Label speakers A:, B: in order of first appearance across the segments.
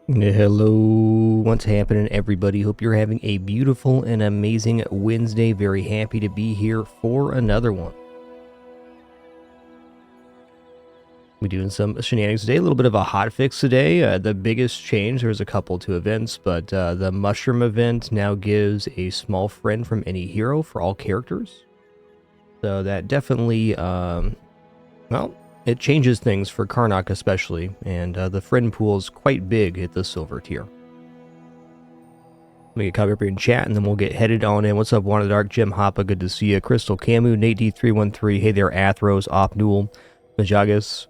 A: Hello, what's happening, everybody? Hope you're having a beautiful and amazing Wednesday. Very happy to be here for another one. We're doing some shenanigans today, a little bit of a hot fix today. The biggest change, there's a couple to events, but the mushroom event now gives a small friend from any hero for all characters. So that definitely, well, it changes things for Karnak especially, and the friend pool is quite big at the silver tier. Let me get copy up here in chat, and then we'll get headed on in. What's up, Wanna Dark, Jim Hoppa, good to see you. Crystal Camu, Nate D313, hey there, Athros, Opnul, Majagas,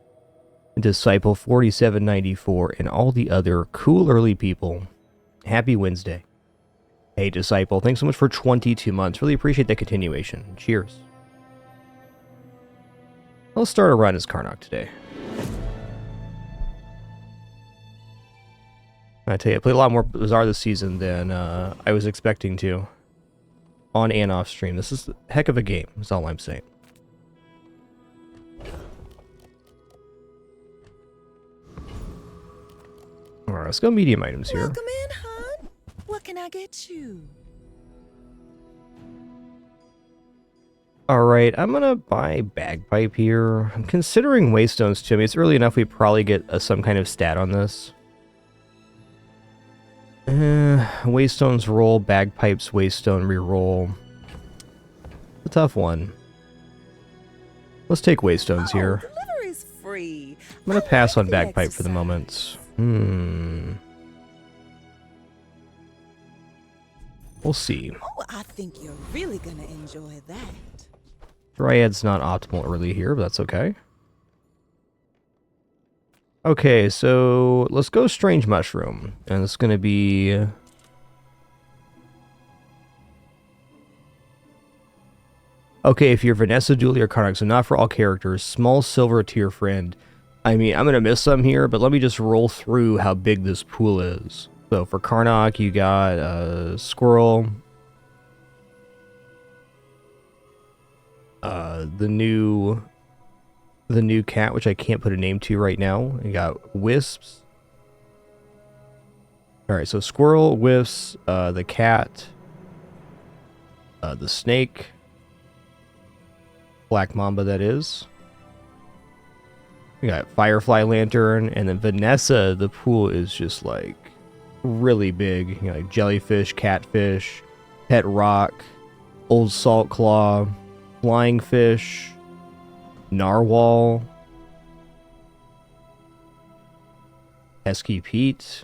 A: Disciple 4794, and all the other cool early people. Happy Wednesday. Hey, Disciple, thanks so much for 22 months. Really appreciate the continuation. Cheers. Let's start a run as Karnak today. I tell you, I played a lot more Bazaar this season than I was expecting to. On and off stream. This is a heck of a game, that's all I'm saying. Alright, let's go medium items here.
B: Welcome in, hon. What can I get you?
A: Alright, I'm gonna buy Bagpipe here. I'm considering Waystones too. I mean, it's early enough we probably get some kind of stat on this. Waystones roll, Bagpipes, Waystone reroll. A tough one. Let's take Waystones here.
B: Delivery's free.
A: I'm gonna pass on Bagpipe for the moment. We'll see.
B: Oh, I think you're really gonna enjoy that.
A: Dryad's not optimal early here, but that's okay. Okay, so let's go Strange Mushroom. And it's gonna be... Okay, if you're Vanessa, Dooley, or Karnak, so not for all characters, small silver tier friend. I mean, I'm gonna miss some here, but let me just roll through how big this pool is. So for Karnak, you got Squirrel. The new cat, which I can't put a name to right now. You got Wisps. Alright, so Squirrel, Wisps, the cat, the snake, Black Mamba that is. We got Firefly Lantern, and then Vanessa, the pool is just like really big. You know, like Jellyfish, Catfish, Pet Rock, Old Salt Claw, Flying Fish, Narwhal, Pesky Pete.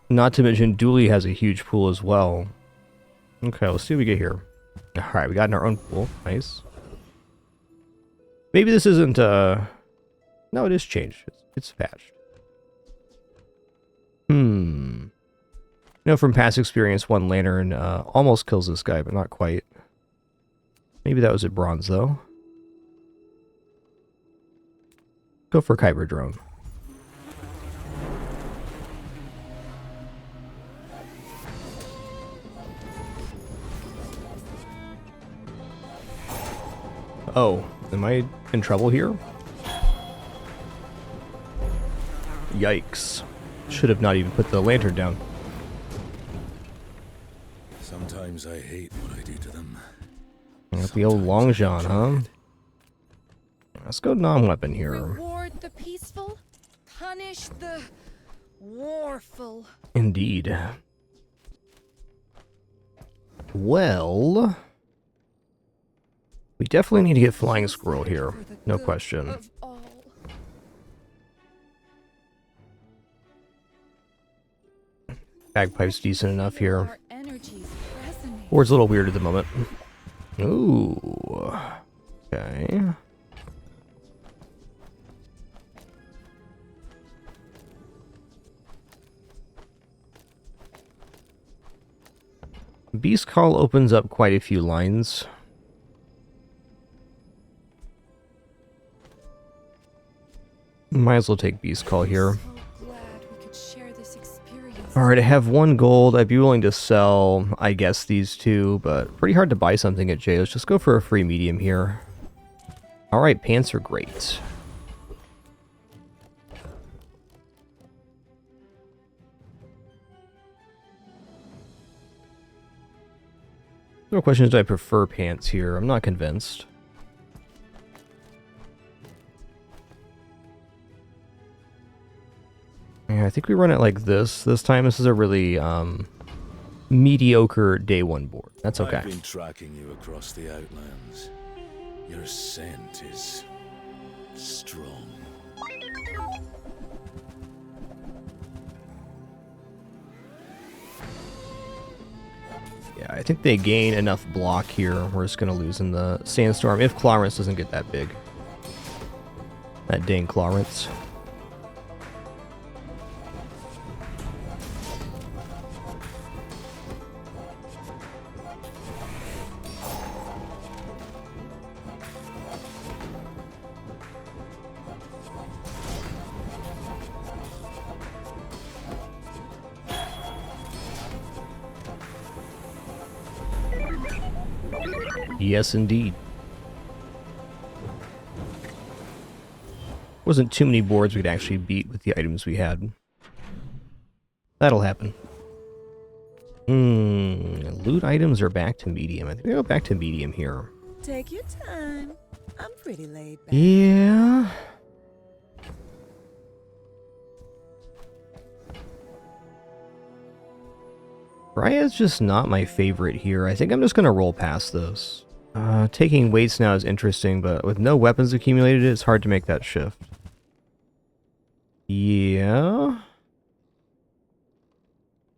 A: Not to mention Dooley has a huge pool as well. Okay, let's see what we get here. Alright, we got in our own pool. Nice. Maybe this isn't, no, it is changed. It's patched. You know, from past experience, one lantern almost kills this guy, but not quite. Maybe that was at bronze, though. Go for Kyber Drone. Oh, am I in trouble here? Yikes. Should have not even put the lantern down.
C: Sometimes I hate what I do to them.
A: Got the old Long John, huh? Let's go non-weapon here.
D: Reward the peaceful, punish the warful.
A: Indeed. Well, we definitely need to get Flying Squirrel here. No question. Bagpipe's decent enough here. Or it's a little weird at the moment. Ooh. Okay. Beast Call opens up quite a few lines. Might as well take Beast Call here. Alright, I have 1 gold. I'd be willing to sell, I guess, these two, but pretty hard to buy something at J. Let's just go for a free medium here. Alright, pants are great. No question is, do I prefer pants here? I'm not convinced. Yeah, I think we run it like this time. This is a really mediocre day one board. That's okay.
C: I've been tracking you across the Outlands. Your scent is strong.
A: Yeah, I think they gain enough block here. We're just going to lose in the sandstorm if Clarence doesn't get that big. That dang Clarence. Yes, indeed. Wasn't too many boards we'd actually beat with the items we had. That'll happen. Loot items are back to medium. I think we go back to medium here.
B: Take your time. I'm pretty laid back.
A: Yeah. Dryad's just not my favorite here. I think I'm just going to roll past this. Taking weights now is interesting, but with no weapons accumulated, it's hard to make that shift. Yeah.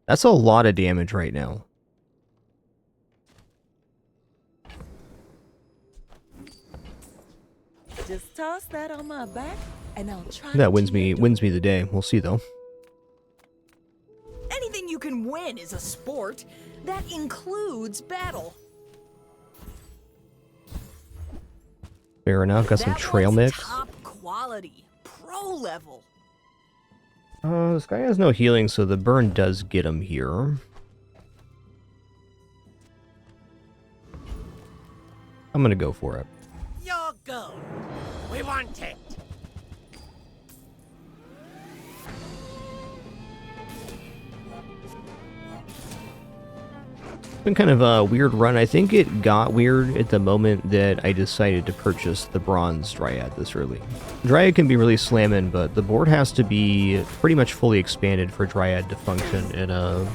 A: That's a lot of damage right now.
B: Just toss that on my back, and I'll try.
A: That wins me the day. We'll see though.
E: Anything you can win is a sport. That includes battle.
A: Fair enough. Got some
E: That
A: trail
E: one's
A: mix.
E: top quality, pro level.
A: This guy has no healing, so the burn does get him here. I'm gonna go for it.
E: Your gold. We want it.
A: Been kind of a weird run. I think it got weird at the moment that I decided to purchase the bronze Dryad this early. Dryad can be really slamming, but the board has to be pretty much fully expanded for Dryad to function in a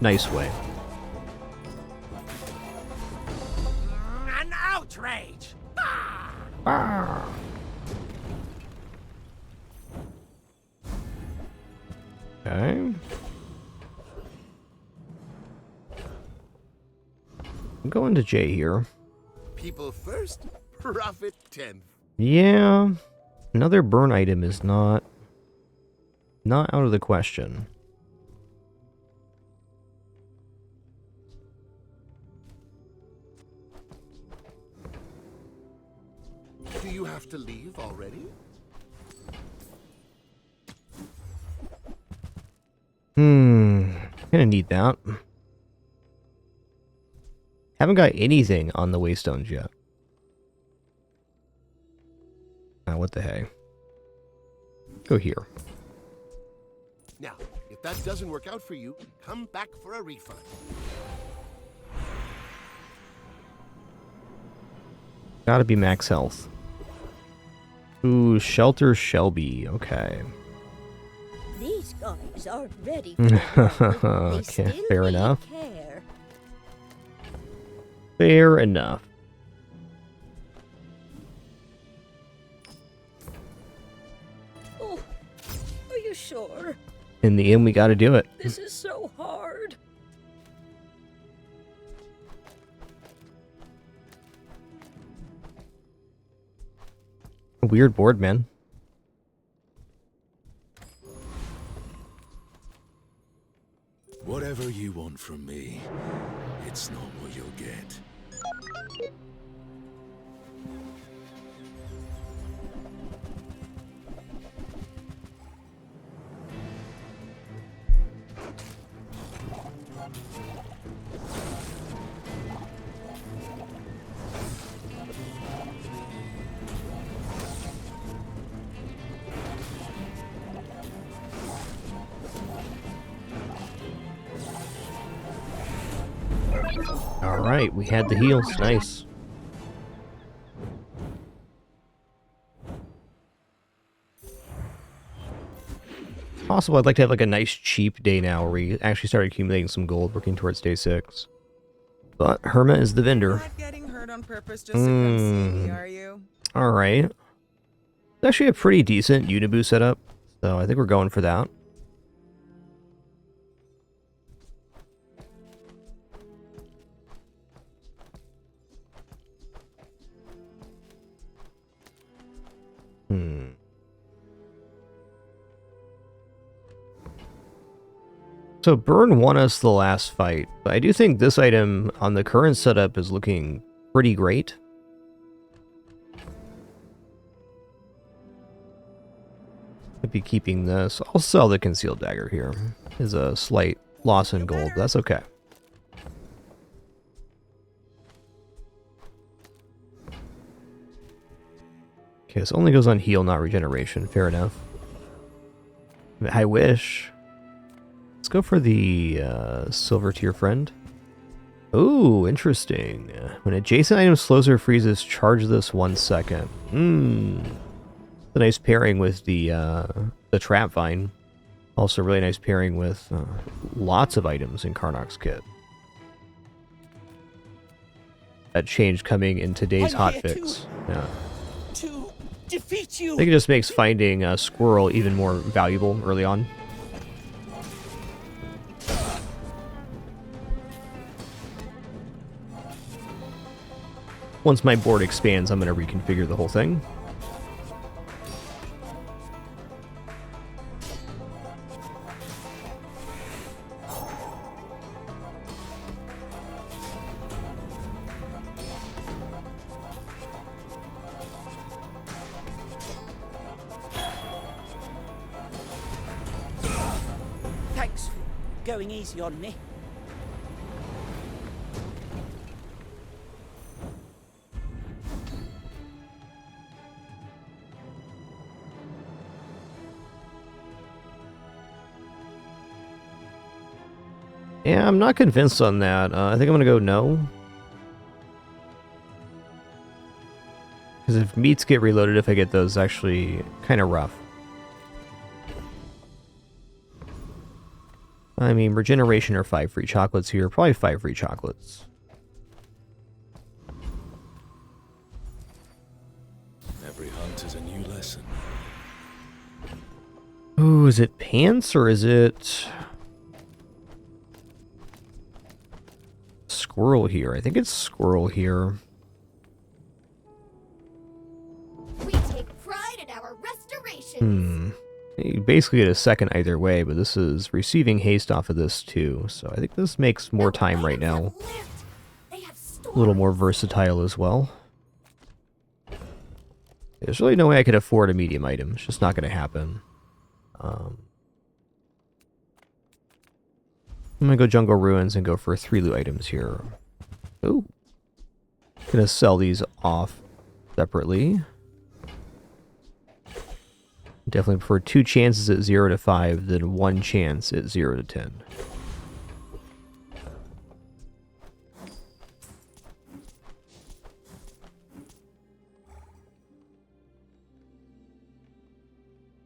A: nice way.
E: An outrage.
A: Okay. I'm going to J here.
F: People first, profit 10th.
A: Yeah. Another burn item is not out of the question.
F: Do you have to leave already?
A: Gonna need that. Haven't got anything on the Waystones yet. What the heck? Go here.
F: Now, if that doesn't work out for you, come back for a refund.
A: Gotta be max health. Ooh, Shelter Shelby. Okay.
G: These guys aren't ready for
A: Okay, fair enough. Fair enough.
G: Oh, are you sure?
A: In the end, we gotta do it.
G: This is so hard.
A: Weird board, man.
C: Whatever you want from me, it's not what you'll get.
A: Alright, we had the heals. Nice. Possible I'd like to have like a nice cheap day now where we actually start accumulating some gold working towards day 6. But Herma is the vendor.
B: Not getting hurt on purpose just to come see me, are you?
A: Alright. It's actually a pretty decent Unibu setup, so I think we're going for that. So Burn won us the last fight, but I do think this item on the current setup is looking pretty great. I'd be keeping this. I'll sell the concealed dagger here. Is a slight loss in gold, but that's okay. Okay, this only goes on heal, not regeneration. Fair enough. I wish. Let's go for the silver tier friend. Ooh, interesting. When adjacent item slows or freezes, charge this 1 second. A nice pairing with the trap vine. Also, really nice pairing with lots of items in Karnok's kit. That change coming in today's hotfix. Yeah.
H: To defeat you.
A: I think it just makes finding a squirrel even more valuable early on. Once my board expands, I'm going to reconfigure the whole thing.
H: Thanks for going easy on me.
A: Yeah, I'm not convinced on that. I think I'm going to go no. Because if meats get reloaded, if I get those, actually kind of rough. I mean, regeneration or 5 free chocolates here. Probably 5 free chocolates.
C: Every hunt is a new lesson.
A: Ooh, is it pants or is it squirrel here? I think it's squirrel here.
I: We take pride in our restorations.
A: You basically get a second either way, but this is receiving haste off of this too, so I think this makes more time right now. A little more versatile as well. There's really no way I could afford a medium item. It's just not going to happen. I'm going to go Jungle Ruins and go for 3 loot items here. Ooh. Going to sell these off separately. Definitely prefer 2 chances at 0 to 5 than 1 chance at 0 to 10.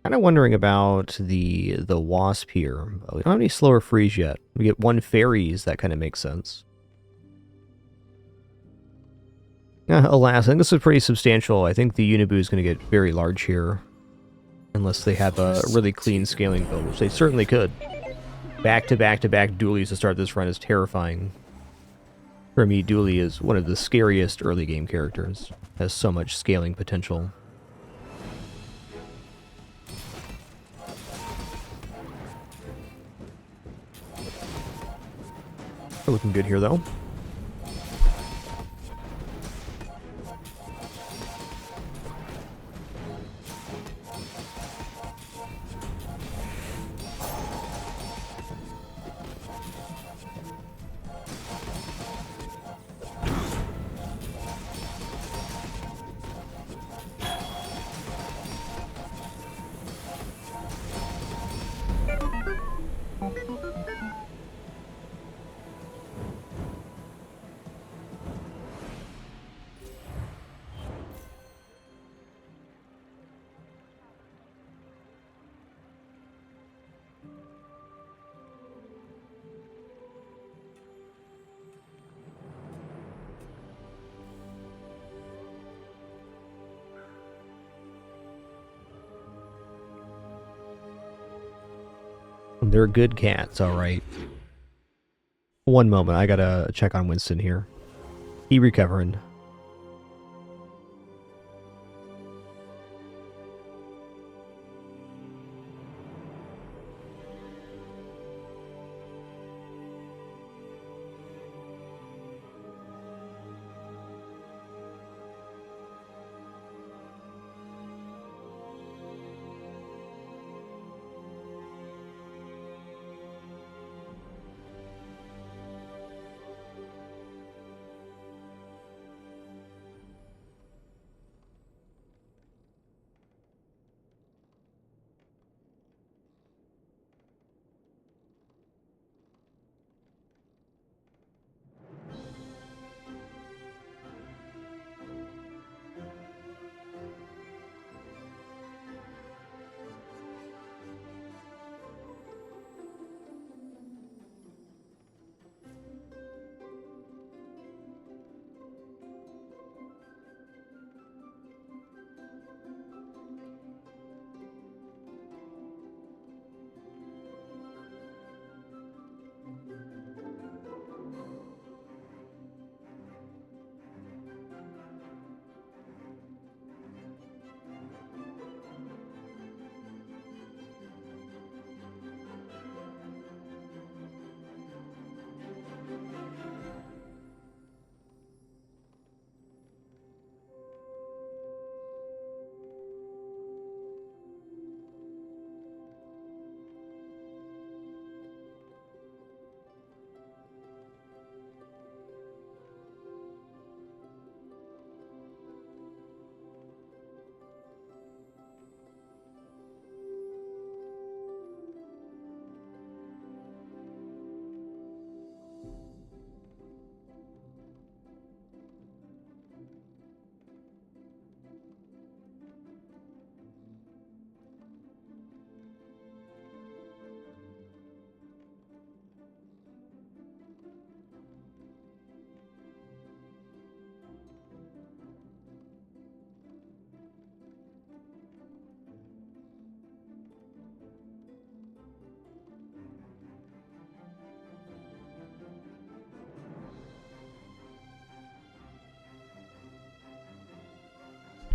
A: Kind of wondering about the wasp here. We don't have any slower freeze yet. We get 1 fairies, that kind of makes sense. Alas, I think this is pretty substantial. I think the Unibu is going to get very large here. Unless they have a really clean scaling build, which they certainly could. Back-to-back-to-back dualies to start this run is terrifying. For me, Dualie is one of the scariest early game characters. Has so much scaling potential. We're looking good here, though. They're good cats, alright. One moment, I gotta check on Winston here. He recovering.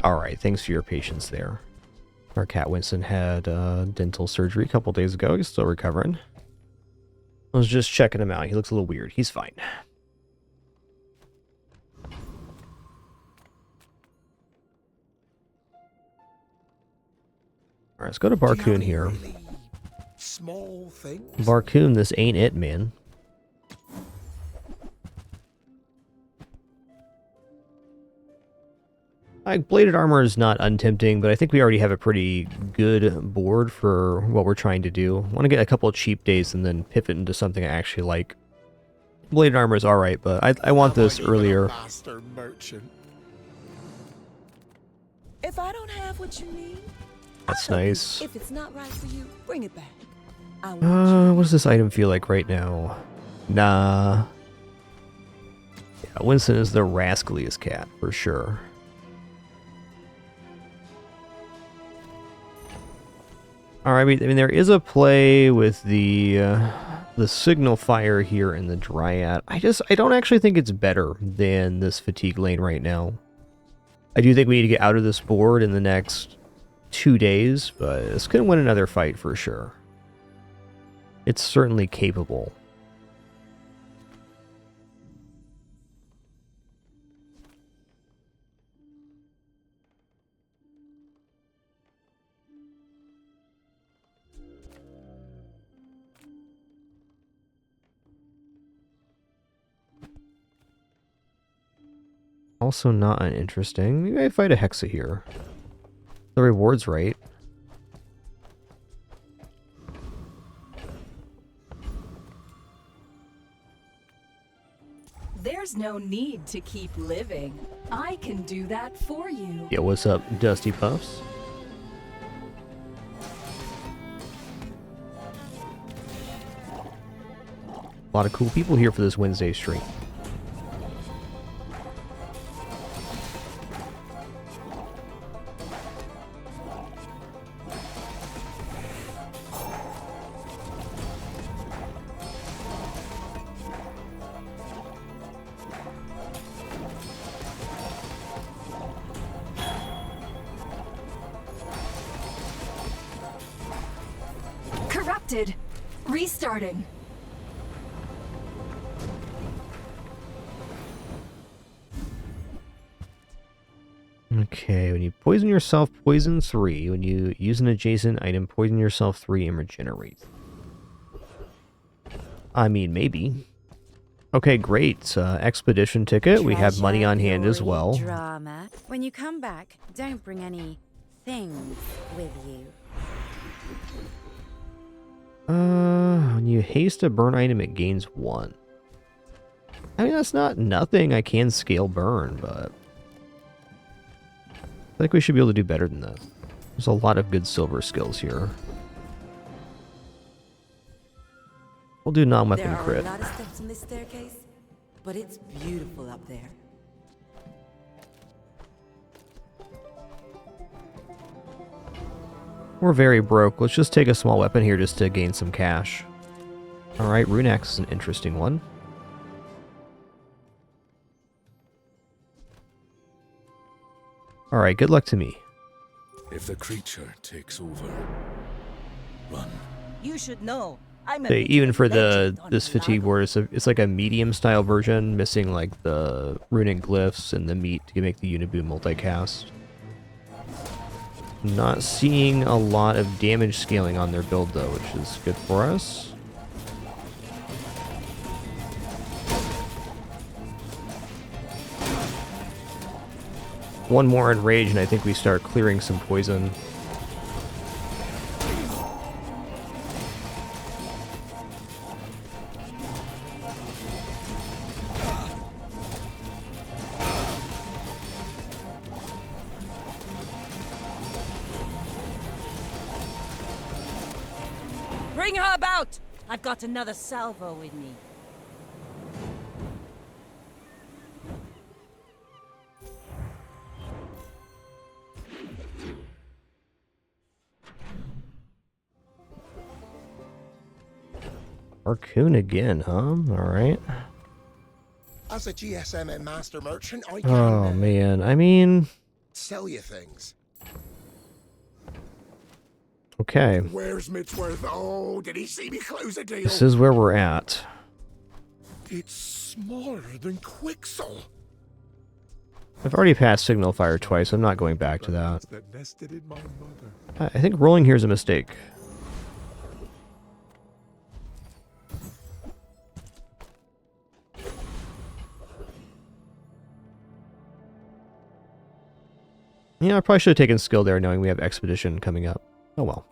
A: Alright, thanks for your patience there. Our cat Winston had dental surgery a couple days ago. He's still recovering. I was just checking him out. He looks a little weird. He's fine. Alright, let's go to Barcoon here.
F: Really small things.
A: Barcoon, this ain't it, man. Bladed armor is not untempting, but I think we already have a pretty good board for what we're trying to do. I want to get a couple of cheap days and then pivot into something I actually like. Bladed armor is alright, but I want this earlier.
F: Master merchant.
E: If I don't have what you need,
A: That's
E: I'll help you.
A: nice.
E: If it's not right for you, bring it back. I want
A: What does this item feel like right now? Nah. Yeah, Winston is the rascaliest cat, for sure. Alright, I mean, there is a play with the signal fire here in the Dryad. I don't actually think it's better than this fatigue lane right now. I do think we need to get out of this board in the next 2 days, but it's going to win another fight for sure. It's certainly capable. Also not uninteresting. Maybe I fight a Hexa here. The reward's right.
E: There's no need to keep living. I can do that for you.
A: Yeah, what's up, Dusty Puffs? A lot of cool people here for this Wednesday stream.
D: Detected. Restarting.
A: Okay, when you poison yourself, poison 3. When you use an adjacent item, poison yourself 3 and regenerate. I mean, maybe. Okay, great. Expedition ticket. We have money on hand as well.
J: Drama. When you come back, don't bring any things with you.
A: When you haste a burn item, it gains 1. I mean, that's not nothing. I can scale burn, but I think we should be able to do better than that. There's a lot of good silver skills here. We'll do non-weapon
E: There
A: crit.
E: are a lot of steps in this staircase, but it's beautiful up there.
A: We're very broke. Let's just take a small weapon here just to gain some cash. Alright, Rune Axe is an interesting one. Alright, good luck to me.
C: If the creature takes over, run.
E: You should know. I'm a
A: Okay, even for
E: legend on
A: this fatigue
E: Lago.
A: ward, it's like a medium style version, missing like the runic glyphs and the meat to make the Unibu multicast. Not seeing a lot of damage scaling on their build though, which is good for us. One more enrage and I think we start clearing some poison.
E: Bring her about! I've got another salvo with me.
A: Arcoon again, huh? Alright.
F: As a GSM and master merchant, I
A: Oh
F: can
A: man, I mean,
F: sell you things.
A: okay.
F: Where's Midsworth? Oh, did he see me close a deal?
A: This is where we're at.
F: It's smaller than Quixel.
A: I've already passed Signal Fire twice, I'm not going back to that.
F: That nested in my mother.
A: I think rolling here is a mistake. Yeah, I probably should have taken skill there knowing we have Expedition coming up. Oh well.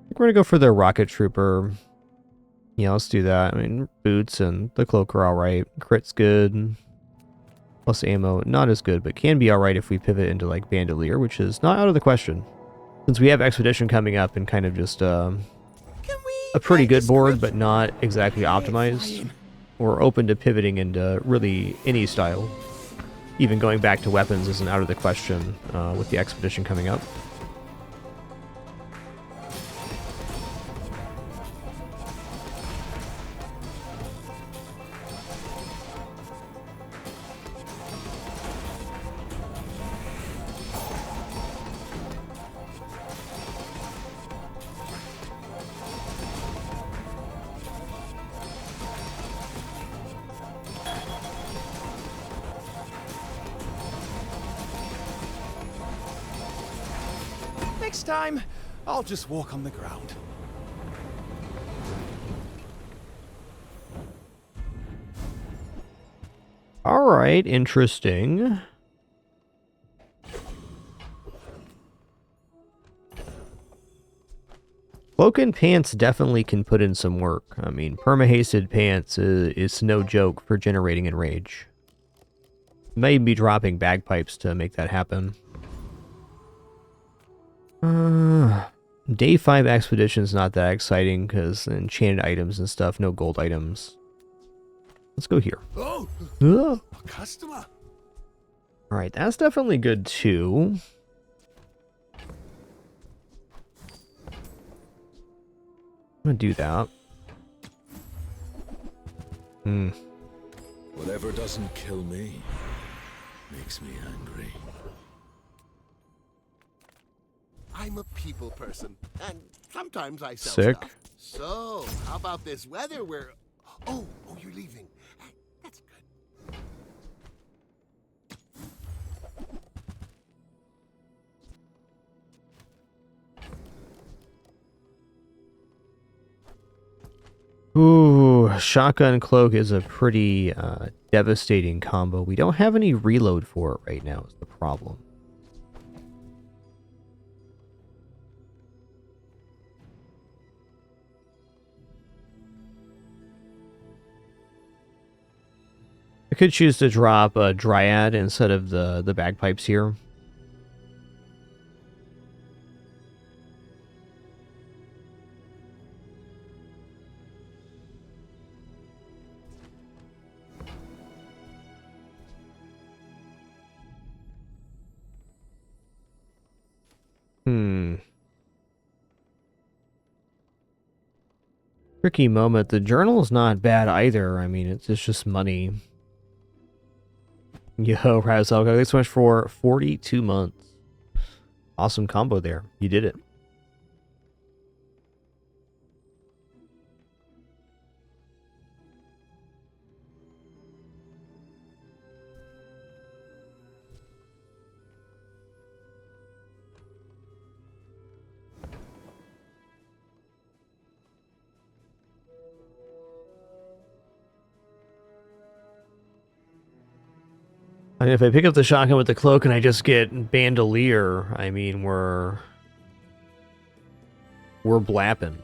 A: I think we're gonna go for the Rocket Trooper. Yeah, let's do that. I mean, boots and the cloak are alright. Crit's good. Plus ammo, not as good, but can be alright if we pivot into like Bandolier, which is not out of the question. Since we have Expedition coming up and kind of just a pretty good board, but not exactly optimized. We're open to pivoting into really any style. Even going back to weapons isn't out of the question with the Expedition coming up.
K: Next time, I'll just walk on the ground.
A: Alright, interesting. Cloak and Pants definitely can put in some work. I mean, perma-hasted Pants is no joke for generating enrage. May be dropping bagpipes to make that happen. Day 5 Expedition's not that exciting because enchanted items and stuff, no gold items. Let's go here.
F: Oh,
A: Ugh.
F: a customer.
A: Alright, that's definitely good too. I'm gonna do that.
C: Whatever doesn't kill me makes me angry.
F: I'm a people person, and sometimes I sell
A: Sick.
F: stuff. So, how about this weather where... Oh, you're leaving. That's good.
A: Ooh, shotgun cloak is a pretty devastating combo. We don't have any reload for it right now is the problem. I could choose to drop a Dryad instead of the bagpipes here. Tricky moment. The journal's not bad either. I mean, it's just money. Yo, Razal, thanks so much for 42 months. Awesome combo there. You did it. I mean, if I pick up the shotgun with the cloak and I just get bandolier, I mean, we're blapping.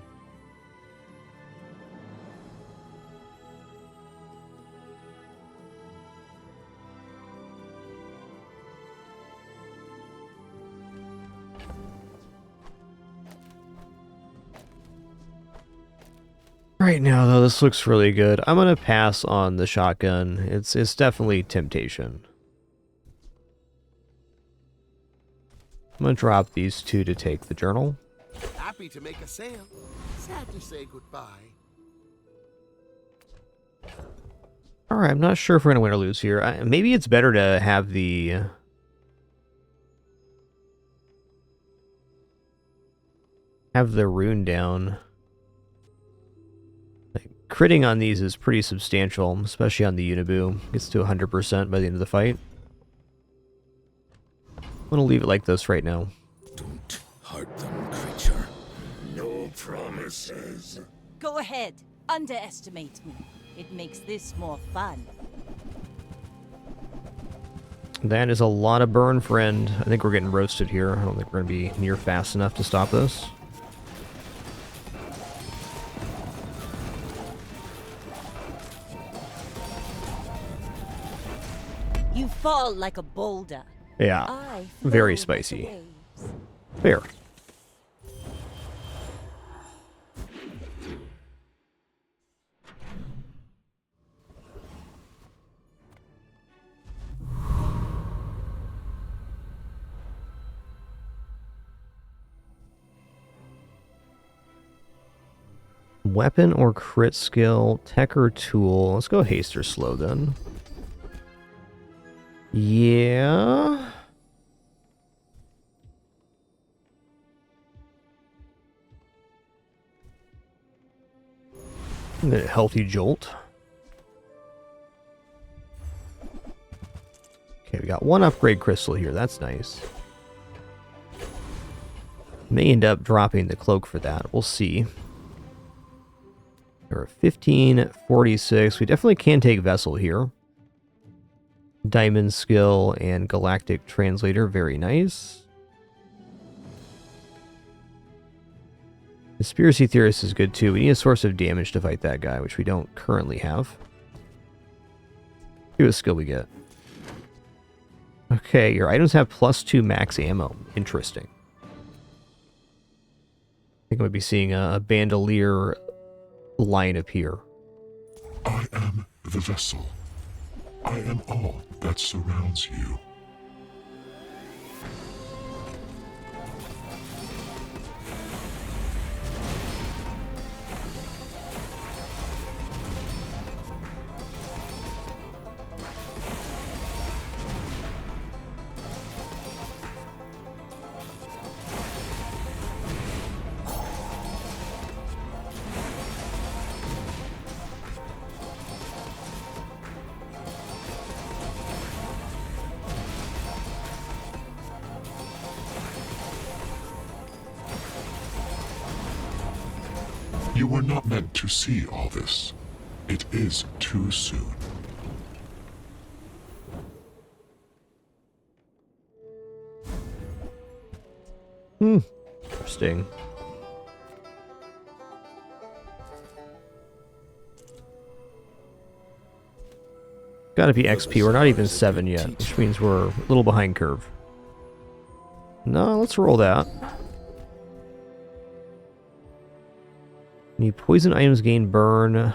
A: Right now, though, this looks really good. I'm gonna pass on the shotgun. It's definitely temptation. I'm gonna drop these two to take the journal.
F: Happy to make a sale. Sad to say goodbye.
A: Alright, I'm not sure if we're gonna win or lose here. Maybe it's better to have the... rune down. Like, critting on these is pretty substantial, especially on the Unibu. Gets to 100% by the end of the fight. I'm gonna leave it like this right now.
C: Don't hurt them, creature. No promises.
E: Go ahead. Underestimate me. It makes this more fun.
A: That is a lot of burn, friend. I think we're getting roasted here. I don't think we're gonna be near fast enough to stop this.
E: You fall like a boulder.
A: Yeah, very spicy. Fair. Weapon or crit skill, tech or tool. Let's go haste or slow then. Yeah. And then a healthy jolt. Okay, we got one upgrade crystal here. That's nice. May end up dropping the cloak for that. We'll see. There are 1546. We definitely can take Vessel here. Diamond skill and Galactic Translator. Very nice. Conspiracy Theorist is good too. We need a source of damage to fight that guy, which we don't currently have. See what skill we get. Okay, your items have +2 max ammo. Interesting. I think I might be seeing a bandolier line appear.
L: I am the vessel. I am all that surrounds you. You were not meant to see all this. It is too soon.
A: Interesting. Gotta be XP. We're not even 7 yet, which means we're a little behind curve. No, let's roll that. Any poison items gain burn.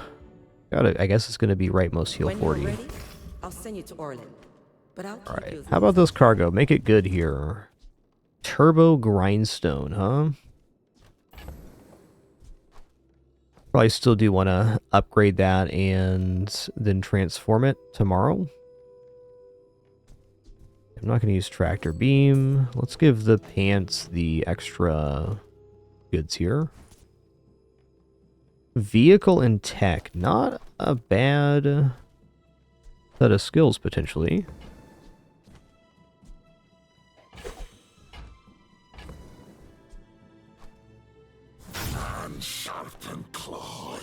A: I guess it's gonna be rightmost heal 40.
E: Ready, I'll send you to Orlin. But I'll keep
A: Alright,
E: you
A: how about this cargo? Make it good here. Turbo grindstone, huh? Probably still do want to upgrade that and then transform it tomorrow. I'm not going to use tractor beam. Let's give the pants the extra goods here. Vehicle and tech. Not a bad set of skills, potentially.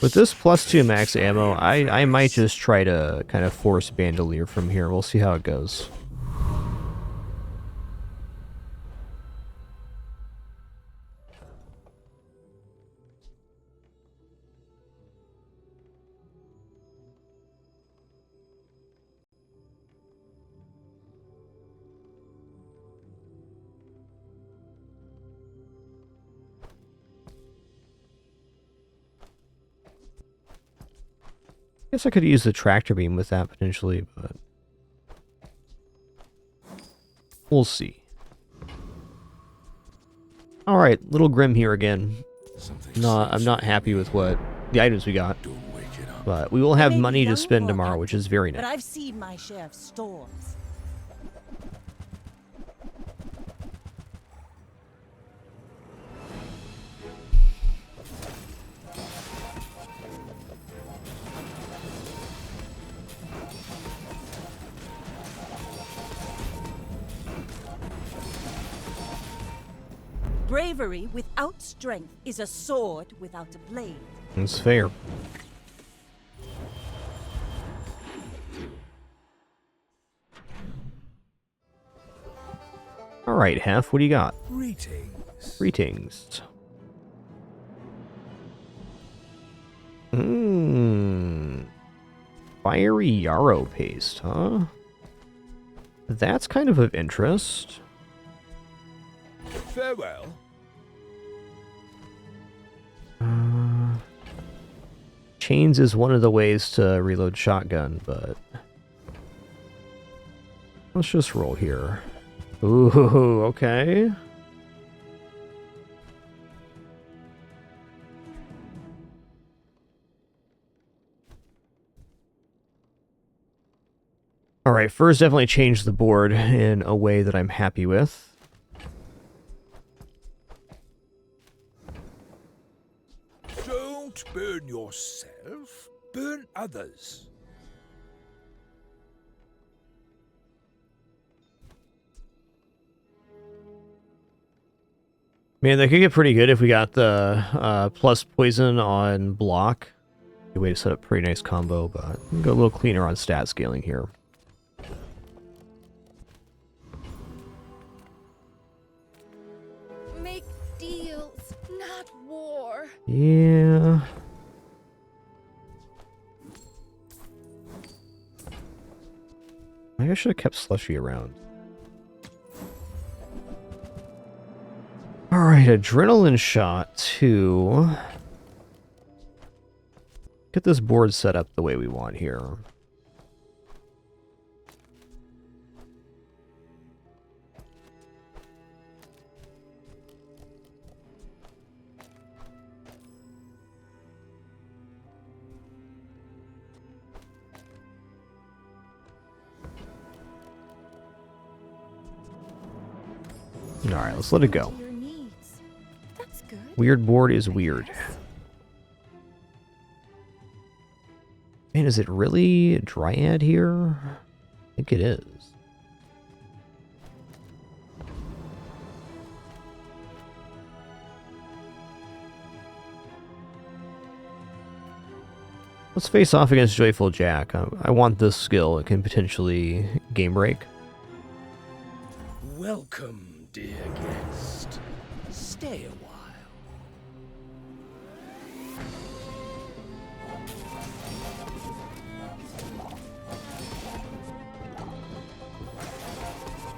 A: With this +2 max ammo, I might just try to kind of force Bandolier from here. We'll see how it goes. Guess I could use the tractor beam with that potentially, but we'll see. Alright, little grim here again. I'm not happy with what the items we got. But we will have money to spend tomorrow, which is very nice.
E: But I've seen my share of storms. Bravery without strength is a sword without a blade.
A: That's fair. Alright, Hef, what do you got?
C: Greetings.
A: Greetings. Fiery yarrow paste, huh? That's kind of interest.
C: Farewell.
A: Chains is one of the ways to reload shotgun, but let's just roll here. Ooh, okay. Alright, first definitely change the board in a way that I'm happy with.
C: Don't burn yourself, burn others.
A: Man, that could get pretty good if we got the plus poison on block. Good way to set up a pretty nice combo, but we'll go a little cleaner on stat scaling here.
I: Make deals, not war.
A: Yeah. Maybe I should have kept Slushy around. Alright, adrenaline shot to get this board set up the way we want here. Alright, let's let it go. Weird board is weird. Man, is it really a Dryad here? I think it is. Let's face off against Joyful Jack. I want this skill. It can potentially game break.
C: Welcome, dear guest. Stay a while.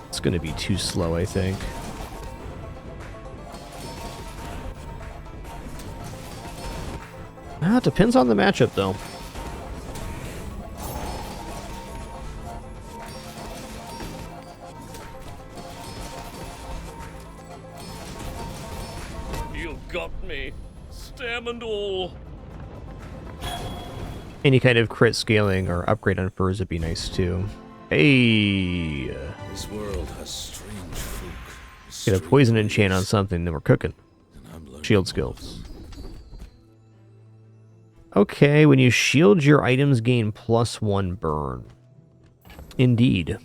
A: It's going to be too slow, I think. It depends on the matchup, though.
C: You got me, stem and all.
A: Any kind of crit scaling or upgrade on furs would be nice, too. Hey!
C: This world has strange folk.
A: Get a poison enchant on something, then we're cooking. Shield skills. Okay, when you shield, your items gain +1 burn. Indeed.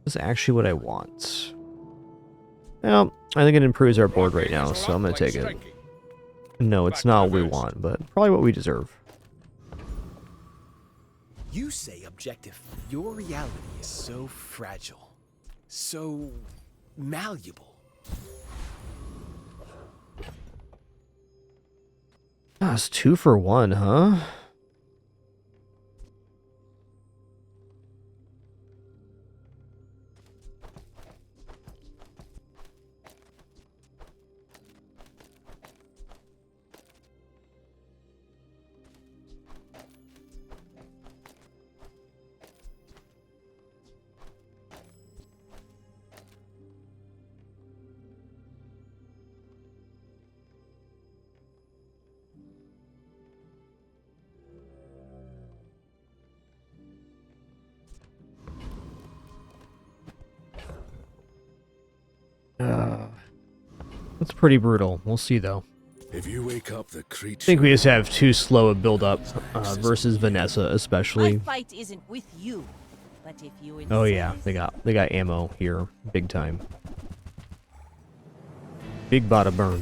A: That's actually what I want. Well, I think it improves our board right now, so I'm going to take it. No, it's not what we want, but probably what we deserve.
K: You say objective. Your reality is so fragile, so malleable.
A: Ah, it's 2 for 1, huh? That's pretty brutal. We'll see, though.
C: If you wake up the creature,
A: I think we just have too slow a build-up versus Vanessa, especially.
E: My fight isn't with you, but if you
A: Oh yeah, they got ammo here, big time. Big bada burn.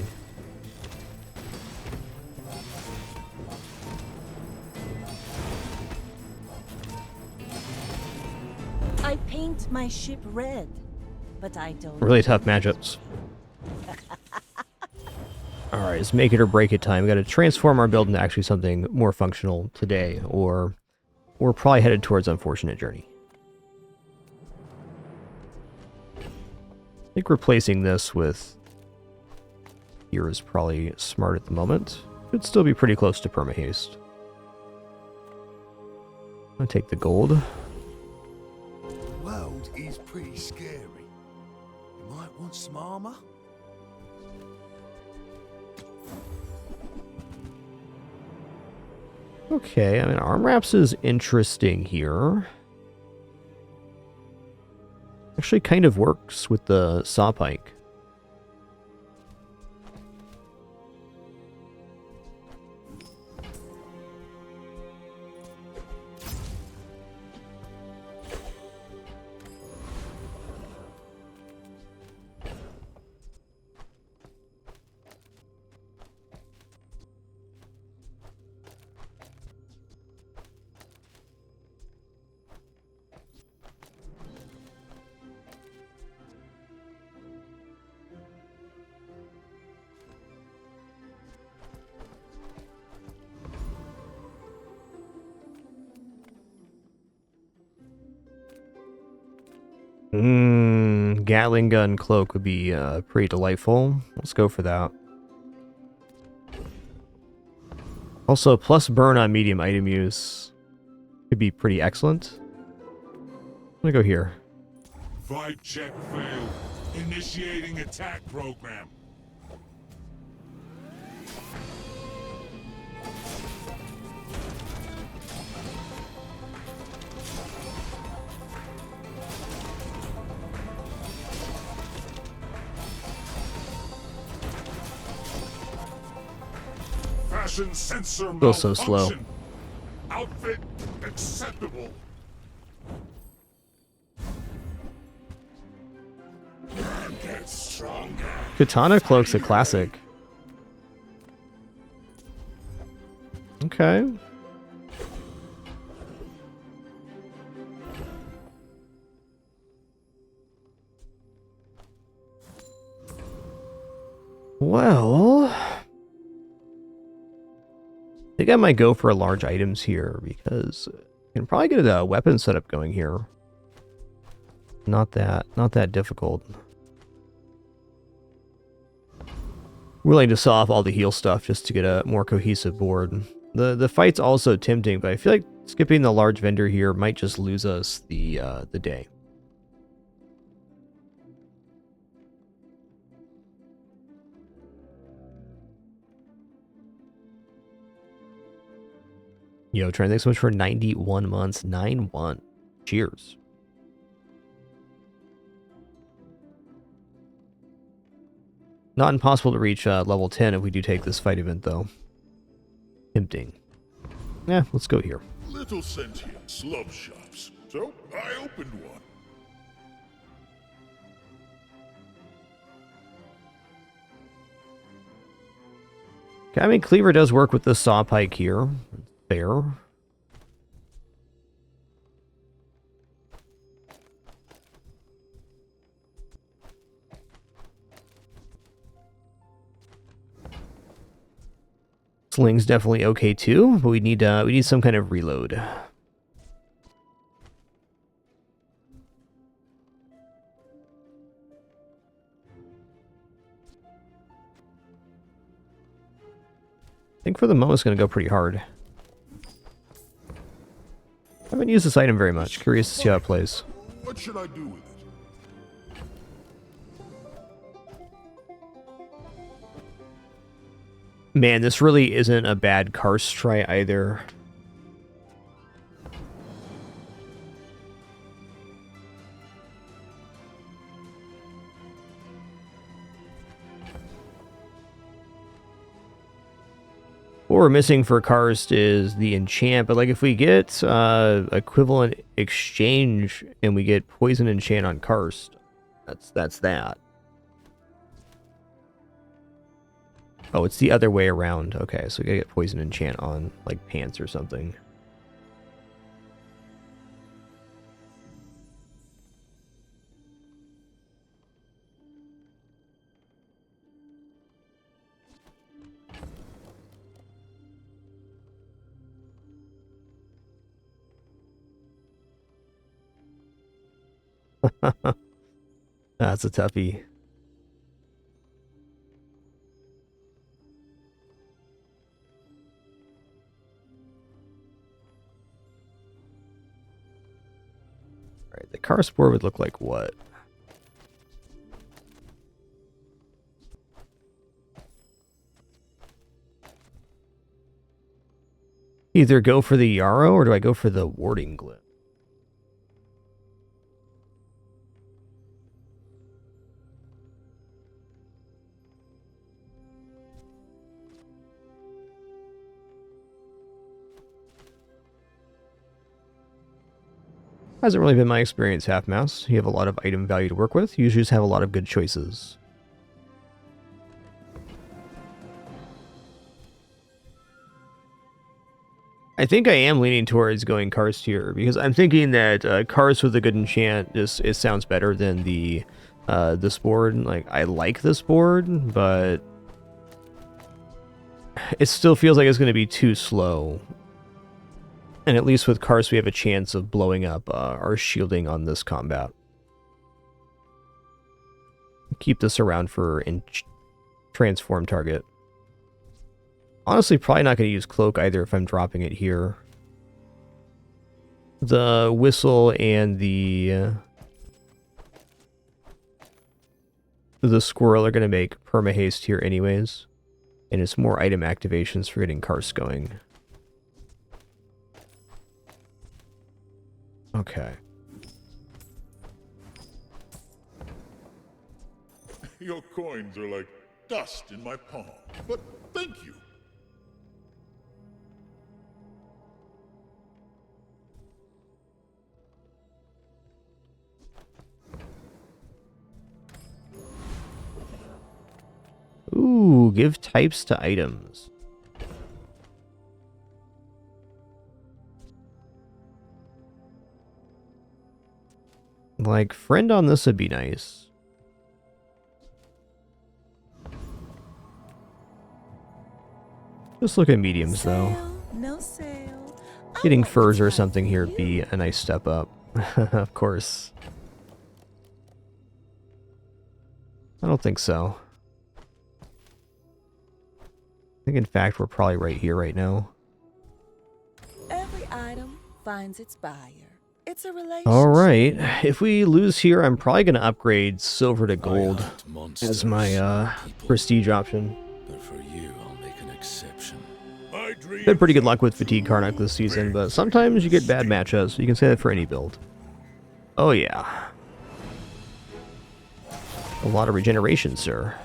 E: I paint my ship red, but I don't.
A: Really tough matchups. Alright, it's make it or break it time. We gotta transform our build into actually something more functional today, or we're probably headed towards Unfortunate Journey. I think replacing this with here is probably smart at the moment. Could still be pretty close to perma-haste. I'm gonna take the gold.
F: World is pretty scary. You might want some armor.
A: Okay, I mean, arm wraps is interesting here. Actually kind of works with the saw pike. Gatling gun cloak would be pretty delightful. Let's go for that. Also, plus burn on medium item use could be pretty excellent. I'm gonna go here.
L: Vibe check failed. Initiating attack program. Fashion sensor
A: Feels so slow.
L: malfunction. Outfit acceptable.
A: Katana cloak's a classic. Okay. Well, I think I might go for large items here because I can probably get a weapon setup going here. Not that difficult. Willing to saw off all the heal stuff just to get a more cohesive board. The fight's also tempting, but I feel like skipping the large vendor here might just lose us the day. Yo, Trent, thanks so much for 91 months. 9-1. Cheers. Not impossible to reach level 10 if we do take this fight event, though. Tempting. Yeah, let's go here.
L: Little sentient slum shops. So I opened one.
A: Okay, I mean, Cleaver does work with the saw pike here. Fair. Sling's definitely okay too, but we need some kind of reload. I think for the moment it's going to go pretty hard. I haven't used this item very much. Curious to see how it plays.
L: What should I do with it?
A: Man, this really isn't a bad Karst try either. What we're missing for Karst is the enchant, but like if we get equivalent exchange and we get poison enchant on Karst, that's that. Oh, it's the other way around. Okay, so we gotta get poison enchant on like pants or something. That's a toughie. Alright, the Karst board would look like what? Either go for the Yarrow or do I go for the warding glyph? Hasn't really been my experience, Half Mouse. You have a lot of item value to work with. You usually just have a lot of good choices. I think I am leaning towards going Karst here because I'm thinking that Karst with a good enchant it sounds better than this board. Like I like this board, but it still feels like it's going to be too slow. And at least with Karst, we have a chance of blowing up our shielding on this combat. Keep this around for transform target. Honestly, probably not going to use Cloak either if I'm dropping it here. The Whistle and the Squirrel are going to make perma-haste here anyways. And it's more item activations for getting Karst going. Okay.
L: Your coins are like dust in my palm, but thank you.
A: Ooh, give types to items. Like, friend on this would be nice. Just look at mediums, though.
B: No sale.
A: Getting furs or something here would be a nice step up. Of course. I don't think so. I think, in fact, we're probably right here right now.
B: Every item finds its buyer. It's a relationship.
A: Alright, if we lose here, I'm probably going to upgrade silver to gold as my prestige option.
C: But for you, I'll make an exception.
A: Had pretty good luck with Fatigue Karnak this season, but sometimes you get bad matchups. You can say that for any build. Oh yeah. A lot of regeneration, sir.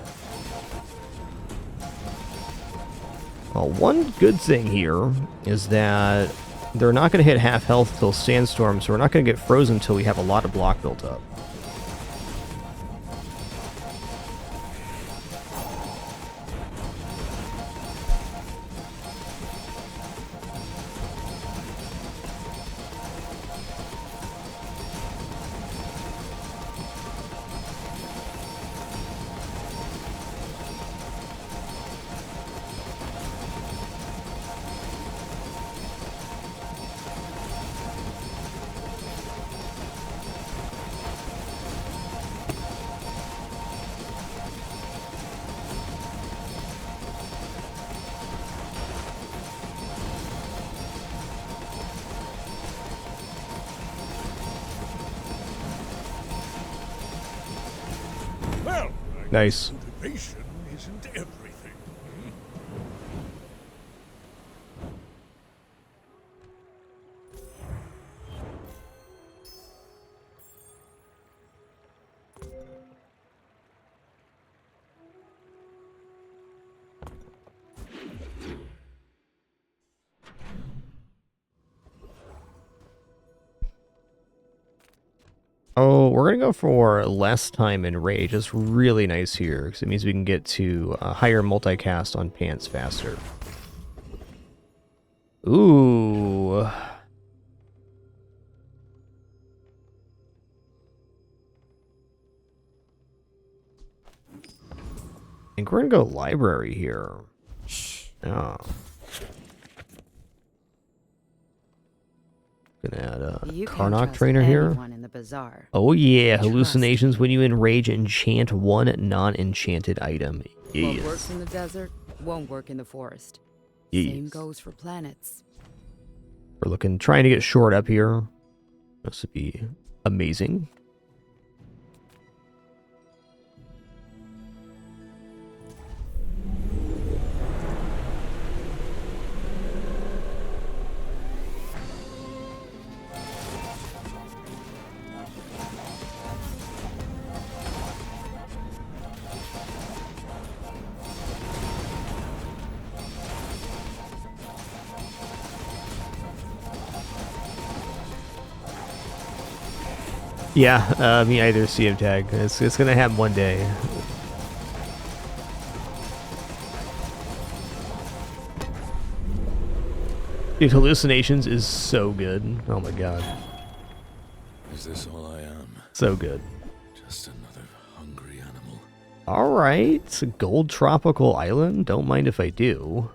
A: Well, one good thing here is that they're not going to hit half health till Sandstorm, so we're not going to get frozen until we have a lot of block built up.
M: Well,
A: Nice.
M: motivation isn't everything.
A: Oh, we're going to go for less time in Rage. It's really nice here, because it means we can get to a higher multicast on pants faster. Ooh. I think we're going to go library here. Oh. Gonna add a Karnak trainer here.
J: In the bazaar.
A: Oh yeah, hallucinations when you enrage enchant one non-enchanted item.
J: What
A: Yes.
J: works in the desert won't work in the forest.
A: Yes.
J: Same goes for planets.
A: We're trying to get short up here. This would be amazing. Yeah, me either, CM tag. It's gonna happen one day. Dude, hallucinations is so good. Oh my god.
C: Is this all I am?
A: So good.
C: Just another hungry animal.
A: Alright, it's a gold tropical island. Don't mind if I do.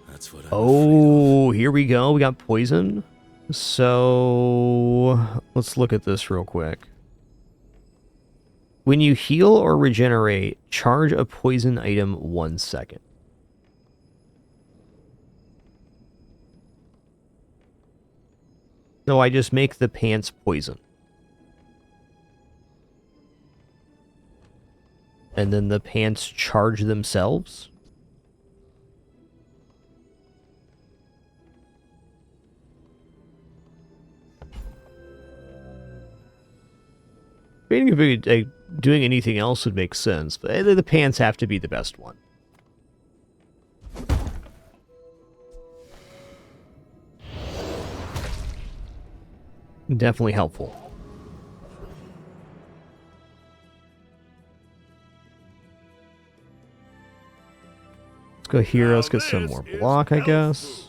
C: That's what
A: Oh, here we go. We got poison. So let's look at this real quick. When you heal or regenerate, charge a poison item 1 second. So I just make the pants poison. And then the pants charge themselves. Doing anything else would make sense, but the pants have to be the best one. Definitely helpful. Let's go here. Let's get some more block, I guess.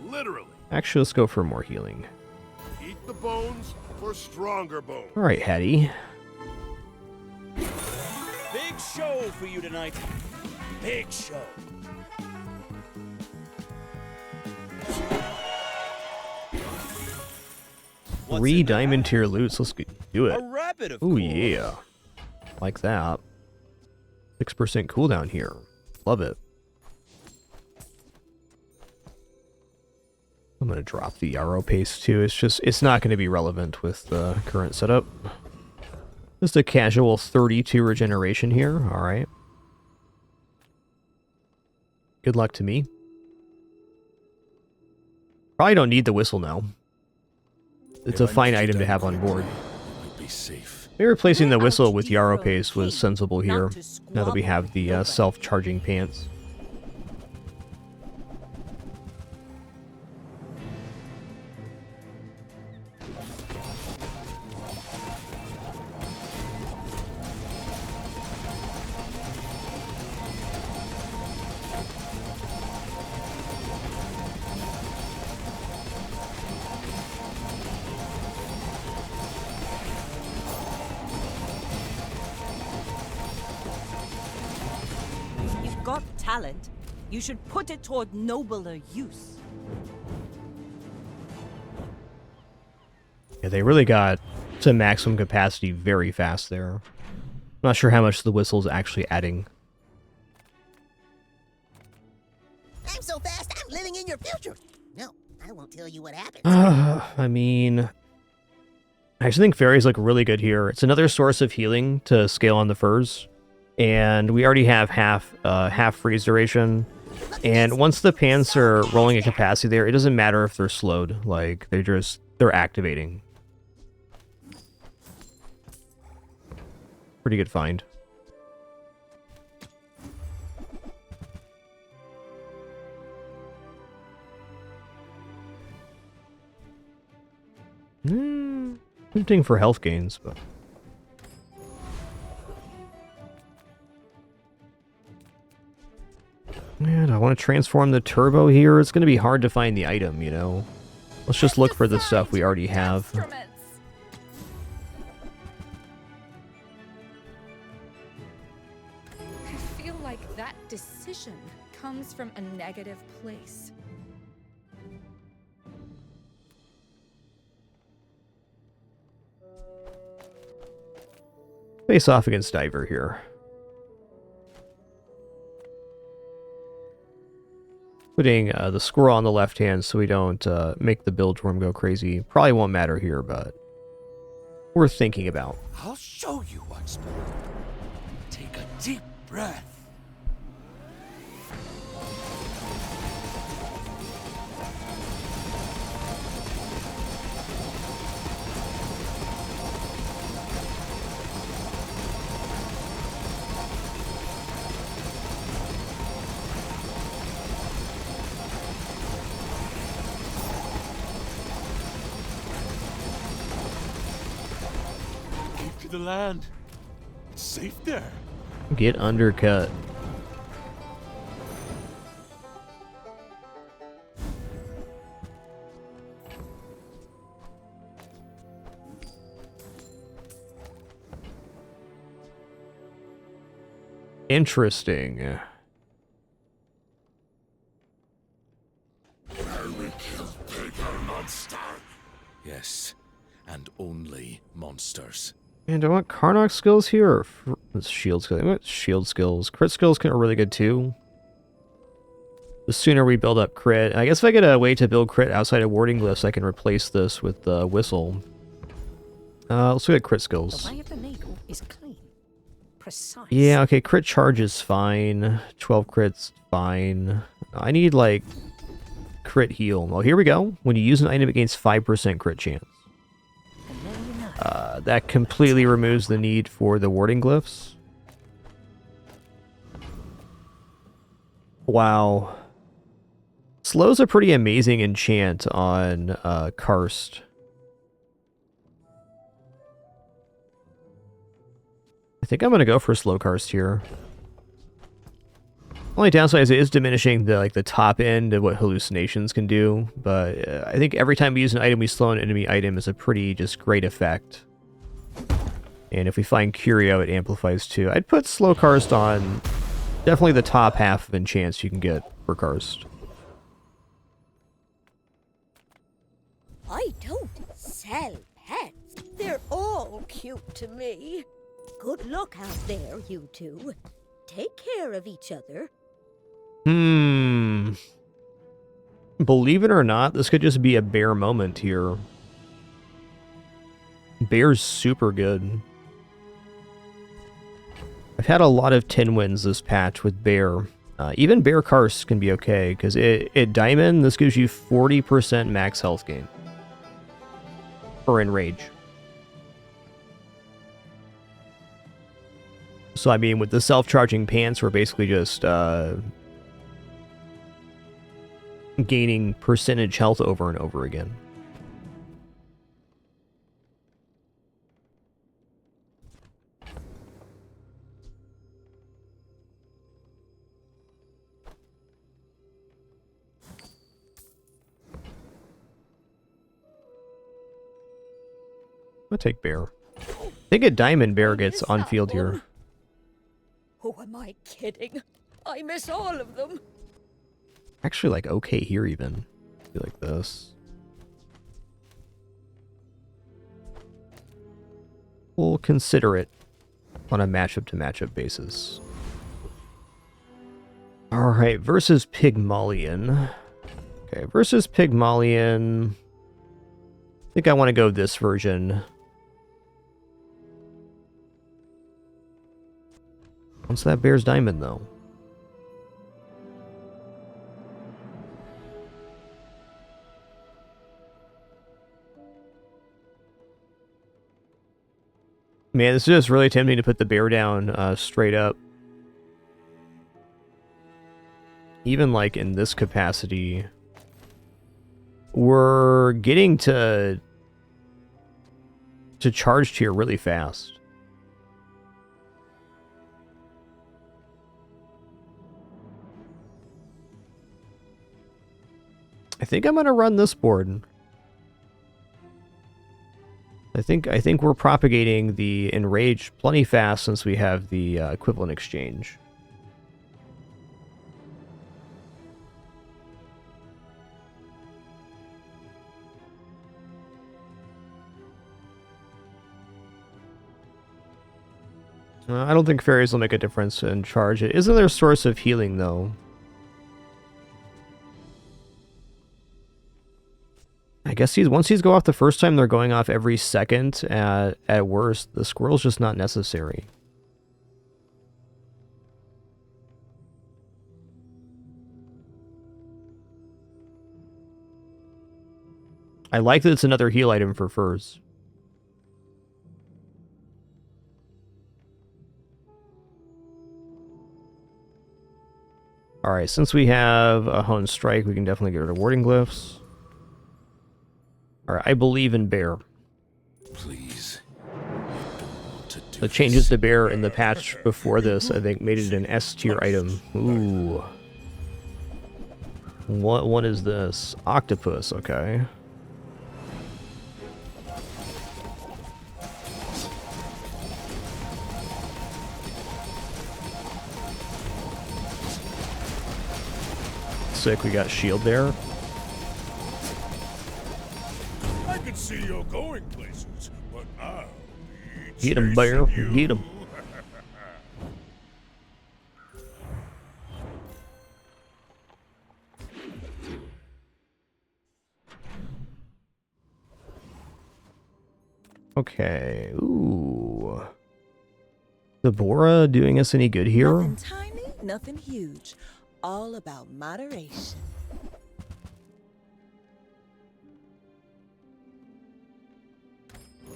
F: Literally.
A: Actually, let's go for more healing.
F: Eat the bones for stronger bones.
A: All right, Hattie.
H: Big show for you tonight. Big show.
A: Three diamond tier loots. Let's do it.
H: A rabbit, of
A: Oh
H: course.
A: yeah, like that. 6% cooldown here. Love it. I'm gonna drop the arrow paste too. It's not gonna be relevant with the current setup. Just a casual 32 regeneration here. All right. Good luck to me. Probably don't need the whistle now. It's a fine item to have on board. Maybe replacing the whistle with Yarrow Paste was sensible here, now that we have the self-charging pants.
E: You've got talent. You should put it toward nobler use.
A: Yeah, they really got to maximum capacity very fast there. I'm not sure how much the whistle's actually adding.
N: I'm so fast, I'm living in your future. No, I won't tell you what happened.
A: I mean, I actually think fairies look really good here. It's another source of healing to scale on the furs. And we already have half freeze duration. And once the pants are rolling at capacity there, it doesn't matter if they're slowed. Like, they're activating. Pretty good find. Tempting for health gains, but... Man, I want to transform the turbo here. It's going to be hard to find the item, you know? Let's just look for the stuff we already have.
O: I feel like that decision comes from a negative place.
A: Face off against Diver here. Putting the squirrel on the left hand so we don't make the bilge worm go crazy. Probably won't matter here, but worth thinking about.
C: I'll show you once more. Take a deep breath.
M: The land. It's safe there.
A: Get undercut. Interesting.
L: I will kill bigger monster.
C: Yes, and only monsters.
A: And do I want Karnok skills here, or shield skills? I want shield skills. Crit skills are really good too. The sooner we build up crit, I guess if I get a way to build crit outside of warding glyphs, I can replace this with the whistle. Let's look at crit skills.
E: The way of the needle is clean, precise.
A: Yeah, okay, crit charge is fine. 12 crits, fine. I need like crit heal. Well, here we go. When you use an item, it gains 5% crit chance. That completely removes the need for the warding glyphs. Wow. Slow's a pretty amazing enchant on Karst. I think I'm going to go for slow Karst here. Only downside is it is diminishing the top end of what hallucinations can do, but I think every time we use an item, we slow an enemy item is a pretty just great effect. And if we find Curio, it amplifies too. I'd put slow Karst on definitely the top half of enchants you can get for Karst.
G: I don't sell pets. They're all cute to me. Good luck out there, you two. Take care of each other.
A: Believe it or not, this could just be a bear moment here. Bear's super good. I've had a lot of 10 wins this patch with Bear. Even Bear Karst can be okay, because at Diamond, this gives you 40% max health gain. For Enrage. So I mean, with the self-charging pants, we're basically just gaining percentage health over and over again. I'll take Bear. I think a Diamond Bear gets on field here.
G: Oh, am I kidding? I miss all of them.
A: Actually, like, okay here even. I feel like this. We'll consider it on a matchup-to-matchup basis. Alright, versus Pygmalion. Okay, versus Pygmalion. I think I want to go this version. Once that Bear's Diamond, though. Man, this is just really tempting to put the Bear down straight up. Even like in this capacity, we're getting to charge tier really fast. I think I'm gonna run this board. I think we're propagating the Enrage plenty fast since we have the equivalent exchange. I don't think fairies will make a difference in charge. It isn't their source of healing, though. I guess once these go off the first time, they're going off every second at worst. The squirrel's just not necessary. I like that it's another heal item for furs. Alright, since we have a Hone Strike, we can definitely get rid of Warding Glyphs. Alright, I believe in Bear.
C: Please.
A: The changes to Bear in the patch before this, I think, made it an S tier item. Ooh. What is this? Octopus, okay. Sick, we got shield there.
H: I can see you're going places, but I'll be
A: Get him, Bear.
H: chasing you.
A: Get him. Okay. Ooh. Deborah doing us any good here?
B: Nothing tiny, nothing huge. All about moderation.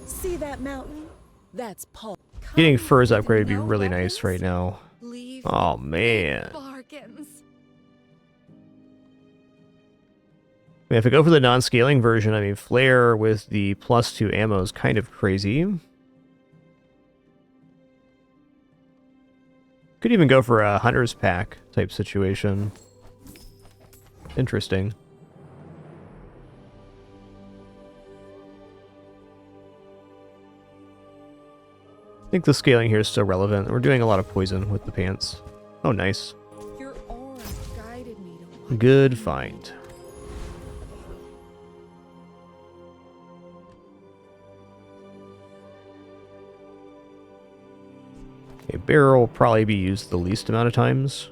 B: See that mountain? That's Paul.
A: Getting furs upgraded would be really nice right now. Oh, man.
O: Bargains.
A: I mean, if I go for the non-scaling version, I mean, Flare with the +2 ammo is kind of crazy. Could even go for a hunter's pack type situation. Interesting. I think the scaling here is still relevant. We're doing a lot of poison with the pants. Oh, nice.
O: Your aura guided me to
A: Good find. A barrel will probably be used the least amount of times.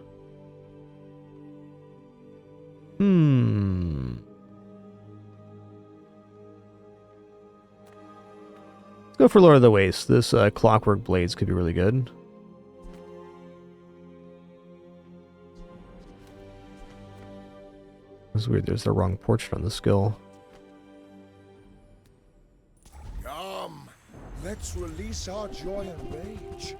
A: Let's go for Lord of the Waste. This clockwork blades could be really good. It's weird, there's the wrong portrait on the skill.
H: Come, let's release our joy and rage.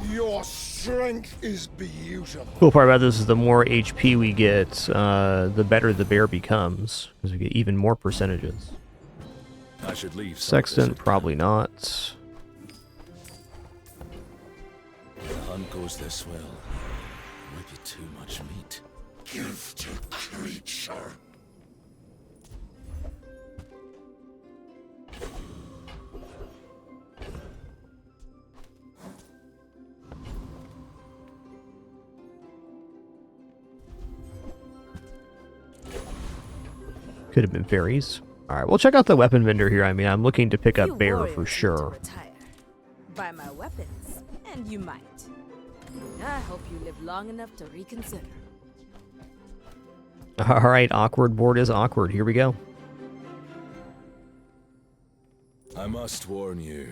H: Your strength is beautiful.
A: Cool part about this is the more HP we get, the better the bear becomes, because we get even more percentages.
C: I should leave.
A: Sextant, probably not.
C: The hunt goes this well. Might be too much meat.
L: Gifted creature.
A: Could have been fairies. Alright, we'll check out the weapon vendor here. I mean, I'm looking to pick up bear for sure.
P: Buy my weapons, and you might. I hope you live long enough to reconsider.
A: Alright, awkward board is awkward. Here we go.
C: I must warn you,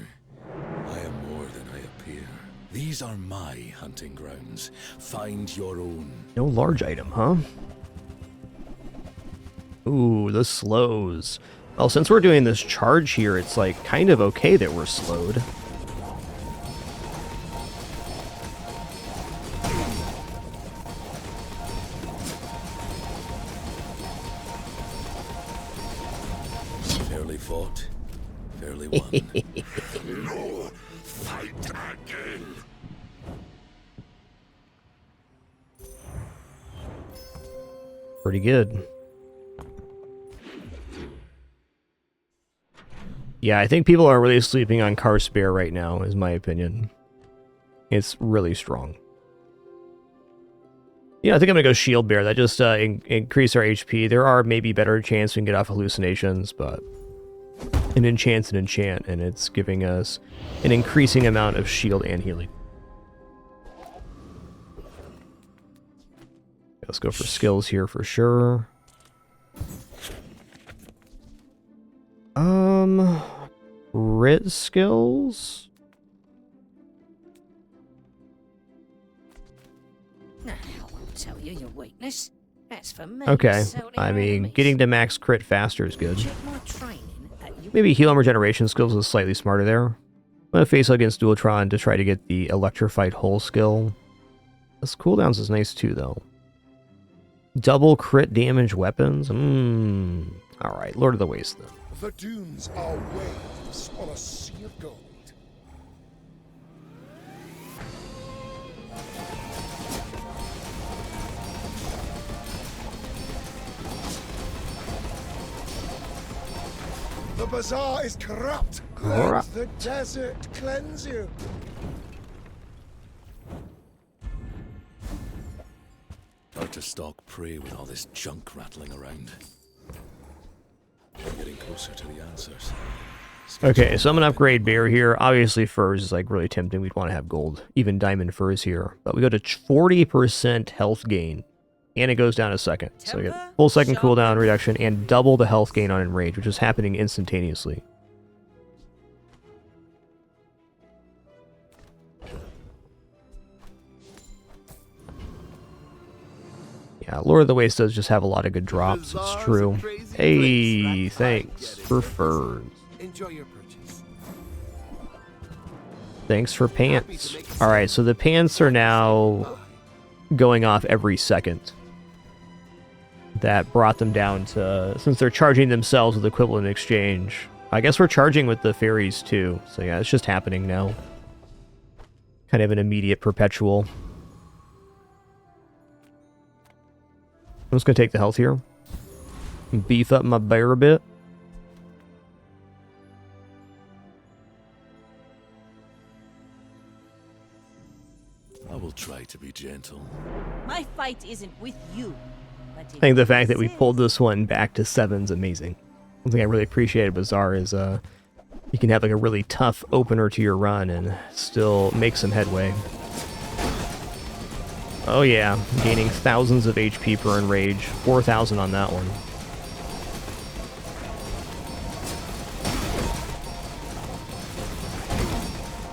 C: I am more than I appear. These are my hunting grounds. Find your own.
A: No large item, huh? Ooh, the slows. Well, since we're doing this charge here, it's like kind of okay that we're slowed.
C: Fairly fought, fairly won.
L: No, fight again.
A: Pretty good. Yeah, I think people are really sleeping on Carspare right now, is my opinion. It's really strong. Yeah, I think I'm going to go Shield Bear. That just increase our HP. There are maybe better chance we can get off hallucinations, but an enchant's an enchant, and it's giving us an increasing amount of shield and healing. Let's go for skills here for sure. Crit skills?
G: Now, I'll tell you your weakness. That's for me.
A: Okay,
G: so
A: I
G: the
A: mean,
G: enemies.
A: getting to max crit faster is good.
G: Check my training that you
A: Maybe heal and regeneration skills is slightly smarter there. I'm going to face against Dualtron to try to get the Electrified Hole skill. This cooldowns is nice too, though. Double crit damage weapons? Alright, Lord of the Waste then.
H: The dunes are waves on a sea of gold. The bazaar is corrupt. Let the desert cleanse you.
C: Hard to stalk prey with all this junk rattling around. I'm getting closer to the answers.
A: Okay, so I'm gonna upgrade bear here. Obviously, furs is like really tempting. We'd want to have gold, even diamond furs here. But we go to 40% health gain, and it goes down a second. So we get full second cooldown reduction and double the health gain on enrage, which is happening instantaneously. Yeah, Lord of the Waste does just have a lot of good drops. It's true. Hey, thanks for furs.
F: Enjoy your purchase.
A: Thanks for pants. Alright, so the pants are now going off every second. That brought them down to, since they're charging themselves with equivalent exchange. I guess we're charging with the fairies too. So yeah, it's just happening now. Kind of an immediate perpetual. I'm just going to take the health here. Beef up my bear a bit.
C: I will try to be gentle.
E: My fight isn't with you. But
A: I think the fact that we pulled this one back to 7's amazing. One thing I really appreciate about Bazaar is you can have like a really tough opener to your run and still make some headway. Oh yeah, gaining thousands of HP per enrage. 4,000 on that one.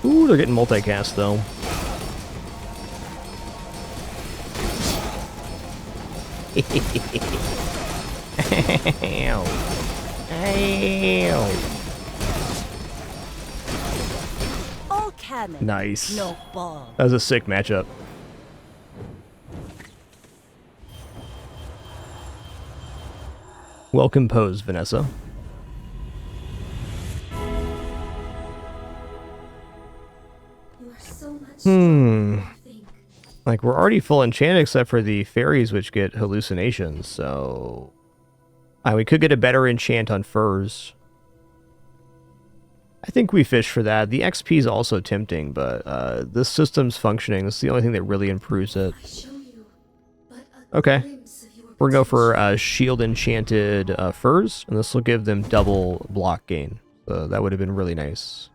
A: Ooh, they're getting multicast though. Ow. Ow.
E: all cannon.
A: Nice.
E: No ball.
A: That was a sick matchup. Well composed, Vanessa. Like, we're already full enchant except for the fairies, which get hallucinations, so... we could get a better enchant on furs. I think we fish for that. The XP is also tempting, but this system's functioning. This is the only thing that really improves it. Okay. We're going to go for shield enchanted furs, and this will give them double block gain. So that would have been really nice.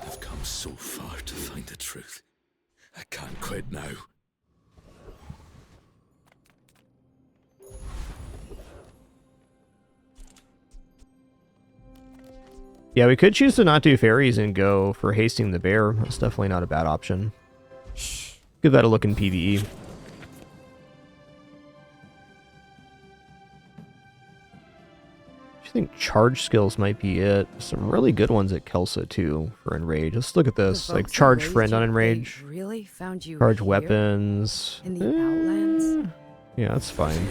C: I've come so far to find the truth. I can't quit now.
A: Yeah, we could choose to not do fairies and go for hasting the bear. That's definitely not a bad option. Give that a look in PvE. I think charge skills might be it. Some really good ones at Kelsa too for enrage. Let's look at this. Like charge friend on enrage.
J: Really found you
A: charge
J: here?
A: weapons.
J: In the Outlands?
A: Yeah, that's fine.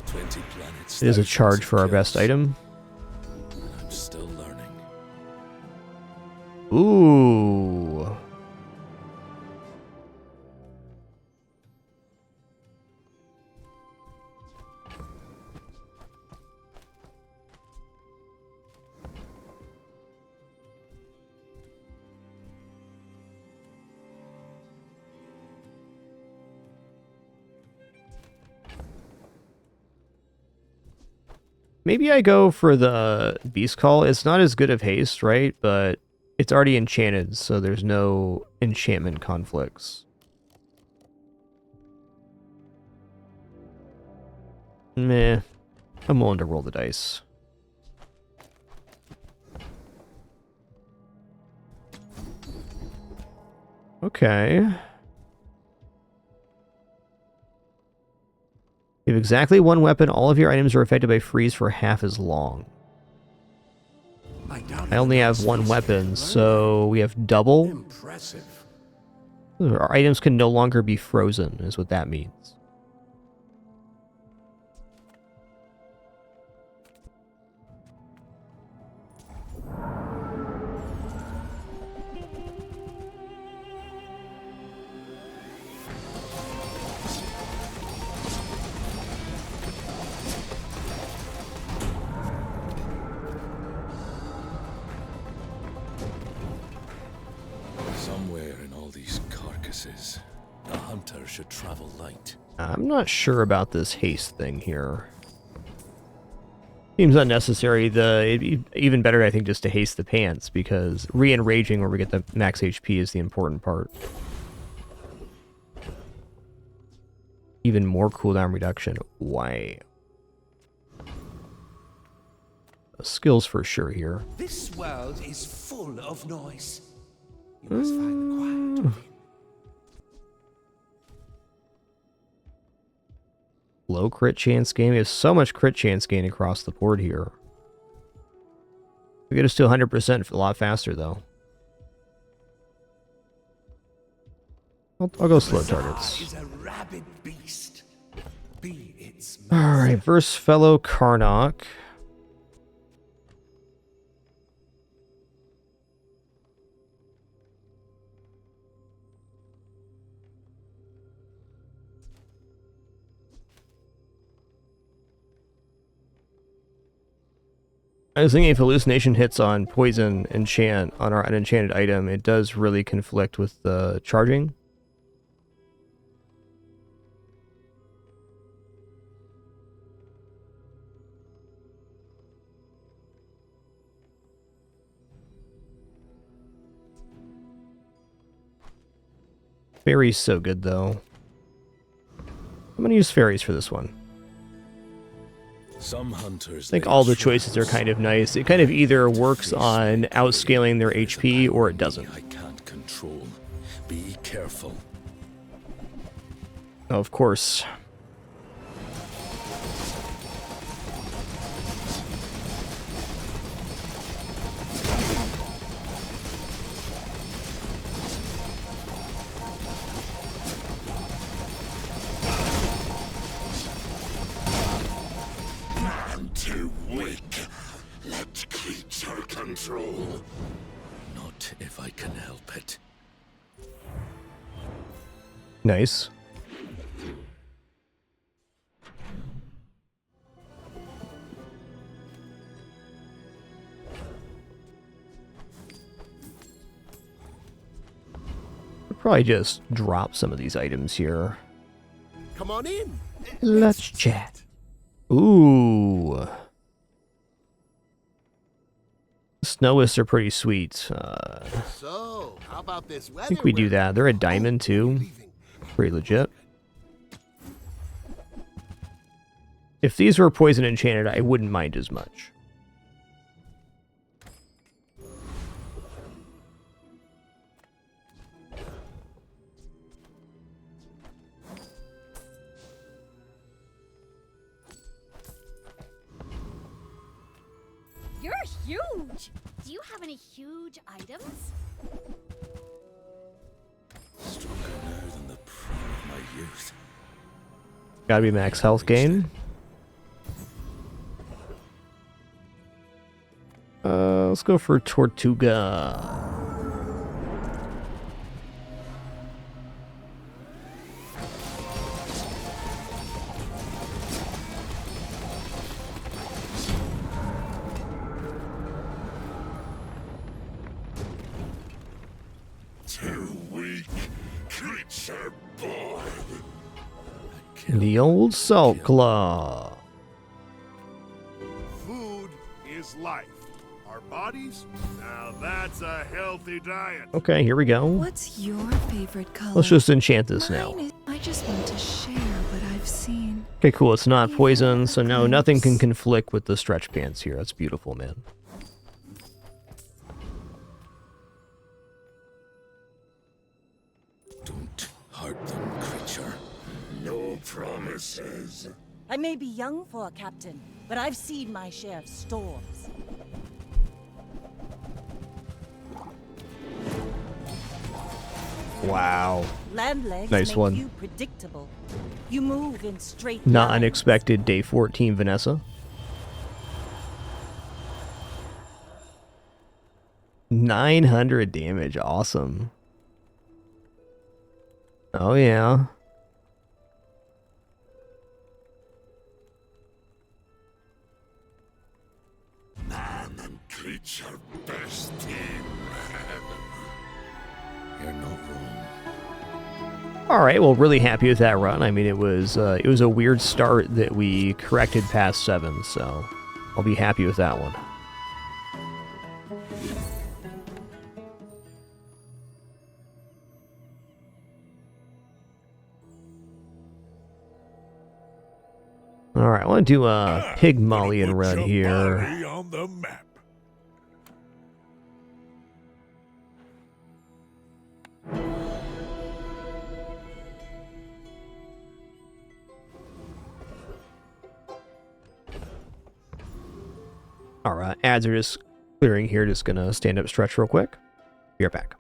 C: 20 planets,
A: It is a charge for our best item.
C: I'm still learning.
A: Ooh. Maybe I go for the Beast Call. It's not as good of haste, right? But it's already enchanted, so there's no enchantment conflicts. Meh. I'm willing to roll the dice. Okay. You have exactly one weapon. All of your items are affected by freeze for half as long. I only have one weapon, so we have double.
H: Impressive.
A: Our items can no longer be frozen, is what that means.
C: Somewhere in all these carcasses, a hunter should travel light.
A: I'm not sure about this haste thing here. Seems unnecessary. It'd be even better, I think, just to haste the pants, because re-enraging where we get the max HP is the important part. Even more cooldown reduction. Wow. Skills for sure here.
Q: This world is full of noise. You must find the quiet within.
A: Low crit chance gain. We have so much crit chance gain across the board here. We get us to 100% a lot faster, though. I'll go slow targets.
Q: Is a rabid beast. Be its
A: Alright, verse fellow Karnak. I was thinking if hallucination hits on poison enchant on our unenchanted item, it does really conflict with the charging. Fairy's so good though. I'm gonna use fairies for this one.
C: Some hunters
A: I think all the choices are kind of nice. It kind of either works on outscaling their HP or it doesn't.
C: I can't control. Be careful.
A: Of course.
L: Too weak. Let creature control.
C: Not if I can help it.
A: Nice. We'll probably just drop some of these items here.
F: Come on in.
A: Let's chat. Ooh. Snowists are pretty sweet.
F: So, how about this weather?
A: I think we do that. They're a diamond too. Pretty legit. If these were poison enchanted, I wouldn't mind as much.
I: You're huge! Do you have any huge items?
C: Stronger now than the prime of my youth.
A: Gotta be max health gain. Let's go for Tortuga.
L: Too weak. Creature born.
A: The old Salt Claw.
H: Food is life. Our bodies? Now that's a healthy diet.
A: Okay, here we go.
B: What's your favorite color?
A: Let's just enchant this now.
B: I just want to share what I've seen.
A: Okay, cool. It's not poison, so no, nothing can conflict with the stretch pants here. That's beautiful, man.
C: Don't hurt them, creature.
L: No promises.
E: I may be young for a captain, but I've seen my share of storms.
A: Wow.
E: Land legs
A: Nice
E: make
A: one.
E: you predictable. You move in straight
A: Not
E: lines.
A: unexpected. Day 14, Vanessa. 900 damage. Awesome. Oh, yeah.
L: Man and creature best team.
C: You're not wrong.
A: All right, well, really happy with that run. I mean, it was a weird start that we corrected past 7, so I'll be happy with that one. All right, I want to do a Pygmalion run here.
H: On the map.
A: All right, ads are just clearing here. Just gonna stand up, stretch real quick. Be right back.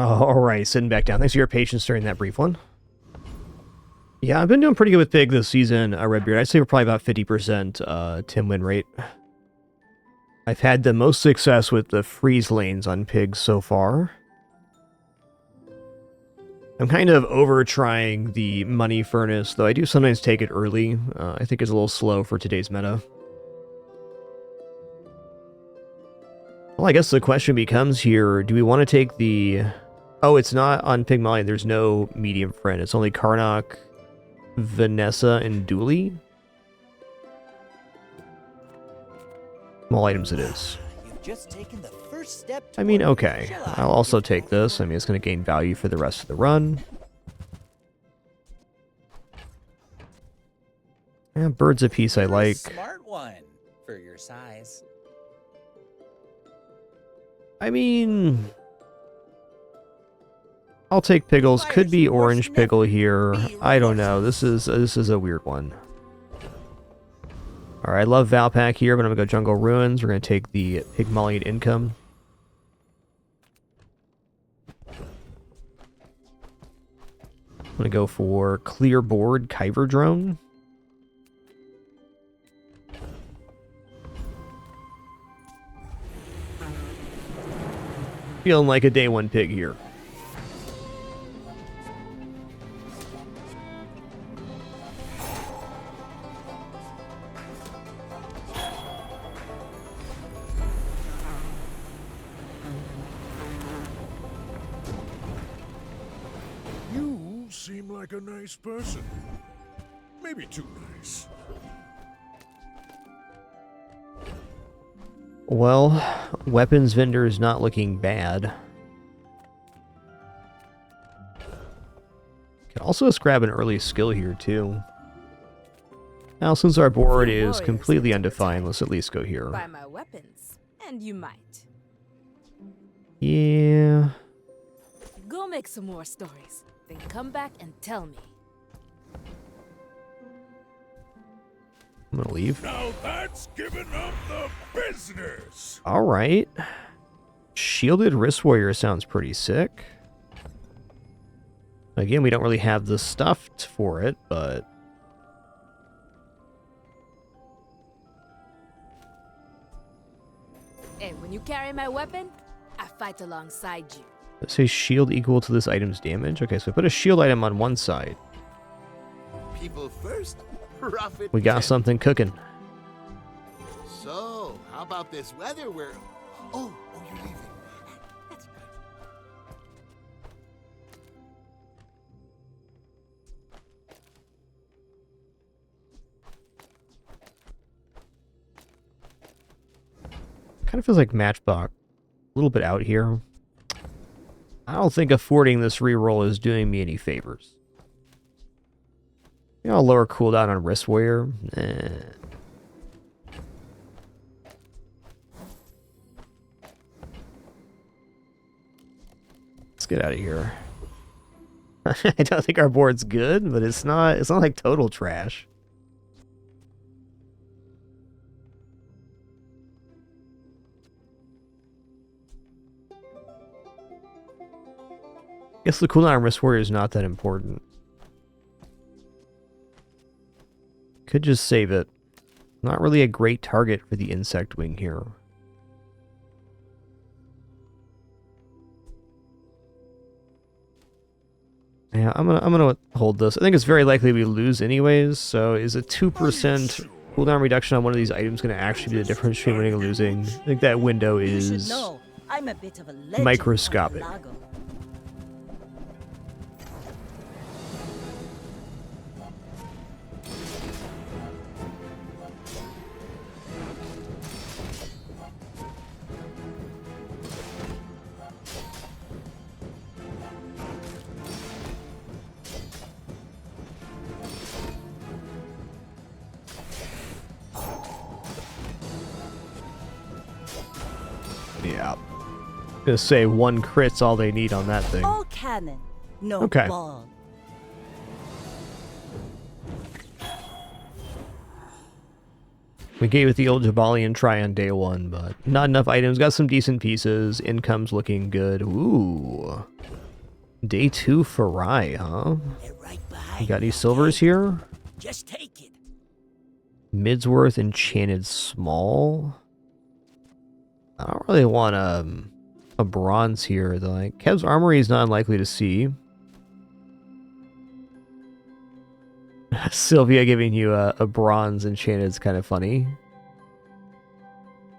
A: Oh, alright, sitting back down. Thanks for your patience during that brief one. Yeah, I've been doing pretty good with Pig this season, Redbeard. I'd say we're probably about 50% Tim win rate. I've had the most success with the freeze lanes on Pigs so far. I'm kind of over-trying the money furnace, though I do sometimes take it early. I think it's a little slow for today's meta. Well, I guess the question becomes here, do we want to take the... Oh, it's not on Pygmalion. There's no medium friend. It's only Karnak, Vanessa, and Dooley. Small items it is.
Q: You've just taken the first step.
A: I mean, okay. I'll also take this. I mean, it's going to gain value for the rest of the run. Yeah, birds a piece I like.
Q: Smart one for your size.
A: I mean, I'll take Piggles. Could be Orange Piggle here. I don't know. This is a weird one. All right, I love Valpak here, but I'm gonna go Jungle Ruins. We're gonna take the Pygmalion income. I'm gonna go for Clear Board Kyver Drone. Feeling like a day one pig here.
H: You seem like a nice person. Maybe too nice.
A: Well, weapons vendor is not looking bad. Can also just grab an early skill here too. Now, since our board is completely undefined, let's at least go here.
P: Buy my weapons, and you might.
A: Yeah.
P: Go make some more stories, then come back and tell me.
A: I'm gonna leave.
H: Now that's giving up the business.
A: All right. Shielded Wrist Warrior sounds pretty sick. Again, we don't really have the stuff for it, but...
P: And when you carry my weapon, I fight alongside you.
A: Let's say shield equal to this item's damage. Okay, so we put a shield item on one side.
F: People first, profit.
A: We got something cooking.
F: So, how about this weather where... Oh, you're leaving. That's good.
A: Kind of feels like Matchbox. A little bit out here. I don't think affording this reroll is doing me any favors. You know, lower cooldown on Wrist Warrior. Let's get out of here. I don't think our board's good, but it's not like total trash. I guess the cooldown on Wrist Warrior is not that important. Could just save it. Not really a great target for the Insect Wing here. Yeah, I'm gonna hold this. I think it's very likely we lose anyways, so is a 2% cooldown reduction on one of these items going to actually be the difference between winning and losing? I think that window is
E: I'm a bit of a legend
A: microscopic.
E: on Lago.
A: Yeah. Gonna say one crit's all they need on that thing.
E: All cannon, no
A: Okay.
E: ball.
A: We gave it the old Jabalian try on day 1, but not enough items. Got some decent pieces. Income's looking good. Ooh. Day 2 Farai, huh? You got any silvers here?
N: Just take it.
A: Midsworth Enchanted Small. I don't really want a bronze here, though. Like, Kev's Armory is not unlikely to see. Sylvia giving you a bronze enchanted is kind of funny.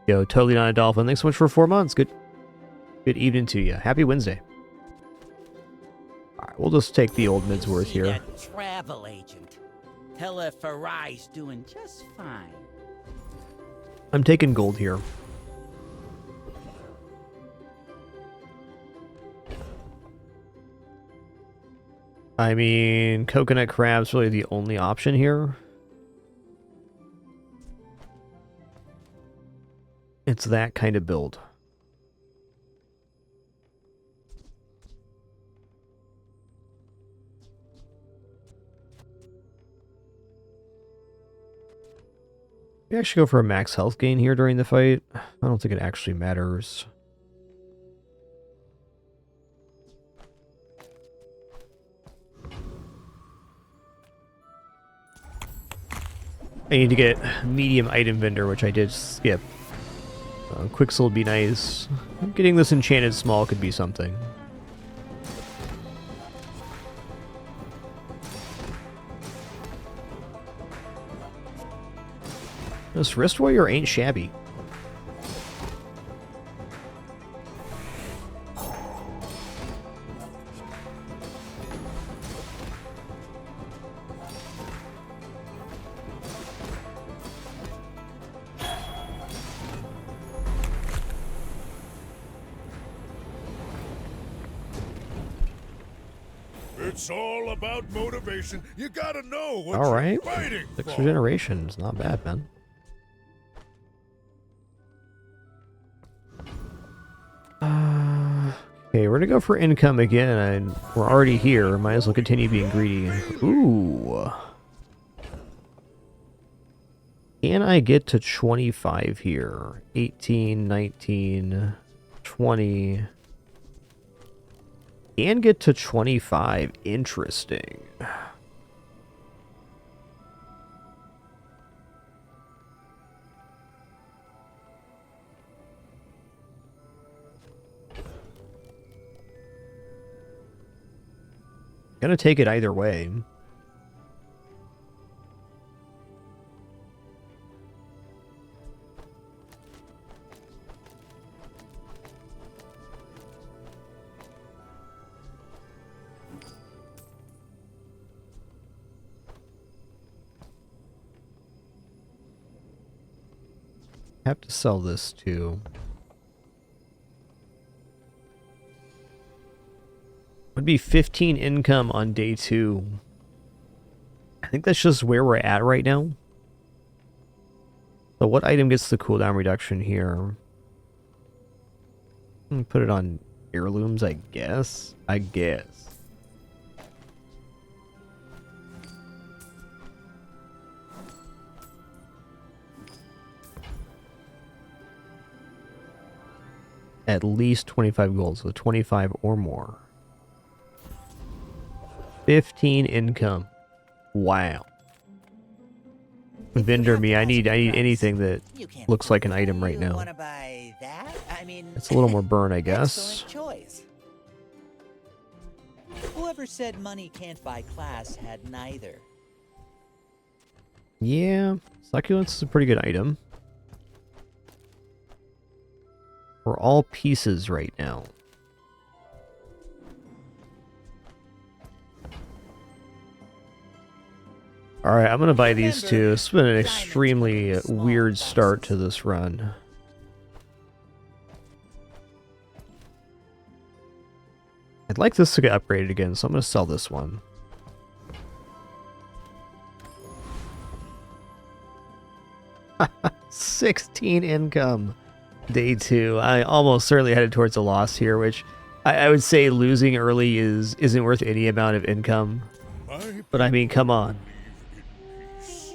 A: Yo, totally not a dolphin. Thanks so much for 4 months. Good evening to you. Happy Wednesday. Alright, we'll just take the old Midsworth here.
R: That travel agent. Tell her Farai's doing just fine.
A: I'm taking gold here. I mean, coconut crab's really the only option here. It's that kind of build. We actually go for a max health gain here during the fight. I don't think it actually matters. I need to get medium item vendor, which I did skip. Quicksell would be nice. Getting this enchanted small could be something. This wrist warrior ain't shabby.
H: It's all about motivation. You gotta know what
A: All right.
H: you're fighting
A: Six
H: for.
A: regenerations. Not bad, man. Okay, we're gonna go for income again, and we're already here. Might as well continue being greedy. Ooh. Can I get to 25 here? 18, 19, 20. Can get to 25. Interesting. Gonna take it either way. Have to sell this too. Would be 15 income on day 2. I think that's just where we're at right now. So what item gets the cooldown reduction here? Put it on heirlooms, I guess. At least 25 gold, so 25 or more. 15 income. Wow. Vendor me, I need anything that looks like an item right now.
R: Wanna buy that? I mean,
A: It's a little more burn, I guess.
R: excellent choice. Whoever said money can't buy class had neither.
A: Yeah, succulence is a pretty good item. We're all pieces right now. Alright, I'm gonna buy these two. It's been an extremely weird start to this run. I'd like this to get upgraded again, so I'm gonna sell this one. $16 income. Day 2. I almost certainly headed towards a loss here, which I would say losing early isn't worth any amount of income. But I mean, come on.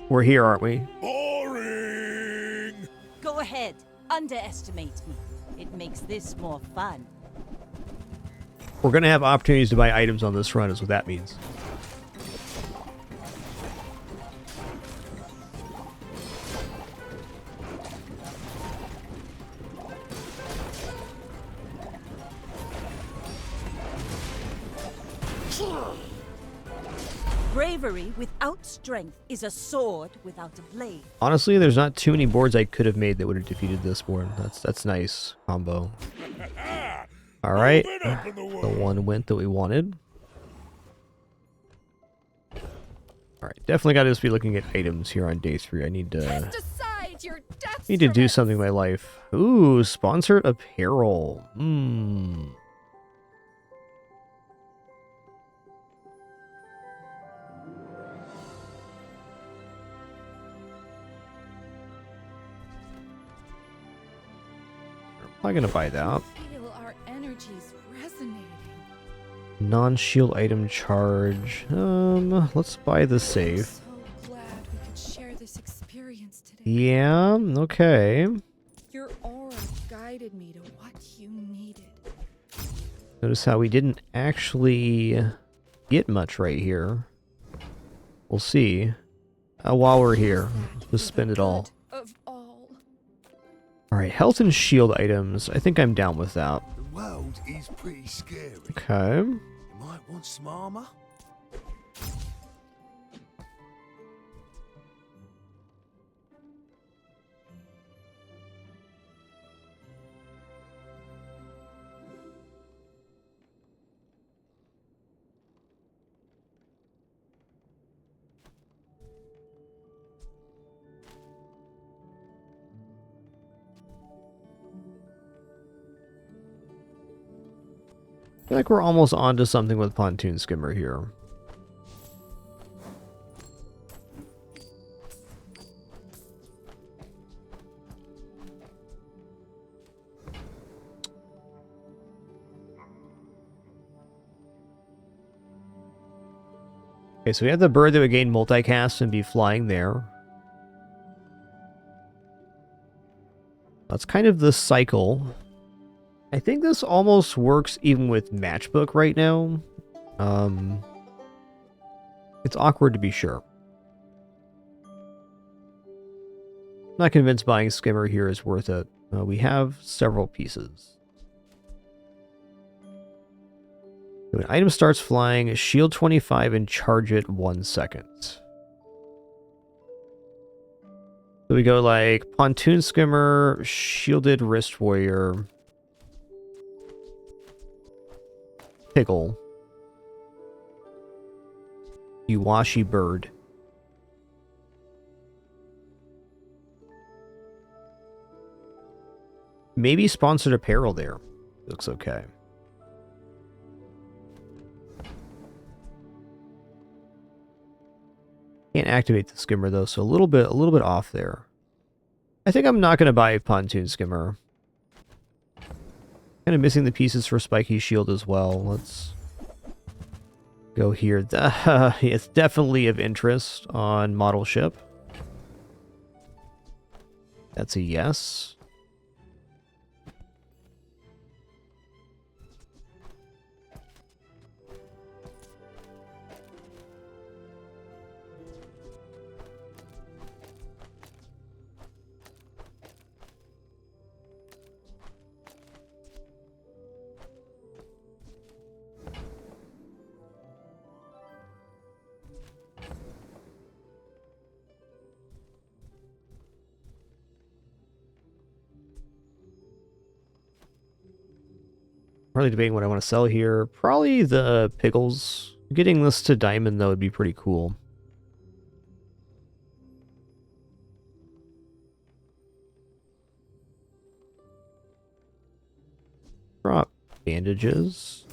A: We're here, aren't we?
H: Boring.
E: underestimate me. It makes this more fun.
A: We're going to have opportunities to buy items on this run, is what that means.
E: Bravery without strength is a sword without a blade.
A: Honestly, there's not too many boards I could have made that would have defeated this board. That's nice combo. All right, the one went that we wanted. All right, definitely got to just be looking at items here on day 3. I need to do something with my life. Ooh, sponsored apparel. I'm not gonna buy that.
O: Feel our energies resonating.
A: Non-shield item charge. Let's buy the safe.
O: So glad we could share this experience today.
A: Yeah, okay.
O: Your aura guided me to what you needed.
A: Notice how we didn't actually get much right here. We'll see. While we're here, just spend it all. Alright, health and shield items. I think I'm down with that.
F: The world is pretty scary.
A: Okay.
F: You might want some armor.
A: I feel like we're almost onto something with Pontoon Skimmer here. Okay, so we have the bird that would gain multicast and be flying there. That's kind of the cycle. I think this almost works even with Matchbook right now. It's awkward to be sure. Not convinced buying Skimmer here is worth it. We have several pieces. When an item starts flying, shield 25 and charge it 1 second. So we go like Pontoon Skimmer, Shielded Wrist Warrior, Pickle, Iwashi Bird. Maybe sponsored apparel there. Looks okay. Can't activate the skimmer though, so a little bit off there. I think I'm not going to buy Pontoon Skimmer. Kind of missing the pieces for Spiky Shield as well. Let's go here. It's definitely of interest on model ship. That's a yes. Probably debating what I want to sell here. Probably the pickles. Getting this to diamond though would be pretty cool. Drop bandages.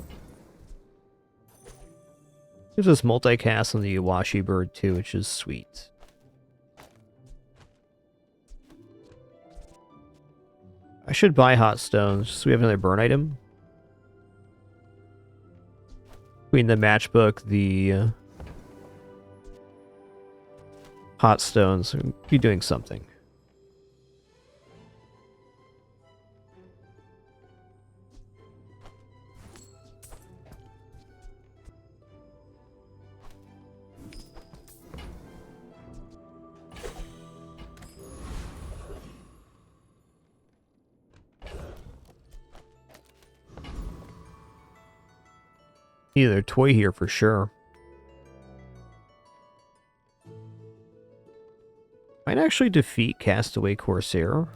A: Gives us multicast on the Iwashi bird too, which is sweet. I should buy hot stones so we have another burn item. Between the matchbook, the hot stones, be doing something. Either toy here for sure. Might actually defeat Castaway Corsair.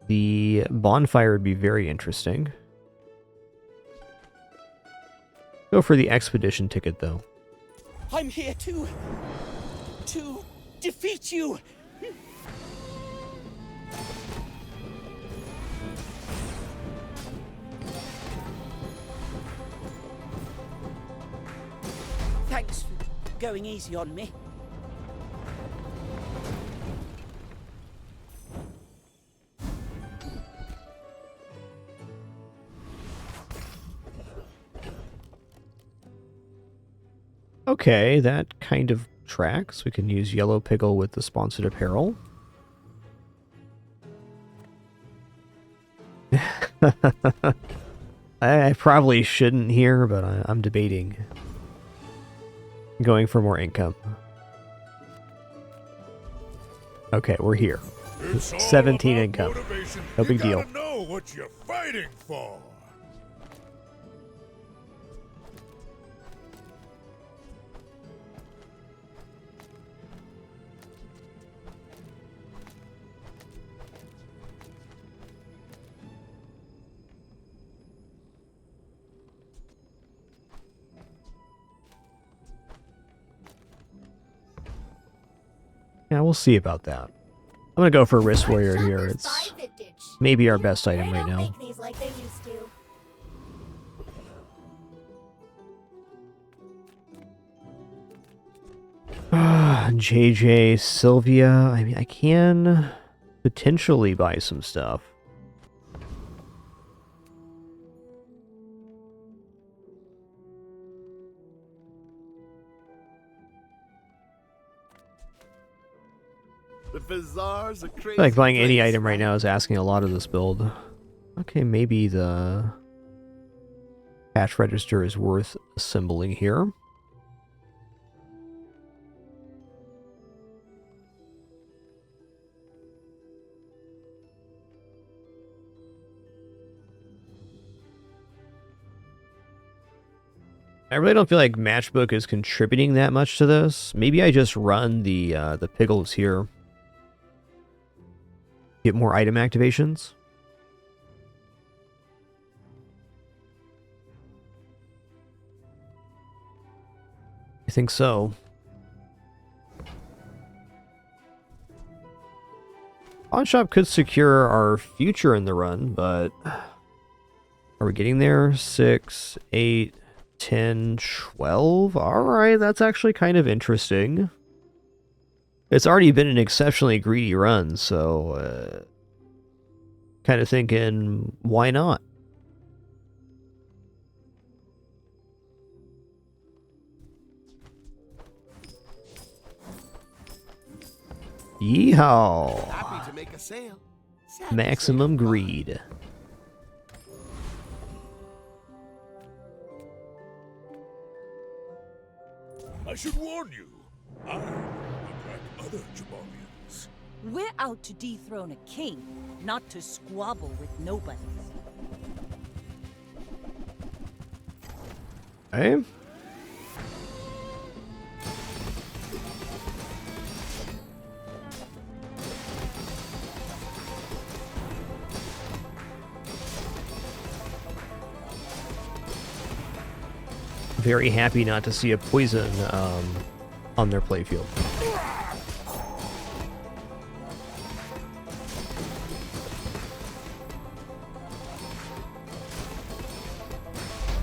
A: The bonfire would be very interesting. Go for the expedition ticket, though.
Q: I'm here to defeat you. Thanks for going easy on me.
A: Okay, that kind of tracks. We can use Yellow Pickle with the sponsored apparel. I probably shouldn't here, but I'm debating going for more income. Okay, we're here. 17 income. No big deal.
H: You know what you're fighting for.
A: Yeah, we'll see about that. I'm gonna go for Wrist Warrior here. It's maybe our best item right now. JJ, Sylvia. I mean, I can potentially buy some stuff.
F: The bazaar's a crazy
A: Like buying any
F: place,
A: item right now is asking a lot of this build. Okay, maybe the cash register is worth assembling here. I really don't feel like Matchbook is contributing that much to this. Maybe I just run the pickles here. Get more item activations. I think so. Pawn Shop could secure our future in the run, but are we getting there? 6, 8, 10, 12? Alright, that's actually kind of interesting. It's already been an exceptionally greedy run, so kind of thinking, why not? Yeehaw!
F: Happy to make a sale.
A: Maximum greed.
H: I should warn you. I am like other Jabalians.
E: We're out to dethrone a king, not to squabble with nobodies.
A: Hey. Very happy not to see a poison on their playfield.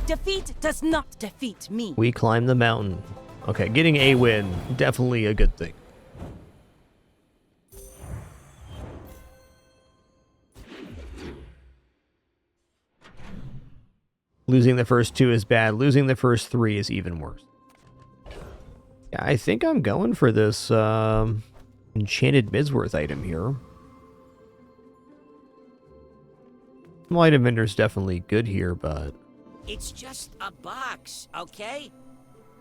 E: Defeat does not defeat me.
A: We climb the mountain. Okay, getting a win, definitely a good thing. Losing the first 2 is bad. Losing the first 3 is even worse. Yeah, I think I'm going for this Enchanted Midsworth item here. Well, item vendor's definitely good here, but...
R: It's just a box, okay?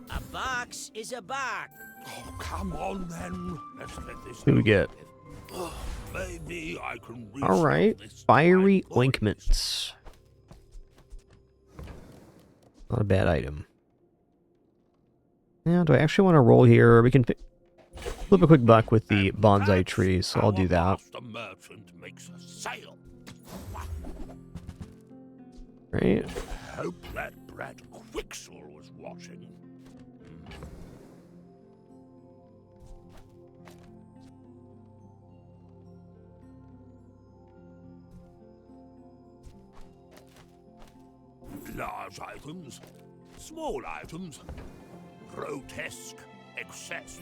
R: A box is a box.
H: Oh, come on then. Let's let this
A: Who do we get?
H: Maybe I can
A: Alright, Fiery Ointments. Not a bad item. Now, do I actually want to roll here? We can flip a quick buck with the bonsai tree, so I'll do that.
H: The merchant makes a sale.
A: Right.
H: Hope that brat Quixel was watching. Large items, small items, grotesque excess.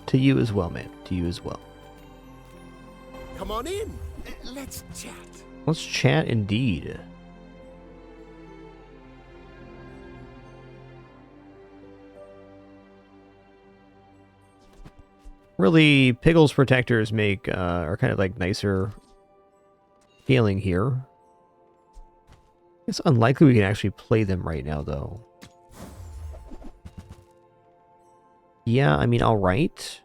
A: To you as well, man. To you as well.
F: Come on in. Let's chat.
A: Let's chat indeed. Really, Piggle's protectors are kind of like nicer feeling here. It's unlikely we can actually play them right now, though. Yeah, I mean, alright.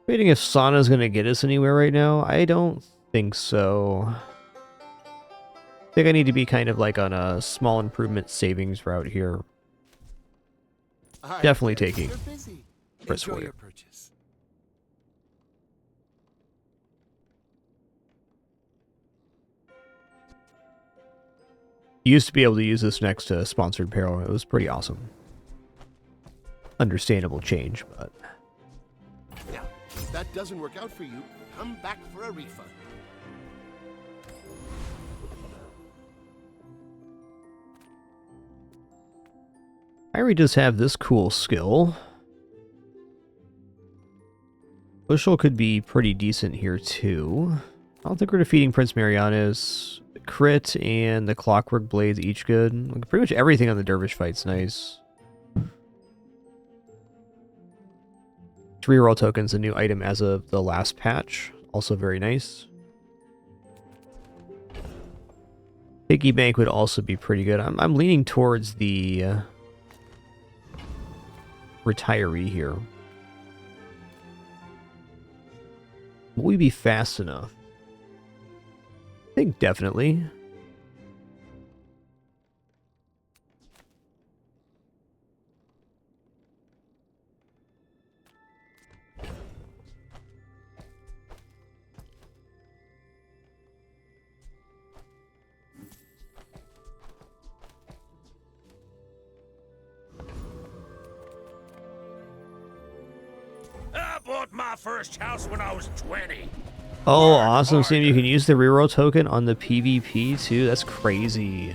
A: Waiting if Sana's gonna get us anywhere right now? I don't think so. I think I need to be kind of like on a small improvement savings route here. Definitely taking Chris Warrior. Used to be able to use this next to sponsored apparel. It was pretty awesome. Understandable change, but...
F: Now, if that doesn't work out for you, come back for a refund.
A: Irie does have this cool skill. Bushel could be pretty decent here, too. I don't think we're defeating Prince Mariana's. Crit and the Clockwork Blades each good. Like, pretty much everything on the Dervish fight's nice. 3 roll tokens, a new item as of the last patch. Also very nice. Piggy Bank would also be pretty good. I'm leaning towards the retiree here. Will we be fast enough? I think definitely.
H: I bought my first house when I was 20.
A: Oh, awesome, Sam. You can use the reroll token on the PvP too. That's crazy.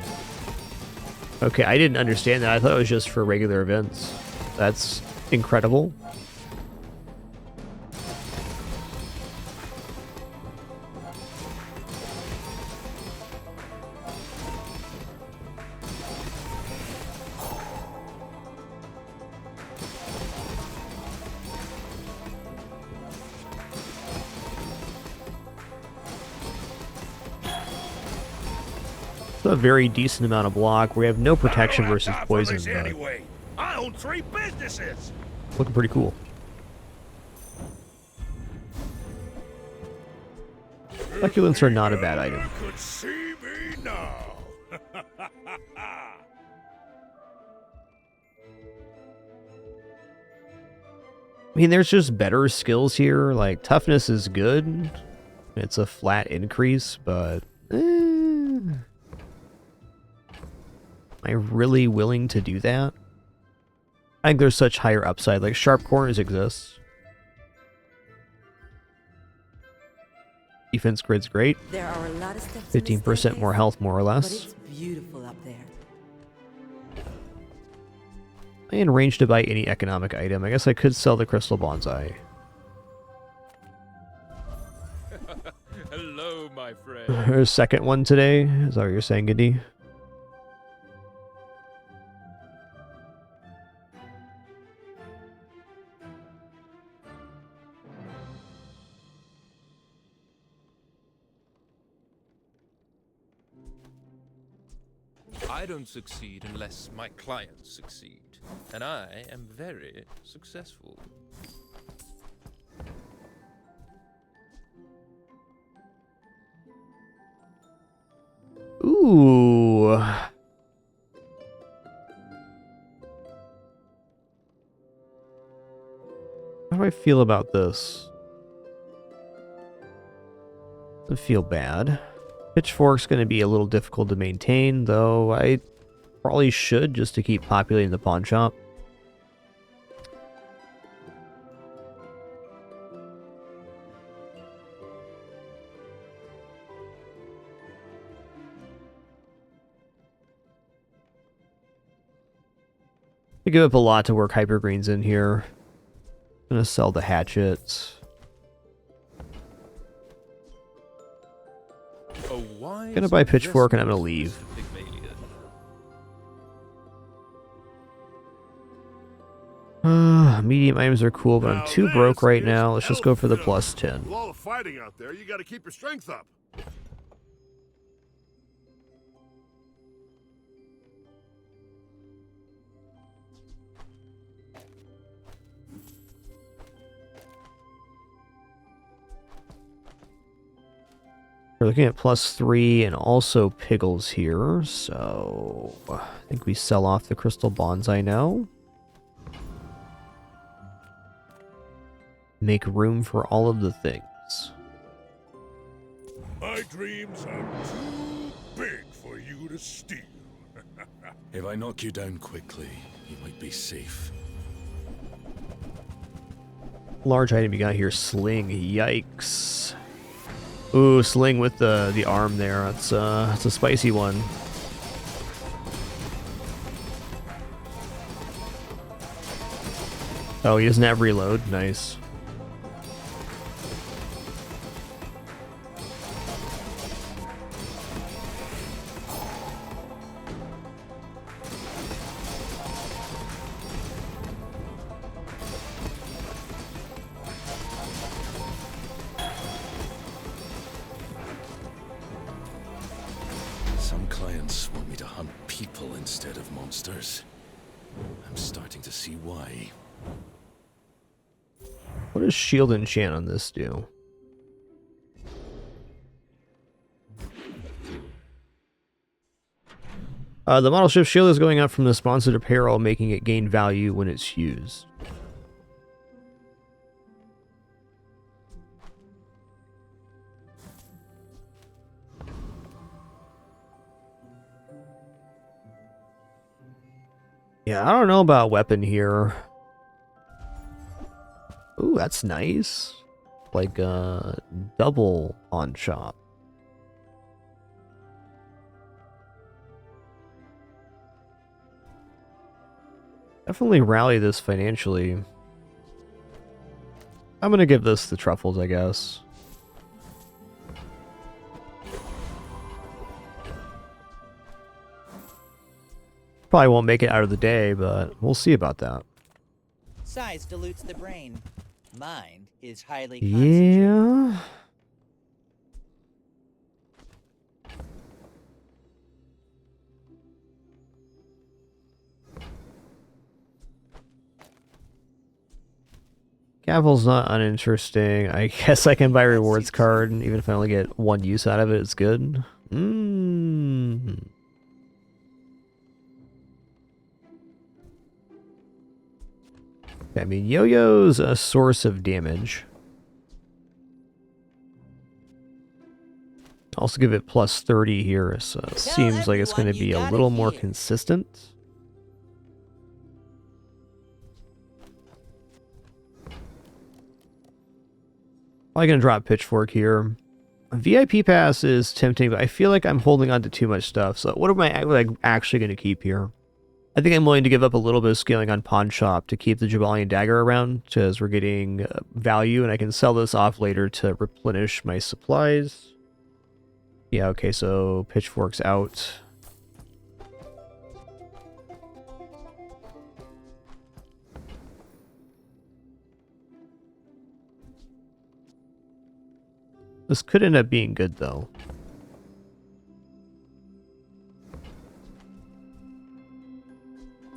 A: Okay, I didn't understand that. I thought it was just for regular events. That's incredible. A very decent amount of block. We have no protection versus poison, but
H: Anyway, I own 3 businesses.
A: looking pretty cool. Succulents are not a bad item.
H: You could see me now.
A: I mean, there's just better skills here. Like, toughness is good. It's a flat increase, but... Am I really willing to do that? I think there's such higher upside. Like, sharp corners exist. Defense grid's great.
E: There are a lot of steps
A: 15% more health, more or
E: but
A: less.
E: it's beautiful up there.
A: And range to buy any economic item. I guess I could sell the crystal bonsai.
M: Hello, my friend.
A: Her second one today. Is that what you're saying, Giddy?
S: I don't succeed unless my clients succeed. And I am very successful.
A: Ooh. How do I feel about this? Doesn't feel bad. Pitchfork's going to be a little difficult to maintain, though I probably should just to keep populating the pawn shop. I give up a lot to work hyper greens in here. I'm gonna sell the hatchets. Gonna buy pitchfork and I'm gonna leave. Medium items are cool, but I'm too broke right now. Let's just go for the plus 10.
H: With all the fighting out there, you gotta keep your strength up.
A: We're looking at plus 3 and also piggles here, so I think we sell off the crystal bonsai now. Make room for all of the things.
H: My dreams are too big for you to steal.
C: If I knock you down quickly, you might be safe.
A: Large item you got here, sling. Yikes. Ooh, sling with the arm there. That's a spicy one. Oh, he doesn't have reload. Nice.
C: Some clients want me to hunt people instead of monsters. I'm starting to see why.
A: What does shield enchant on this do? The model ship shield is going up from the sponsored apparel, making it gain value when it's used. Yeah, I don't know about weapon here. Ooh, that's nice. Like a double pawn shop. Definitely rally this financially. I'm gonna give this the truffles, I guess. Probably won't make it out of the day, but we'll see about that.
T: Size dilutes the brain. Mind is highly concentrated.
A: Yeah. Gavel's not uninteresting. I guess I can buy rewards card, and even if I only get one use out of it, it's good. I mean, yo-yo's a source of damage. Also give it plus 30 here, so it seems like it's going to be a little more consistent. Probably going to drop pitchfork here. VIP pass is tempting, but I feel like I'm holding on to too much stuff, so what am I actually going to keep here? I think I'm willing to give up a little bit of scaling on pawn shop to keep the Jabalian dagger around, because we're getting value, and I can sell this off later to replenish my supplies. Yeah, okay, so pitchfork's out. This could end up being good, though.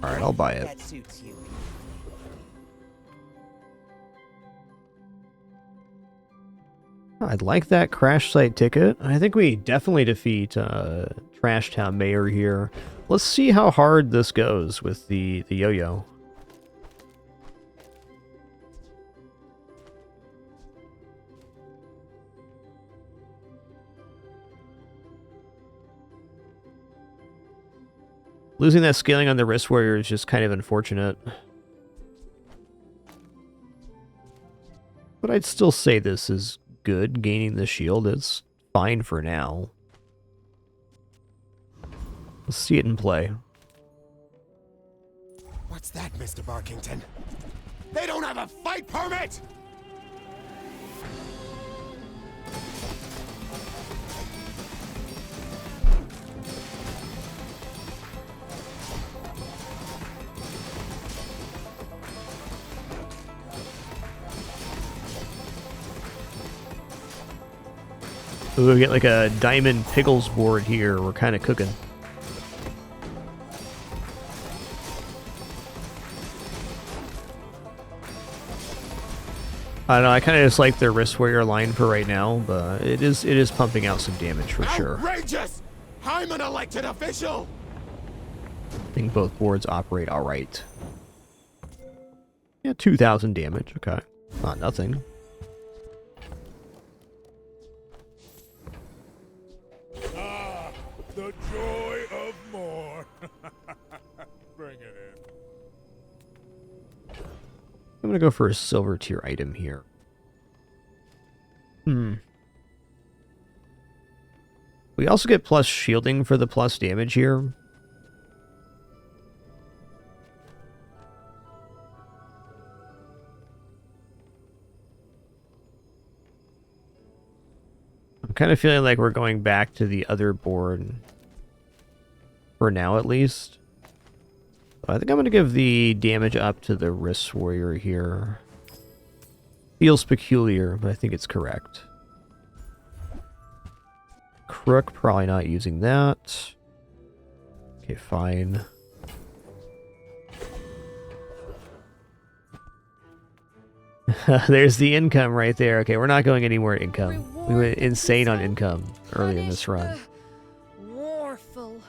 A: Alright, I'll buy it.
T: That suits you.
A: I'd like that crash site ticket. I think we definitely defeat Trash Town Mayor here. Let's see how hard this goes with the yo-yo. Losing that scaling on the wrist warrior is just kind of unfortunate. But I'd still say this is good. Gaining the shield is fine for now. Let's see it in play.
F: What's that, Mr. Barkington? They don't have a fight permit!
A: Ooh, we get like a diamond pickles board here. We're kind of cooking. I don't know, I kind of just like the wrist warrior line for right now, but it is pumping out some damage for sure.
F: Outrageous! I'm an elected official!
A: I think both boards operate alright. Yeah, 2,000 damage, okay. Not nothing.
H: Ah, the joy of more. Bring it in.
A: I'm gonna go for a silver tier item here. We also get plus shielding for the plus damage here. I'm kind of feeling like we're going back to the other board. For now, at least. I think I'm going to give the damage up to the wrist warrior here. Feels peculiar, but I think it's correct. Crook, probably not using that. Okay, fine. There's the income right there. Okay, we're not going anywhere income. We went insane on income early in this run.
O: Warful.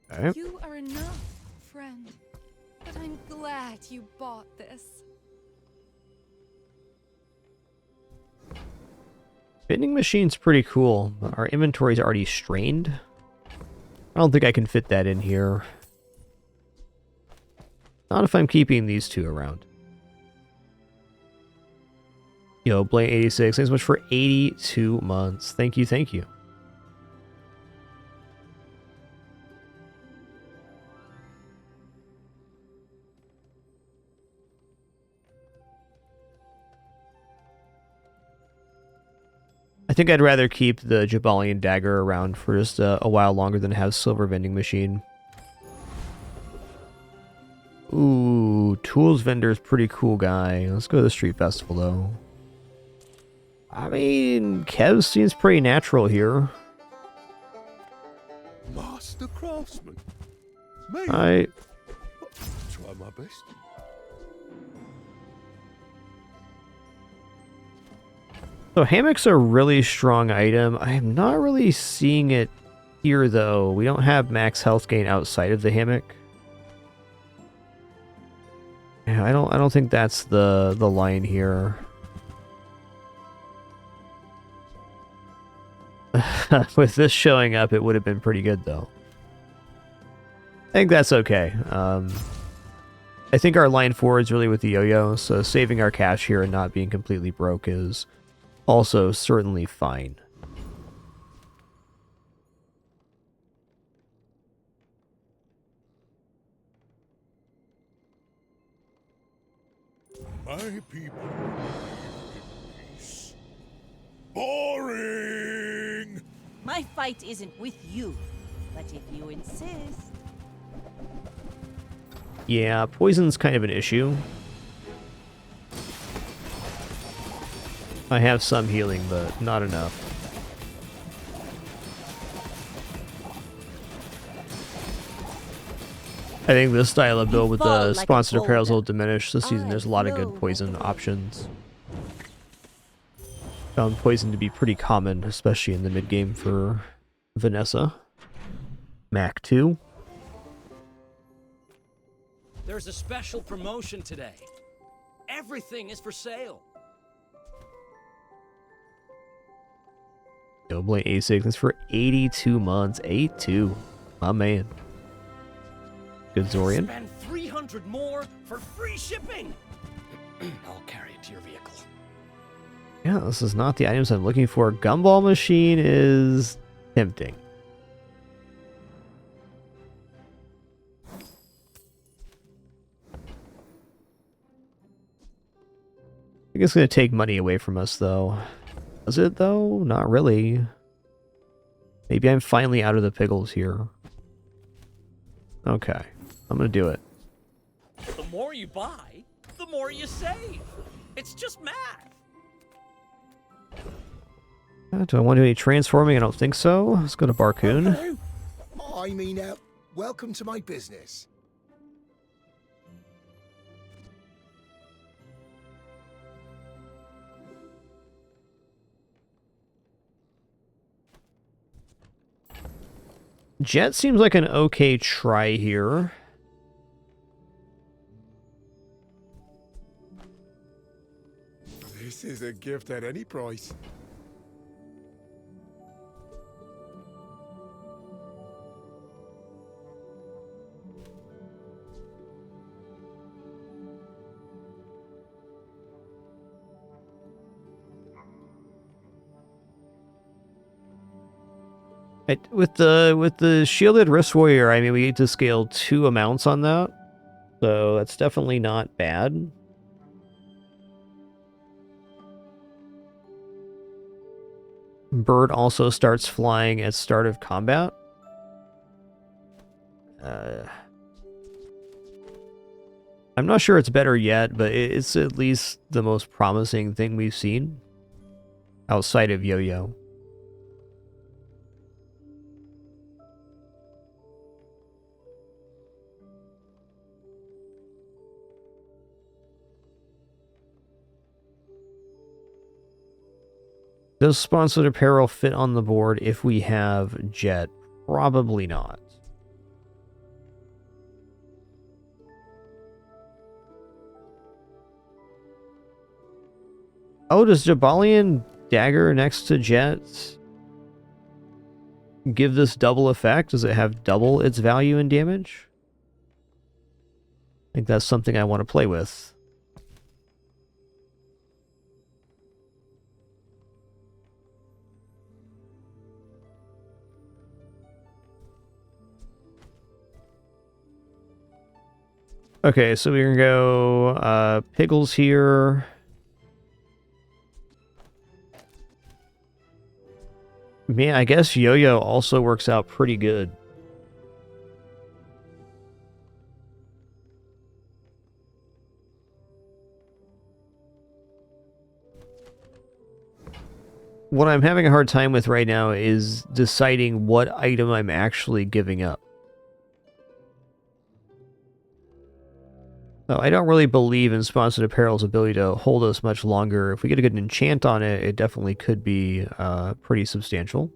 A: Right.
O: You are enough, friend. But I'm glad you bought this.
A: Vending machine's pretty cool. Our inventory's already strained. I don't think I can fit that in here. Not if I'm keeping these two around. Yo, Blade86, thanks so much for 82 months. Thank you, thank you. I think I'd rather keep the Jabalian dagger around for just a while longer than have silver vending machine. Ooh, tools vendor's pretty cool guy. Let's go to the street festival though. I mean, Kev seems pretty natural here.
H: Master craftsman. Maybe.
A: I
H: try my best.
A: So hammocks are a really strong item. I'm not really seeing it here though. We don't have max health gain outside of the hammock. Yeah, I don't think that's the line here. With this showing up, it would have been pretty good though. I think that's okay. I think our line forward is really with the yo-yo, so saving our cash here and not being completely broke is also certainly fine.
H: My people live in peace. Boring!
E: My fight isn't with you, but if you insist.
A: Yeah, poison's kind of an issue. I have some healing, but not enough. I think this style of build with the sponsored apparel is a little diminished this season. There's a lot of good poison options. Found poison to be pretty common, especially in the mid game for Vanessa. Mac 2.
U: There's a special promotion today. Everything is for sale.
A: Double A6. That's for 82 months. 82. My man. Good Zorian.
U: Spend 300 more for free shipping. I'll carry it to your vehicle.
A: Yeah, this is not the items I'm looking for. Gumball machine is tempting. I think it's going to take money away from us, though. Is it, though? Not really. Maybe I'm finally out of the pickles here. Okay. I'm going to do it.
U: The more you buy, the more you save. It's just math.
A: Do I want to do any transforming? I don't think so. Let's go to Barcoon.
F: I mean, welcome to my business.
A: Jet seems like an okay try here.
F: This is a gift at any price.
A: With the shielded wrist warrior, I mean, we need to scale 2 amounts on that, so that's definitely not bad. Bird also starts flying at start of combat. I'm not sure it's better yet, but it's at least the most promising thing we've seen outside of Yo-Yo. Does sponsored apparel fit on the board if we have Jet? Probably not. Oh, does Jabalian Dagger next to Jet give this double effect? Does it have double its value and damage? I think that's something I want to play with. Okay, so we're gonna go Pickles here. Man, I guess Yo-Yo also works out pretty good. What I'm having a hard time with right now is deciding what item I'm actually giving up. No, I don't really believe in sponsored apparel's ability to hold us much longer. If we get a good enchant on it, it definitely could be pretty substantial.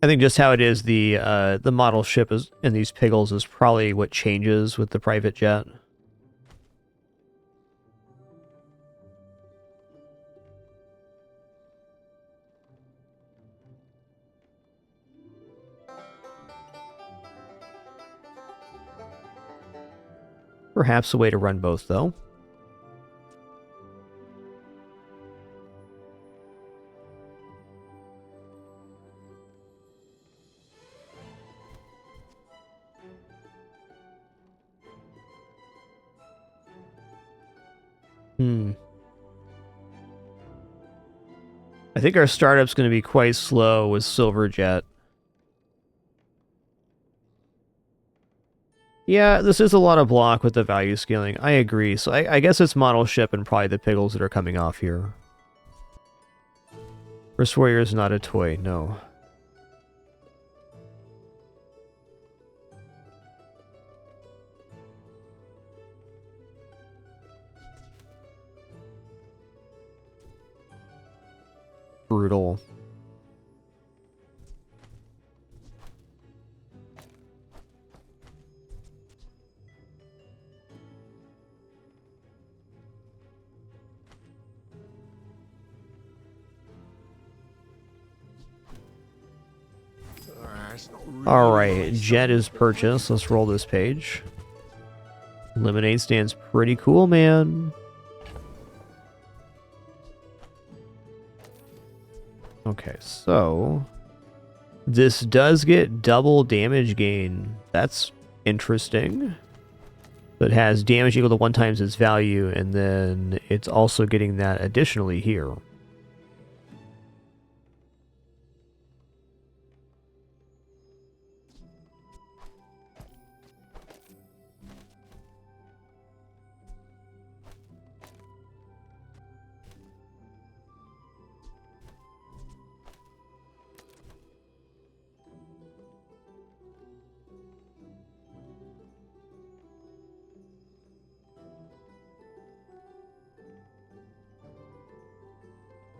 A: I think just how it is, the model ship is in these pickles is probably what changes with the private jet. Perhaps a way to run both, though. I think our startup's going to be quite slow with Silver Jet. Yeah, this is a lot of block with the value scaling. I agree. So I guess it's model ship and probably the pickles that are coming off here. First Warrior is not a toy, no. Brutal. Alright, Jet is purchased. Let's roll this page. Lemonade stand's pretty cool, man. Okay, so this does get double damage gain. That's interesting. So it has damage equal to 1 times its value, and then it's also getting that additionally here.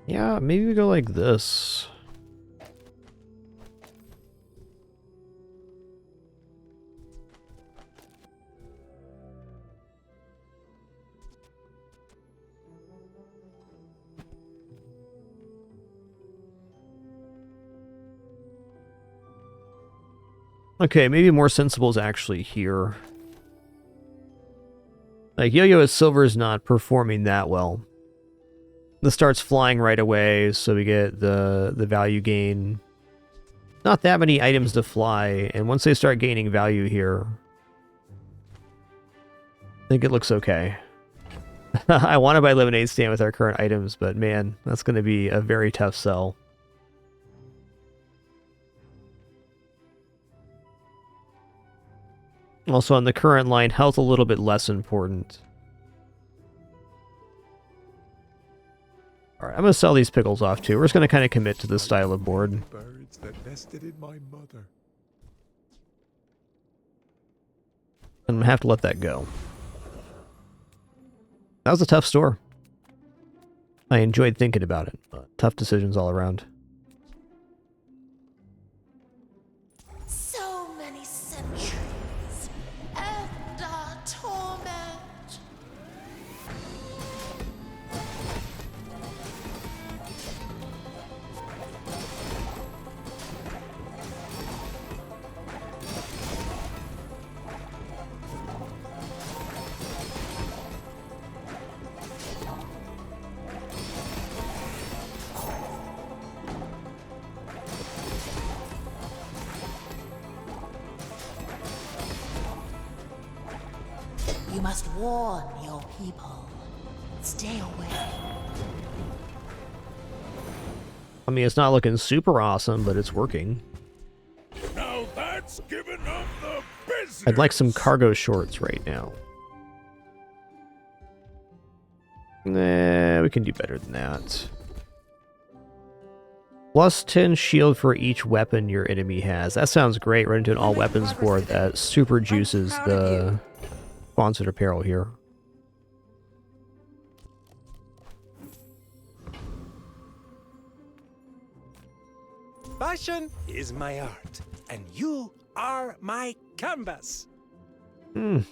A: Yeah, maybe we go like this. Okay, maybe more sensible is actually here. Like, Yo-Yo at Silver is not performing that well. This starts flying right away, so we get the value gain. Not that many items to fly, and once they start gaining value here, I think it looks okay. I want to buy Lemonade Stand with our current items, but man, that's going to be a very tough sell. Also, on the current line, health a little bit less important. Alright, I'm going to sell these pickles off too. We're just going to kind of commit to this style of board.
L: Birds that nested in my mother.
A: I'm going to have to let that go. That was a tough store. I enjoyed thinking about it, but tough decisions all around.
B: So many centuries and our torment. You must warn your people. Stay away.
A: I mean, it's not looking super awesome, but it's working.
H: Now that's giving up the business.
A: I'd like some cargo shorts right now. Nah, we can do better than that. Plus 10 shield for each weapon your enemy has. That sounds great. Right into an all weapons board that super juices the sponsored apparel here.
Q: Fashion is my art, and you are my canvas.
A: There's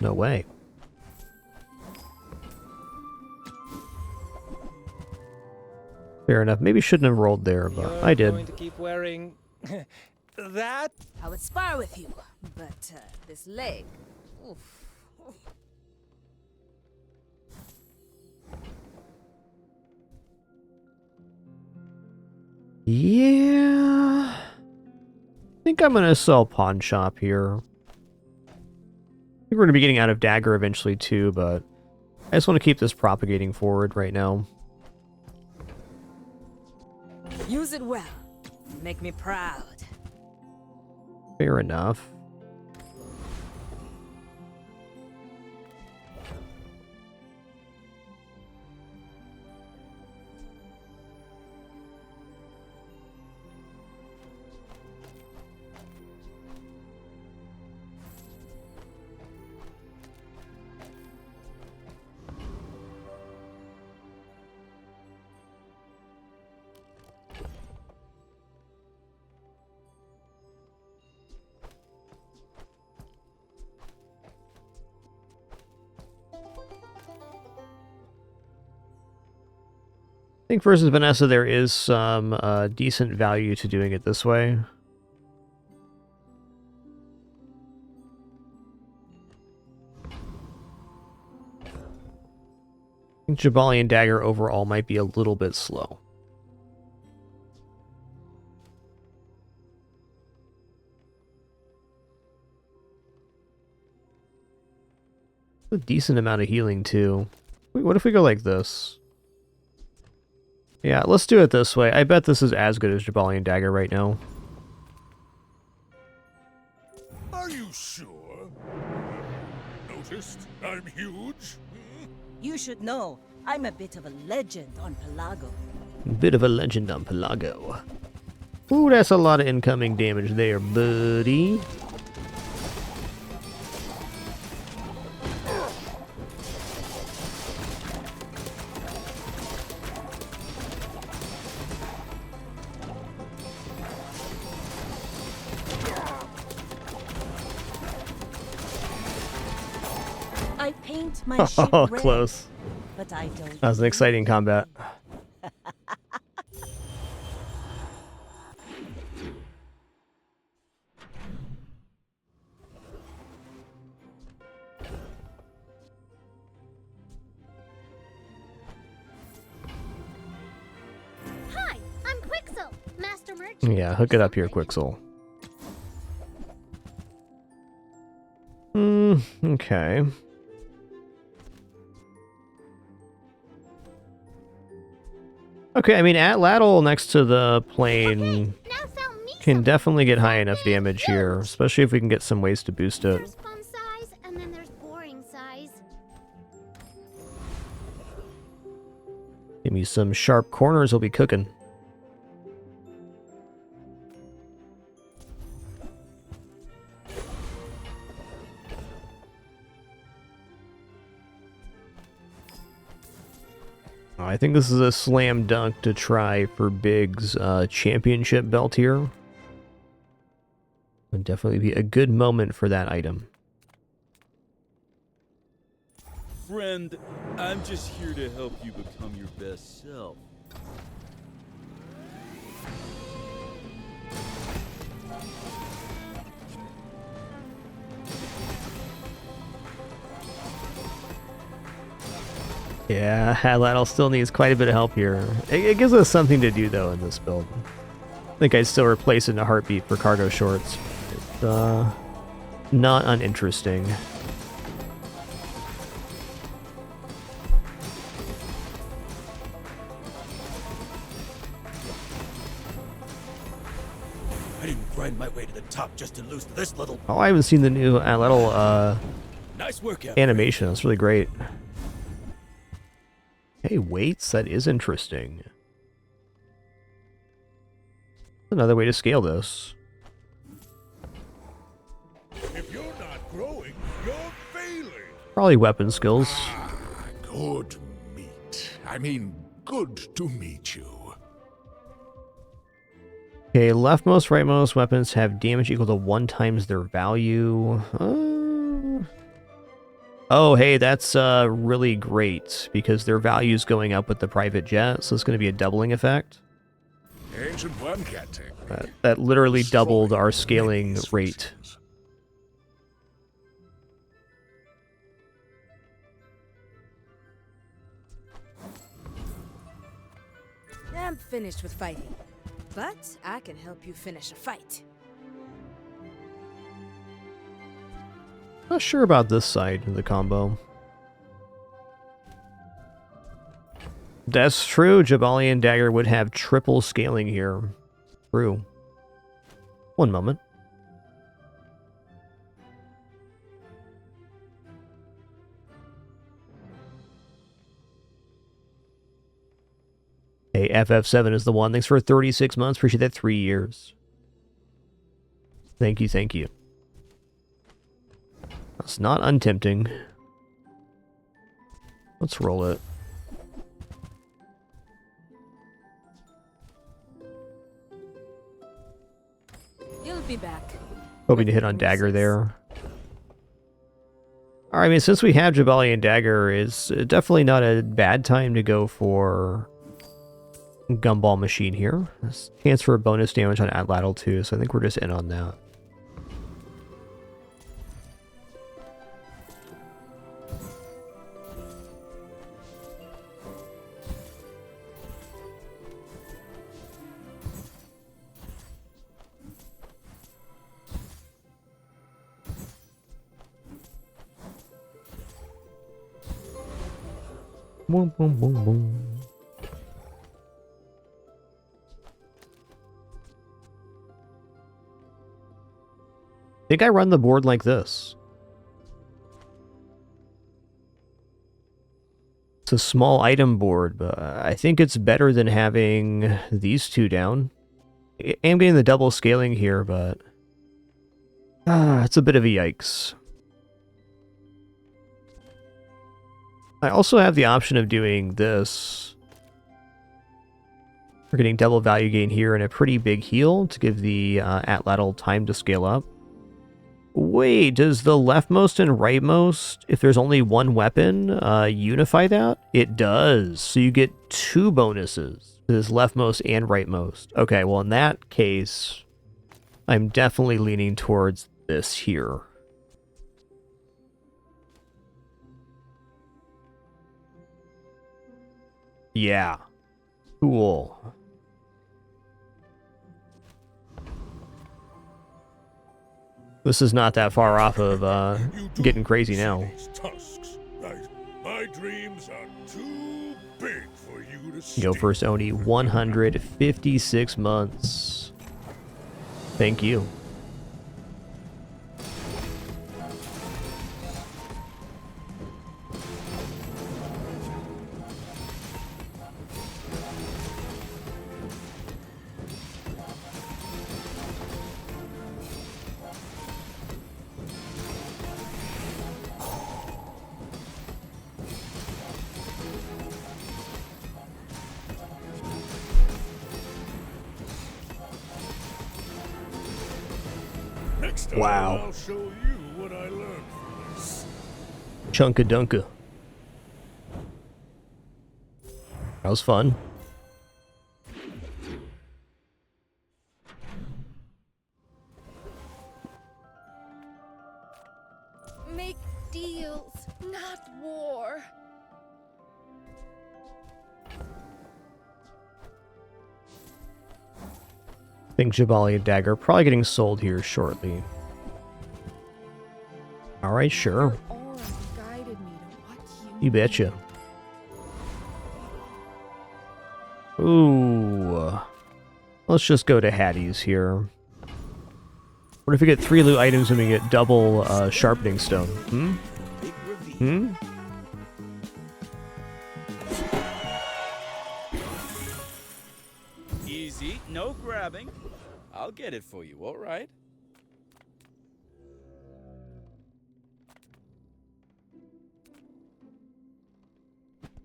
A: no way. Fair enough. Maybe shouldn't have rolled there, but I did.
T: Going to keep wearing that.
P: I would spar with you, but this leg. Oof.
A: Yeah. I think I'm going to sell Pawn Shop here. I think we're going to be getting out of Dagger eventually too, but I just want to keep this propagating forward right now.
P: Use it well. Make me proud.
A: Fair enough. I think versus Vanessa, there is some decent value to doing it this way. I think Jabali and Dagger overall might be a little bit slow. A decent amount of healing, too. Wait, what if we go like this? Yeah, let's do it this way. I bet this is as good as Jabali and Dagger right now.
H: Are you sure? Noticed I'm huge?
E: You should know, I'm a bit of a legend on Pelago.
A: Bit of a legend on Pelago. Ooh, that's a lot of incoming damage there, buddy.
E: I paint my ship
A: Oh,
E: red,
A: close.
E: but I don't.
A: That was an exciting combat.
I: Hi, I'm Quixel, Master Merchant.
A: Yeah, hook it up here, Quixel. Okay. Okay, I mean, Atlatl next to the plane can definitely get high enough damage here, especially if we can get some ways to boost it.
I: There's fun size, and then there's boring size.
A: Give me some sharp corners, we'll be cooking. I think this is a slam dunk to try for Big's championship belt here. Would definitely be a good moment for that item.
M: Friend, I'm just here to help you become your best self.
A: Yeah, Atlatl still needs quite a bit of help here. It gives us something to do, though, in this build. I think I'd still replace it in a heartbeat for cargo shorts. It's not uninteresting.
Q: I didn't grind my way to the top just to lose to this little...
A: Oh, I haven't seen the new Atlatl
Q: Nice work out.
A: animation. That's really great. Hey, weights? That is interesting. Another way to scale this.
H: If you're not growing, you're failing.
A: Probably weapon skills.
L: Good meet. I mean, good to meet you.
A: Okay, leftmost, rightmost weapons have damage equal to 1 times their value. Oh, hey, that's really great, because their value's going up with the private jet, so it's going to be a doubling effect.
L: Ancient one can't take me.
A: That literally doubled our scaling rate.
P: I'm finished with fighting, but I can help you finish a fight.
A: Not sure about this side of the combo. That's true. Jabali and Dagger would have triple scaling here. True. One moment. Hey, FF7 is the one. Thanks for 36 months. Appreciate that. 3 years. Thank you, thank you. That's not untempting. Let's roll it.
P: You'll be back.
A: Hoping to hit on Dagger there. Alright, I mean, since we have Jabali and Dagger, it's definitely not a bad time to go for Gumball Machine here. Chance for bonus damage on Atlatl too, so I think we're just in on that. Boom, boom, boom, boom. I think I run the board like this. It's a small item board, but I think it's better than having these two down. I am getting the double scaling here, but it's a bit of a yikes. I also have the option of doing this. We're getting double value gain here and a pretty big heal to give the Atlatl time to scale up. Wait, does the leftmost and rightmost, if there's only one weapon, unify that? It does. So you get 2 bonuses. This leftmost and rightmost. Okay, well in that case, I'm definitely leaning towards this here. Yeah. Cool. This is not that far off of getting crazy now.
H: Tusks, right? My dreams are too big for you to
A: Go first, Oni. 156 months. Thank you.
H: Next time
A: Wow.
H: I'll show you what I learned from this.
A: Chunka Dunka. That was fun.
I: Make deals, not war.
A: I think Jabali and Dagger are probably getting sold here shortly. Alright, sure. You betcha. Ooh. Let's just go to Hattie's here. What if we get 3 loot items and we get double sharpening stone? Hmm? Hmm?
M: Easy, no grabbing. I'll get it for you, all right?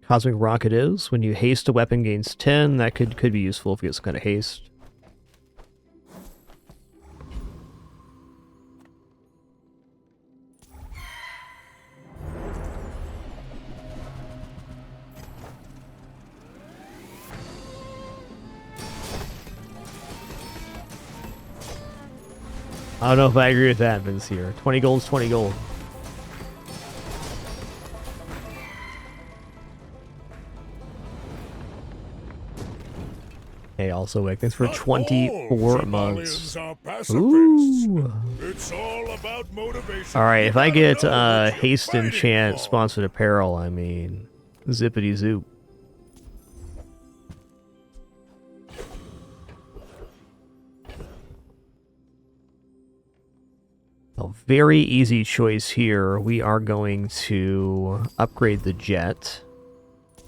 A: Cosmic Rocket is. When you haste a weapon gains 10, that could be useful if we get some kind of haste. I don't know if I agree with that, Vince here. 20 gold's 20 gold. Hey, also, Wick, thanks for 24 months. Ooh.
H: It's all about motivation.
A: Alright, if I get Haste Enchant sponsored apparel, I mean, zippity zoop. A very easy choice here. We are going to upgrade the jet.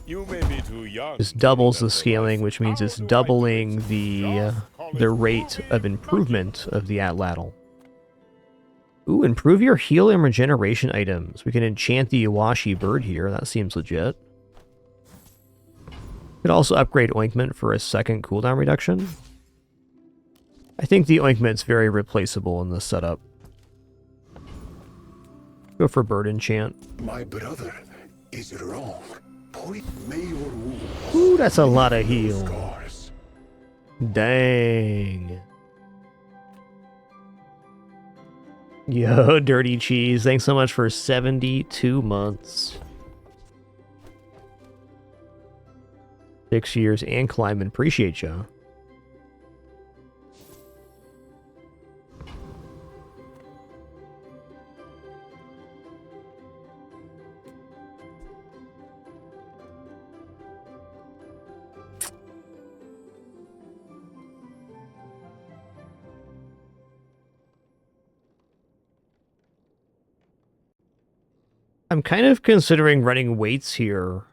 H: You may be too young.
A: This doubles the scaling, which means it's doubling the rate of improvement of the atlatl. Ooh, improve your heal and regeneration items. We can enchant the Iwashi bird here. That seems legit. Could also upgrade Ointment for a second cooldown reduction. I think the Ointment's very replaceable in this setup. Go for bird enchant.
L: My brother is wrong. May your wounds.
A: Ooh, that's a lot of heal. Dang. Yo, Dirty Cheese, thanks so much for 72 months. 6 years and climbing. Appreciate ya. I'm kind of considering running weights here.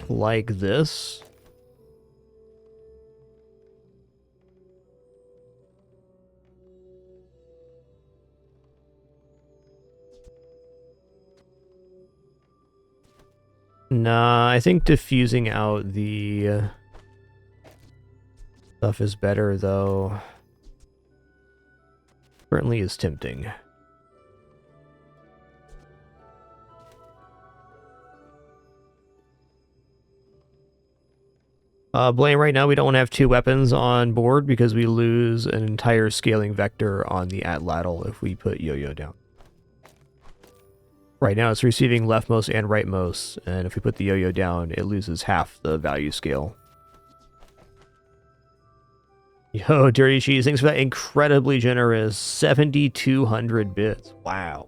A: Like this. Nah, I think diffusing out the stuff is better, though. Certainly is tempting. Blame, right now we don't want to have 2 weapons on board because we lose an entire scaling vector on the atlatl if we put Yo-Yo down. Right now it's receiving leftmost and rightmost, and if we put the Yo-Yo down, it loses half the value scale. Yo, Dirty Cheese, thanks for that incredibly generous 7,200 bits. Wow.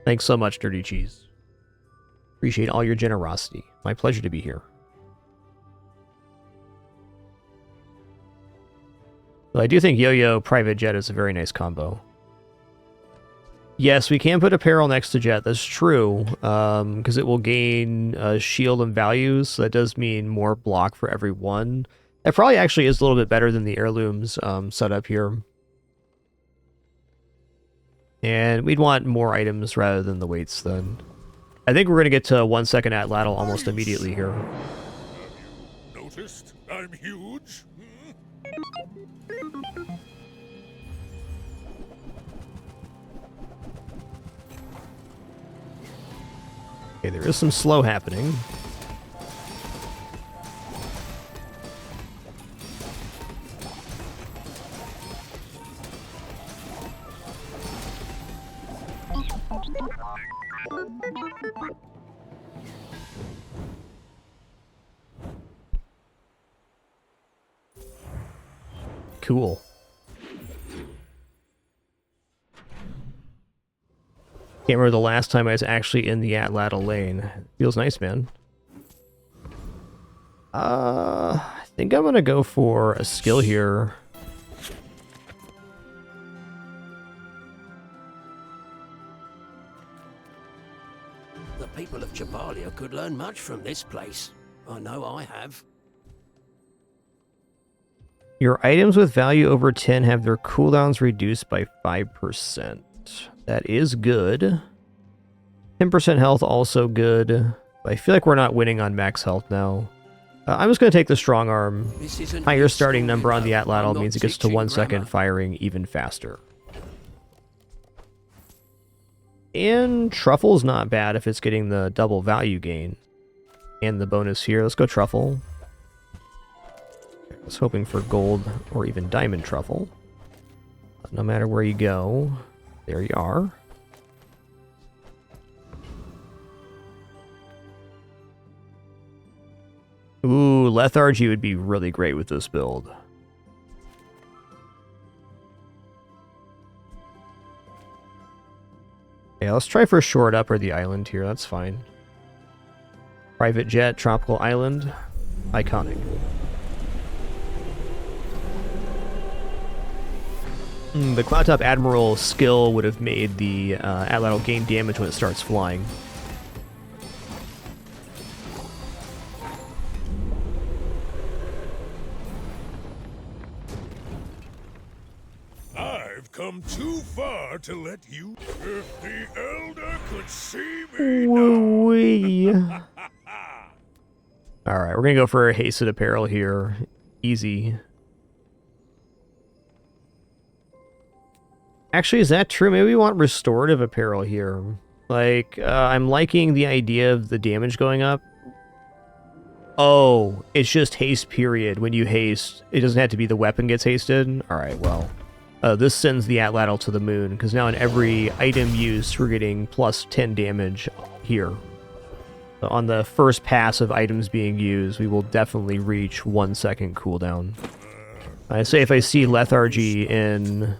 A: Thanks so much, Dirty Cheese. Appreciate all your generosity. My pleasure to be here. Well, I do think Yo-Yo Private Jet is a very nice combo. Yes, we can put Apparel next to Jet, that's true, because it will gain shield and values, so that does mean more block for every one. It probably actually is a little bit better than the Heirlooms setup here. And we'd want more items rather than the weights then. I think we're going to get to 1 second atlatl almost immediately here.
H: Noticed? I'm huge.
A: Okay, there is some slow happening. Cool. Can't remember the last time I was actually in the atlatl lane. Feels nice, man. I think I'm gonna go for a skill here.
R: The people of Jabalia could learn much from this place. I know I have.
A: Your items with value over 10 have their cooldowns reduced by 5%. That is good. 10% health, also good. But I feel like we're not winning on max health now. I'm just going to take the strong arm. Higher starting number on the atlatl means it gets to 1 second firing even faster. And Truffle's not bad if it's getting the double value gain. And the bonus here. Let's go Truffle. I was hoping for gold or even diamond Truffle. But no matter where you go, there you are. Ooh, lethargy would be really great with this build. Yeah, let's try for short up or the island here, that's fine. Private jet, tropical island, iconic. The Cloudtop Admiral skill would have made the atlatl gain damage when it starts flying.
H: See
A: Woo-wee. Alright, we're gonna go for a hasted apparel here. Easy. Actually, is that true? Maybe we want restorative apparel here. Like, I'm liking the idea of the damage going up. Oh, it's just haste period. When you haste, it doesn't have to be the weapon gets hasted. Alright, well. This sends the Atlatl to the moon, because now in every item used, we're getting plus 10 damage here. So on the first pass of items being used, we will definitely reach 1 second cooldown. I say if I see lethargy in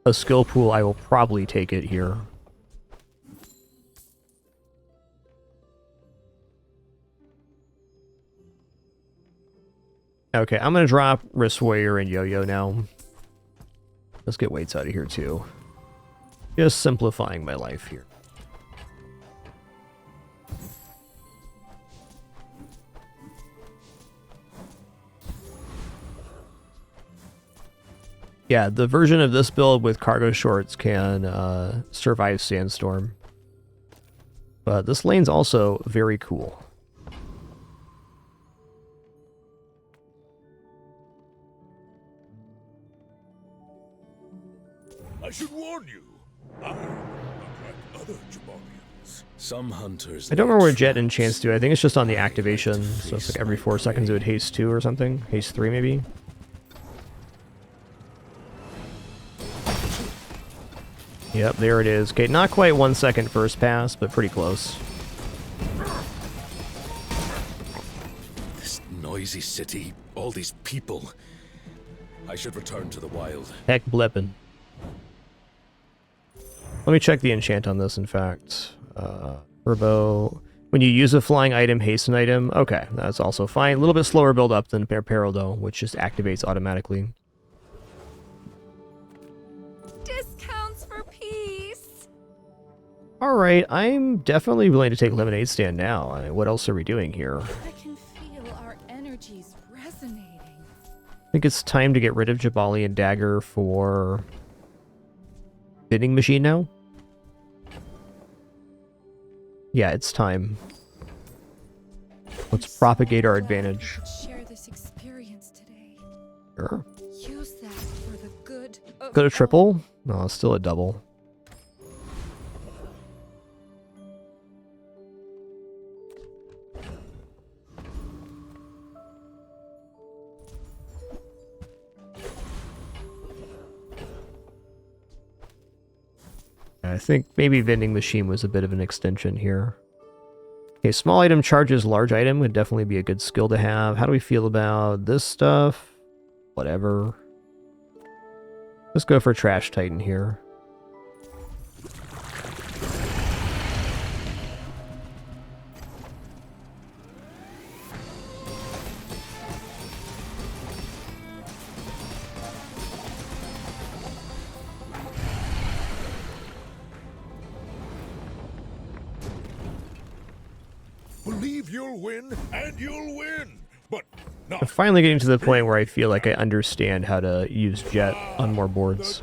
A: a skill pool, I will probably take it here. Okay, I'm going to drop Wrist Warrior and Yo-Yo now. Let's get weights out of here too. Just simplifying my life here. Yeah, the version of this build with cargo shorts can survive Sandstorm. But this lane's also very cool.
H: I should warn you. I'm not like other Jabalians.
C: Some hunters.
A: I don't remember what Jet enchants do. I think it's just on the activation. So it's like every 4 seconds it would haste 2 or something. Haste 3 maybe. Yep, there it is. Okay, not quite 1 second first pass, but pretty close.
C: This noisy city, all these people. I should return to the wild.
A: Heck blippin'. Let me check the enchant on this, in fact. Turbo. When you use a flying item, hasten item. Okay, that's also fine. A little bit slower build up than Peril, though, which just activates automatically.
O: Discounts for peace.
A: Alright, I'm definitely willing to take Lemonade Stand now. I mean, what else are we doing here?
O: I can feel our energies resonating.
A: I think it's time to get rid of Jabali and Dagger for vending machine now. Yeah, it's time. Let's propagate our advantage.
O: Share this experience today.
A: Sure.
O: Use that for the good of
A: Go to triple? No, it's still a double. I think maybe vending machine was a bit of an extension here. Okay, small item charges large item would definitely be a good skill to have. How do we feel about this stuff? Whatever. Let's go for Trash Titan here.
H: Believe you'll win, and you'll win. But
A: I'm finally getting to the point where I feel like I understand how to use Jet on more boards.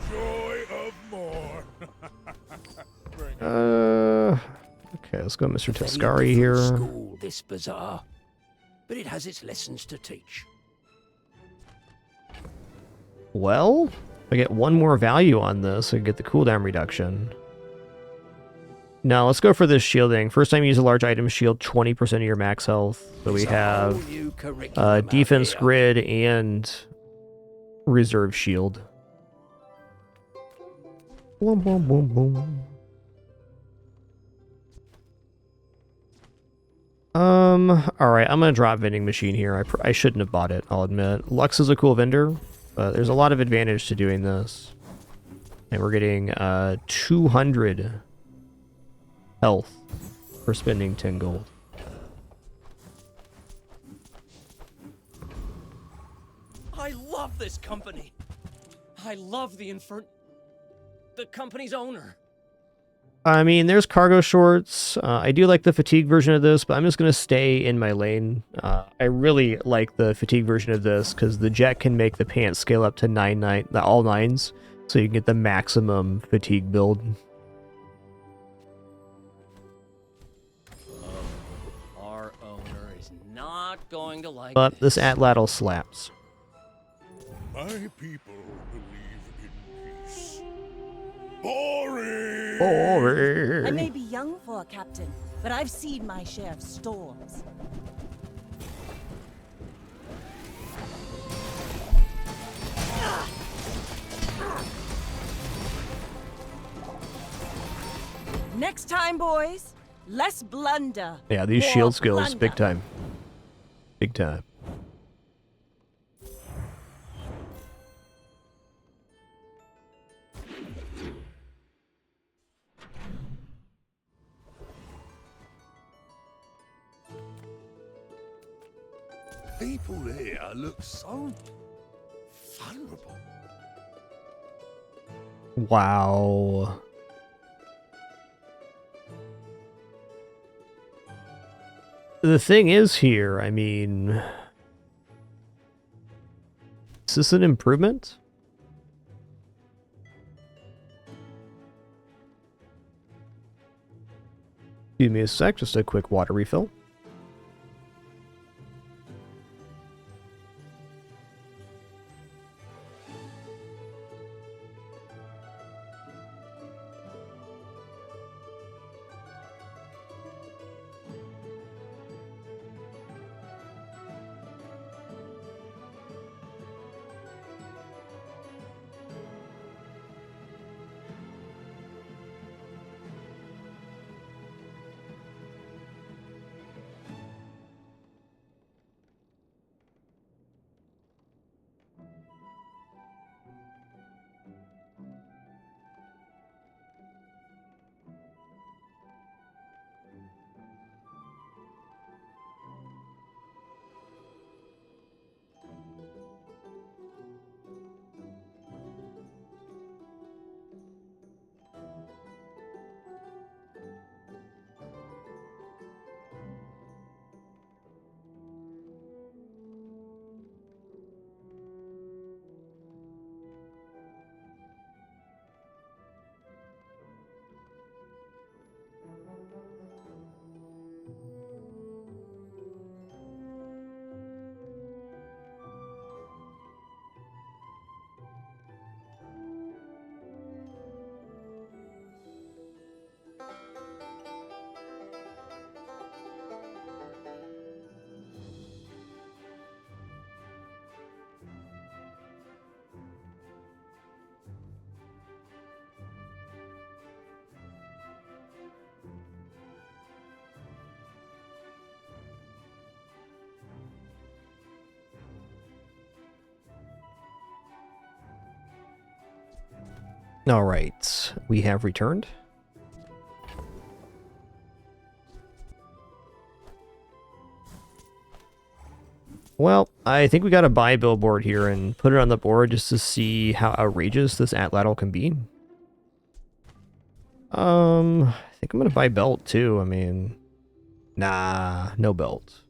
A: Okay, let's go Mr. Teskari here.
R: School, this bazaar, but it has its lessons to teach.
A: Well, I get 1 more value on this, I get the cooldown reduction. Now, let's go for this shielding. First time you use a large item shield, 20% of your max health. So we have defense grid and reserve shield. Boom, boom, boom, boom. Alright, I'm gonna drop vending machine here. I shouldn't have bought it, I'll admit. Lux is a cool vendor, but there's a lot of advantage to doing this. And we're getting 200 health for spending 10 gold.
U: I love this company. I love the company's owner.
A: I mean, there's cargo shorts. I do like the fatigue version of this, but I'm just going to stay in my lane. I really like the fatigue version of this because the Jet can make the pants scale up to all 9s, so you can get the maximum fatigue build.
U: not going to like
A: But this atlatl slaps.
H: My people believe in peace. Boring!
B: I may be young for a captain, but I've seen my share of storms. Next time, boys, less blunder.
A: Yeah, these
B: more
A: shield skills,
B: plunder.
A: big time. Big time.
H: People here look so vulnerable.
A: Wow. The thing is here, I mean... Is this an improvement? Excuse me a sec, just a quick water refill. Alright, we have returned. Well, I think we got to buy a billboard here and put it on the board just to see how outrageous this atlatl can be. I think I'm going to buy belt too. I mean, nah, no belt.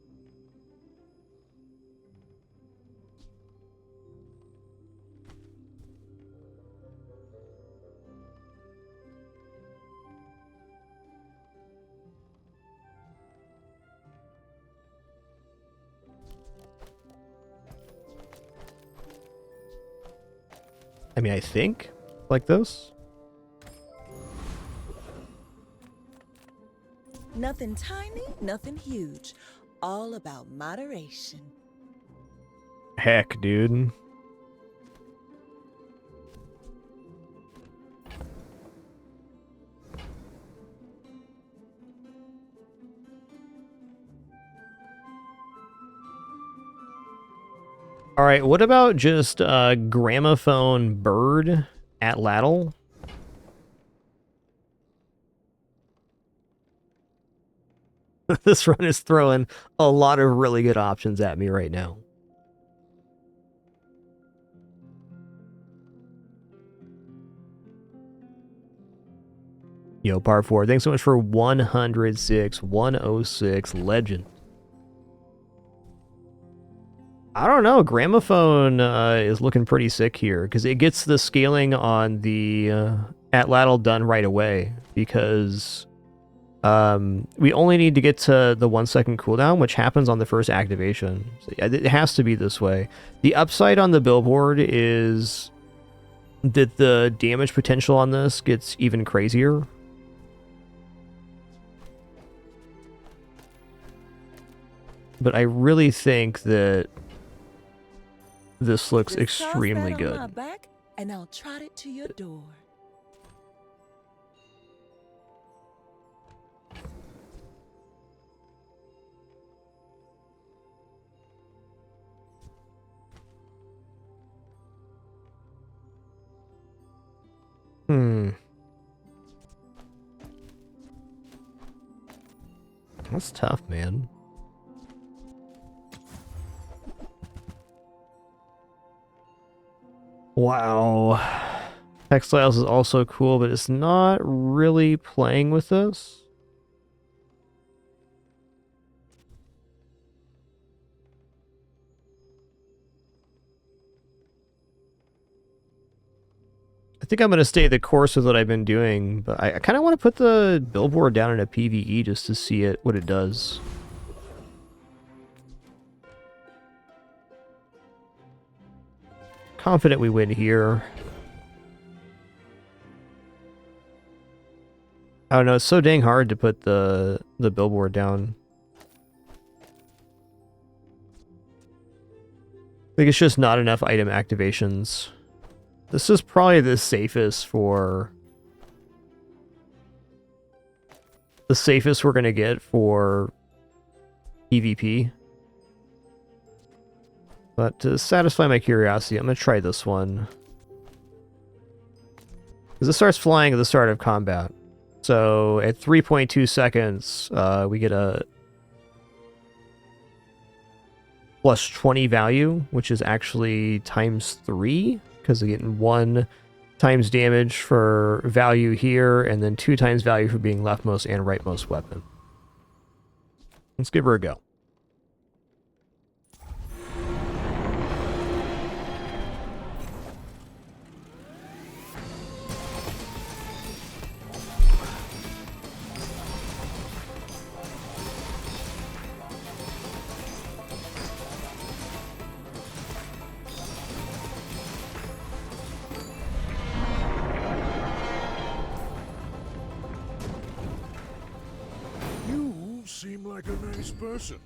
A: I mean, I think like this.
B: Nothing tiny, nothing huge. All about moderation.
A: Heck, dude. All right, what about just gramophone bird atlatl? This run is throwing a lot of really good options at me right now. Yo, Par 4, thanks so much for 106 legend. I don't know, gramophone is looking pretty sick here because it gets the scaling on the atlatl done right away because We only need to get to the 1 second cooldown, which happens on the first activation. So it has to be this way. The upside on the billboard is that the damage potential on this gets even crazier. But I really think that this looks
B: Just
A: extremely
B: toss that on my
A: good.
B: back, and I'll trot it to your door.
A: That's tough, man. Wow. Textiles is also cool, but it's not really playing with this. I think I'm going to stay the course with what I've been doing, but I kind of want to put the billboard down in a PvE just to see what it does. Confident we win here. I don't know, it's so dang hard to put the billboard down. I think it's just not enough item activations. This is probably the safest for... the safest we're going to get for PvP. But to satisfy my curiosity, I'm going to try this one. Because this starts flying at the start of combat. So at 3.2 seconds, we get a plus 20 value, which is actually times 3, because we're getting 1 times damage for value here, and then 2 times value for being leftmost and rightmost weapon. Let's give her a go.
H: You seem like a nice person.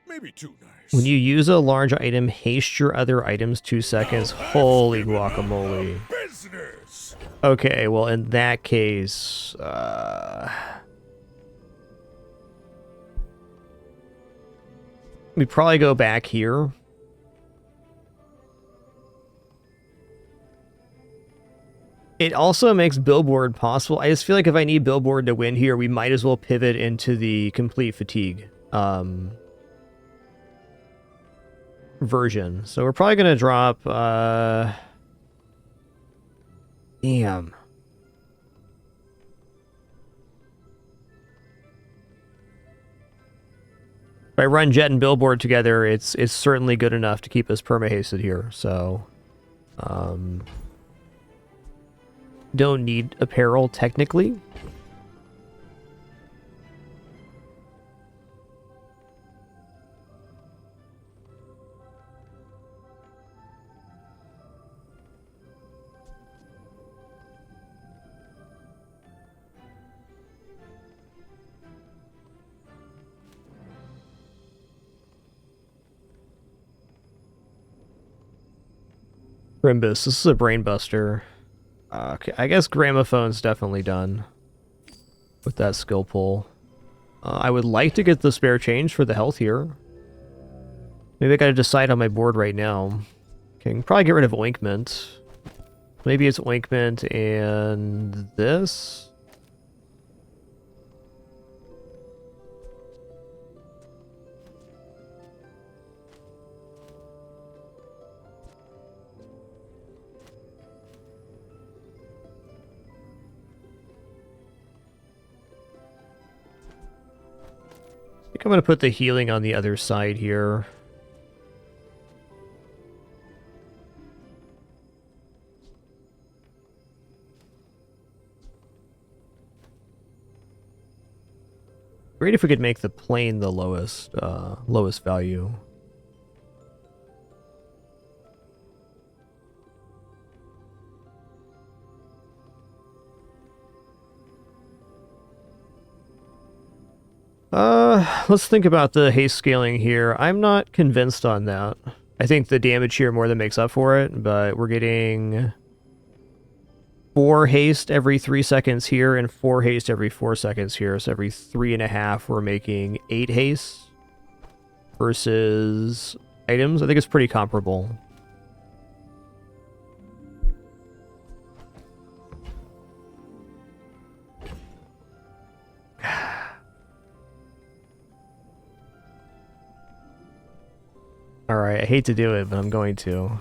H: Maybe too nice.
A: When you use a large item, haste your other items 2 seconds. Holy guacamole.
H: Business.
A: Okay, well, in that case, we probably go back here. It also makes Billboard possible. I just feel like if I need Billboard to win here, we might as well pivot into the complete fatigue version. So we're probably going to drop... damn. If I run Jet and Billboard together, it's certainly good enough to keep us perma-hasted here. So... don't need apparel, technically. Rimbus, this is a brain buster. Okay, I guess Gramophone's definitely done with that skill pull. I would like to get the spare change for the health here. Maybe I gotta decide on my board right now. Okay, I can probably get rid of Ointment. Maybe it's Ointment and this. I think I'm going to put the healing on the other side here. Great if we could make the plane the lowest value. Let's think about the haste scaling here. I'm not convinced on that. I think the damage here more than makes up for it, but we're getting 4 haste every 3 seconds here and 4 haste every 4 seconds here. So every 3.5 we're making 8 haste versus items. I think it's pretty comparable. Alright, I hate to do it, but I'm going to.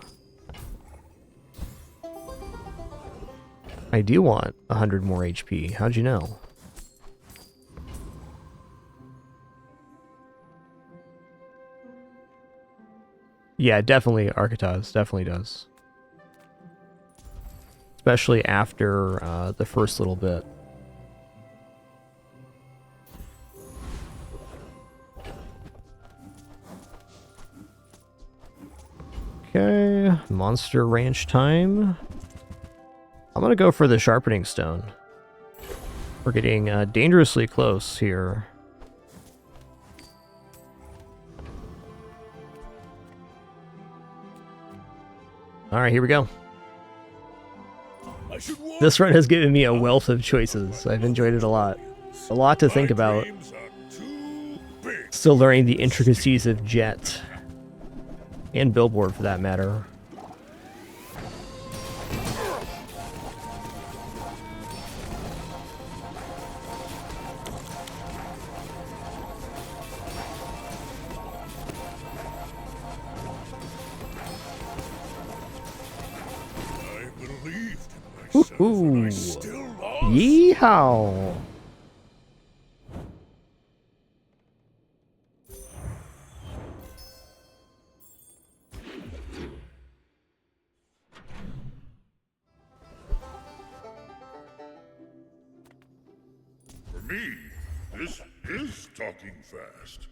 A: I do want 100 more HP. How'd you know? Yeah, definitely Architas. Definitely does. Especially after the first little bit. Okay, Monster Ranch time. I'm gonna go for the Sharpening Stone. We're getting dangerously close here. Alright, here we go. This run has given me a wealth of choices. I've enjoyed it a lot. A lot to think about. Still learning the intricacies of Jet. And Billboard, for that matter. Ooh. Yeehaw!
H: For me, this is talking fast.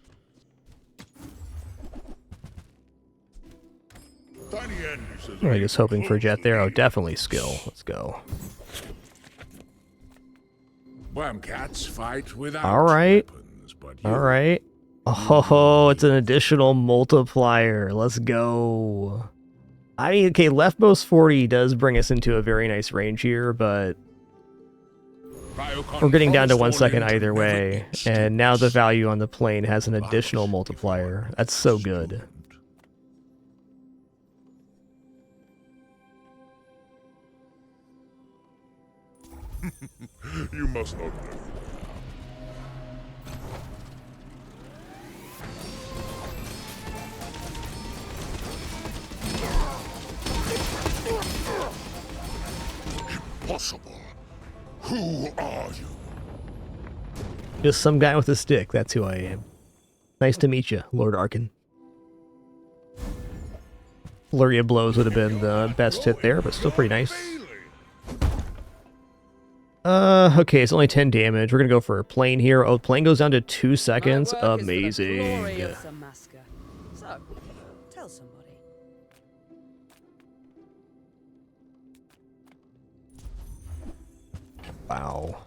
H: Tiny Andy says
A: I'm just hoping for Jet there. Oh, definitely skill. Let's go.
H: Worm cats fight without
A: Alright.
H: weapons, but you
A: Alright. Oh, it's an additional multiplier. Let's go. I mean, okay, leftmost 40 does bring us into a very nice range here, but we're getting down to 1 second either way. And now the value on the plane has an additional multiplier. That's so good.
H: You must not know. Impossible. Who are you?
A: Just some guy with a stick. That's who I am. Nice to meet you, Lord Arkin. Flurry of blows would have been the best hit there, but still pretty nice. Okay, it's only 10 damage. We're gonna go for a plane here. Oh, plane goes down to 2 seconds. Amazing.
E: So, tell somebody.
A: Wow.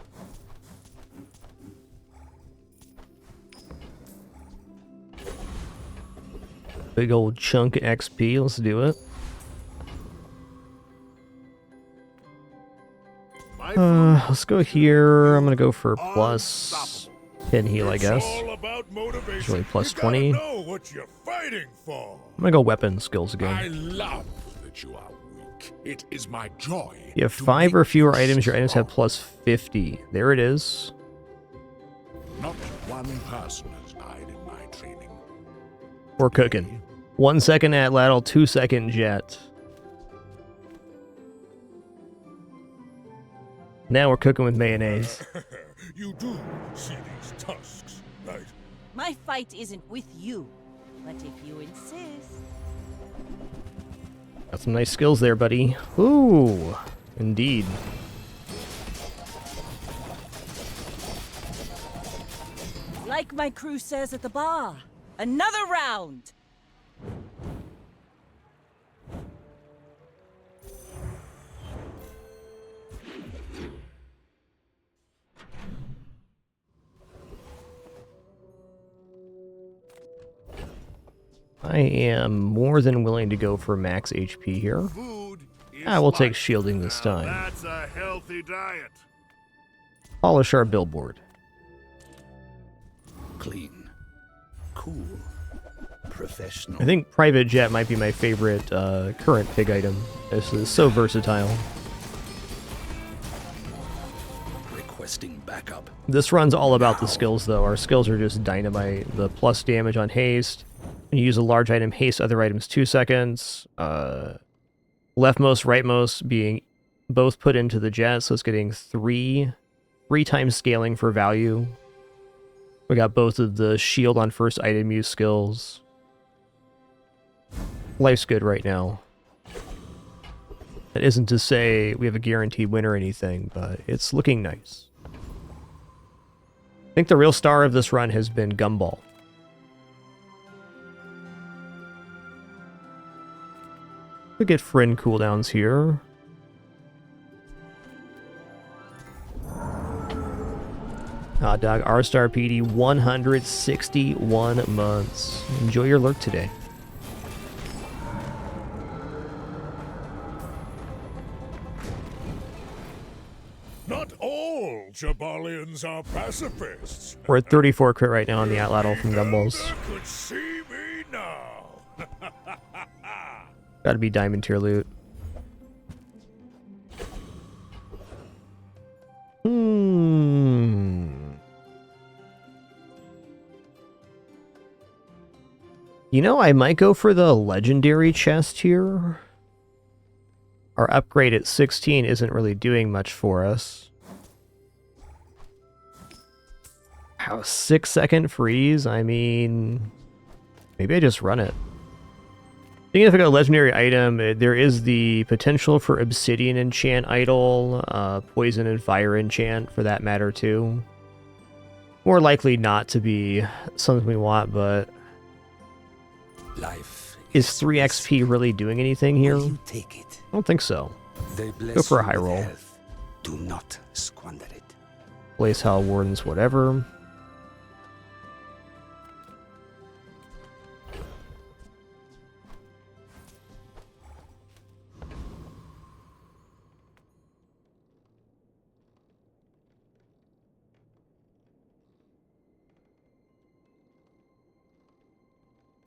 A: Big old chunk of XP. Let's do it. Let's go here. I'm gonna go for plus 10 heal, I guess. It's really plus 20. I'm gonna go weapon skills
H: I
A: again.
H: love that you are weak. It is my joy.
A: You have 5 or fewer items. Your items have plus 50. There it is.
H: Not one person has died in my training.
A: We're cooking. 1 second Atlatl, 2 second Jet. Now we're cooking with mayonnaise.
H: You do see these tusks, right?
E: My fight isn't with you, but if you insist.
A: Got some nice skills there, buddy. Ooh, indeed.
E: Like my crew says at the bar, another round!
A: I am more than willing to go for max HP here. I will take shielding this time.
H: That's a healthy diet.
A: Polish our billboard.
Q: Clean, cool, professional.
A: I think private jet might be my favorite current pig item. This is so versatile.
Q: Requesting backup.
A: This run's all about the skills, though. Our skills are just dynamite. The plus damage on haste. When you use a large item, haste other items 2 seconds. Leftmost, rightmost being both put into the jet, so it's getting three times scaling for value. We got both of the shield on first item use skills. Life's good right now. That isn't to say we have a guaranteed win or anything, but it's looking nice. I think the real star of this run has been Gumball. We get friend cooldowns here. Hot dog, R-Star PD, 161 months. Enjoy your lurk today.
H: Not all Jabalians are pacifists.
A: We're at 34 crit right now on the Atlatl from Gumballs.
H: Could see me now.
A: Gotta be diamond tier loot. You know, I might go for the legendary chest here. Our upgrade at 16 isn't really doing much for us. How 6-second freeze? I mean, maybe I just run it. Thinking if I got a legendary item, there is the potential for Obsidian enchant idol, poison and fire enchant for that matter too. More likely not to be something we want, but
Q: life
A: is 3 XP really doing anything here?
Q: Take it.
A: I don't think so.
Q: They bless
A: Go for a
Q: you
A: high
Q: with
A: roll.
Q: health. Do not squander it.
A: Blaze Hell Wardens, whatever.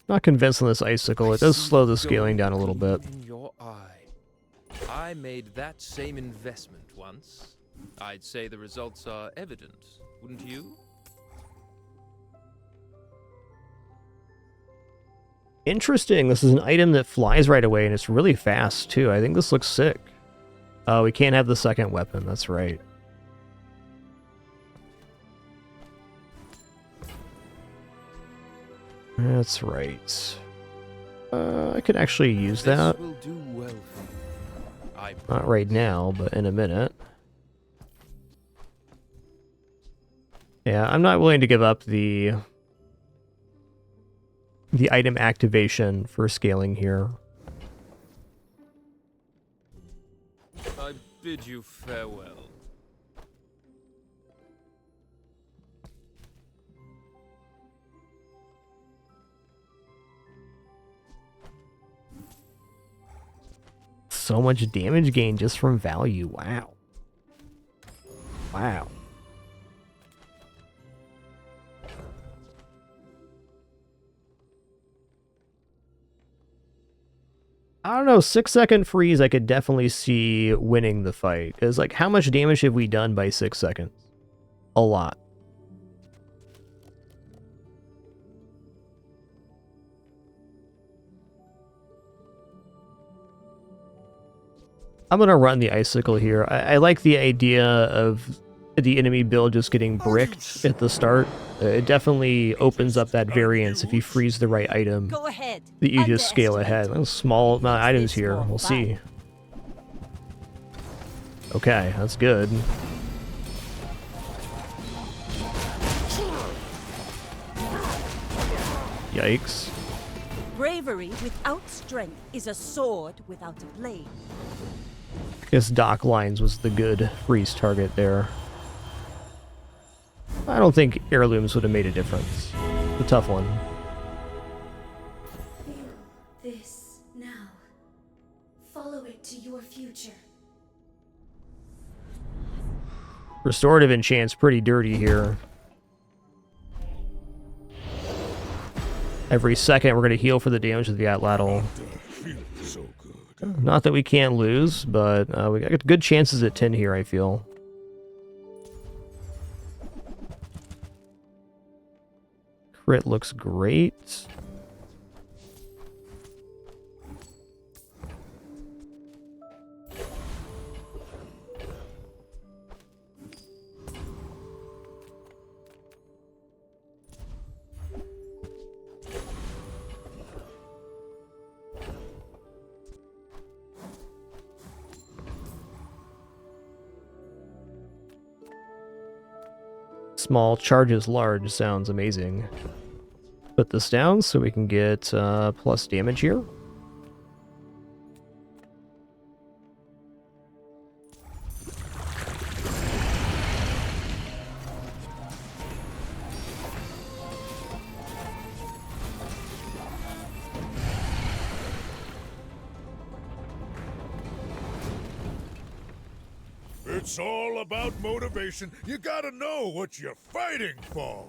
A: Not convinced on this icicle. It does slow the scaling down a little bit.
S: In your eye. I made that same investment once. I'd say the results are evident, wouldn't you?
A: Interesting. This is an item that flies right away, and it's really fast, too. I think this looks sick. Oh, we can't have the second weapon. That's right. That's right. I could actually use that.
S: This will do well for you.
A: Not right now, but in a minute. Yeah, I'm not willing to give up the item activation for scaling here.
S: I bid you farewell.
A: So much damage gain just from value. Wow. Wow. I don't know, 6-second freeze I could definitely see winning the fight. Because, like, how much damage have we done by 6 seconds? A lot. I'm going to run the icicle here. I like the idea of the enemy build just getting bricked at the start. It definitely opens up that variance if you freeze the right item.
E: Go ahead.
A: That you just scale ahead. There's a small amount of items here. We'll see. Okay, that's good. Yikes.
E: Bravery without strength is a sword without a blade.
A: I guess Dock Lines was the good freeze target there. I don't think heirlooms would have made a difference. The tough one.
I: Feel this now. Follow it to your future.
A: Restorative enchant's pretty dirty here. Every second we're going to heal for the damage of the Atlatl. Not that we can't lose, but we got good chances at 10 here, I feel. Crit looks great. Small charges large sounds amazing. Put this down so we can get plus damage here.
H: It's all about motivation. You gotta know what you're fighting for.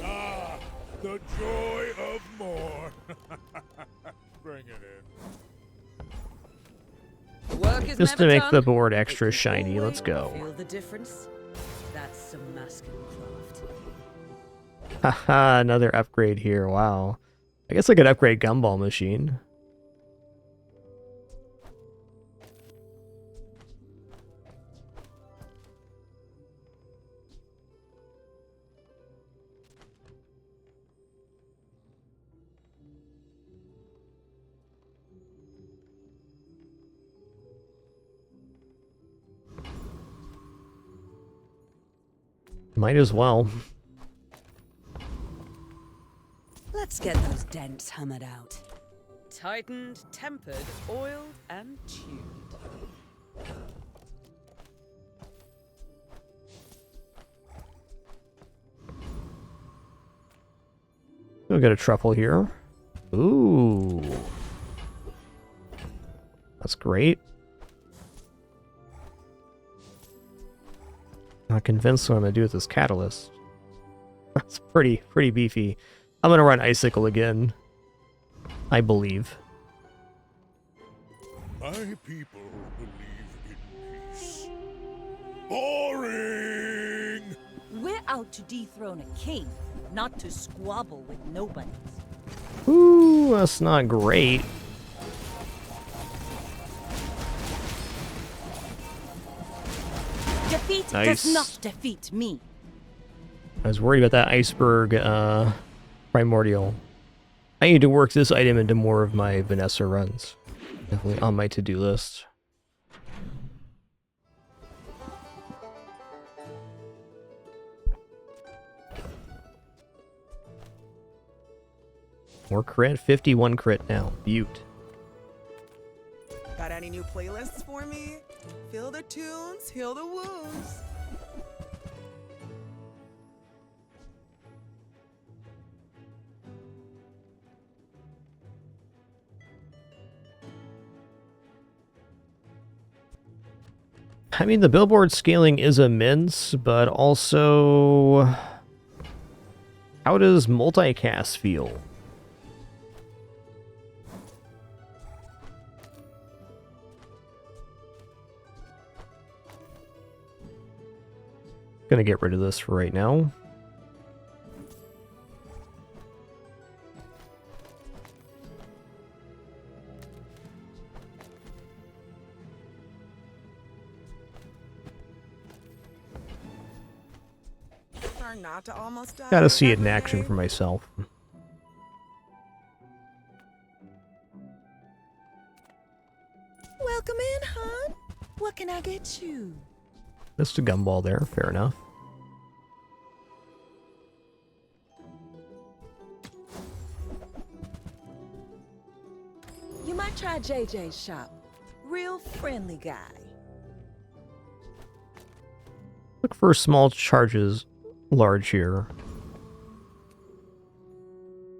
H: Ah, the joy of more. Bring it in.
P: Work is
A: Just to
P: never
A: make the
P: done.
A: board extra shiny, let's go.
B: Feel the difference? That's some masculine craft.
A: Haha, another upgrade here, wow. I guess I could upgrade Gumball Machine. Might as well.
B: Let's get those dents hammered out.
P: Tightened, tempered, oiled, and tuned.
A: We'll get a truffle here. Ooh. That's great. Not convinced what I'm going to do with this catalyst. That's pretty beefy. I'm going to run Icicle again. I believe.
H: My people believe in peace. Boring!
E: We're out to dethrone a king, not to squabble with nobodies.
A: Ooh, that's not great.
E: Defeat
A: Nice.
E: does not defeat me.
A: I was worried about that iceberg primordial. I need to work this item into more of my Vanessa runs. Definitely on my to-do list. More crit, 51 crit now. Butte.
D: Got any new playlists for me? Feel the tunes, heal the wounds.
A: I mean, the billboard scaling is immense, but also... how does multicast feel? Gonna get rid of this for right now.
D: Try not to almost die.
A: Gotta see it in action for myself.
B: Welcome in, hon. What can I get you?
A: Just a gumball there, fair enough.
B: You might try JJ's shop. Real friendly guy.
A: Look for small charges, large here.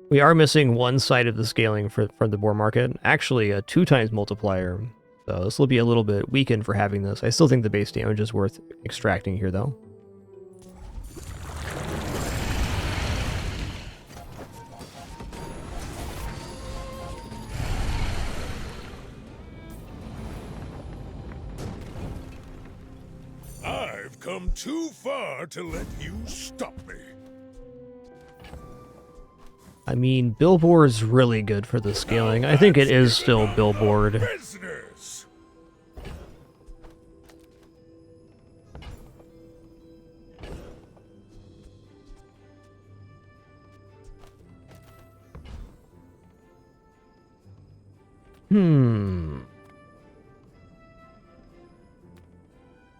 A: We are missing one side of the scaling for the boar market. Actually, a 2x multiplier. So this will be a little bit weakened for having this. I still think the base damage is worth extracting here, though.
H: I've come too far to let you stop me.
A: I mean, Billboard's really good for the scaling. I think it is still Billboard.
H: Business.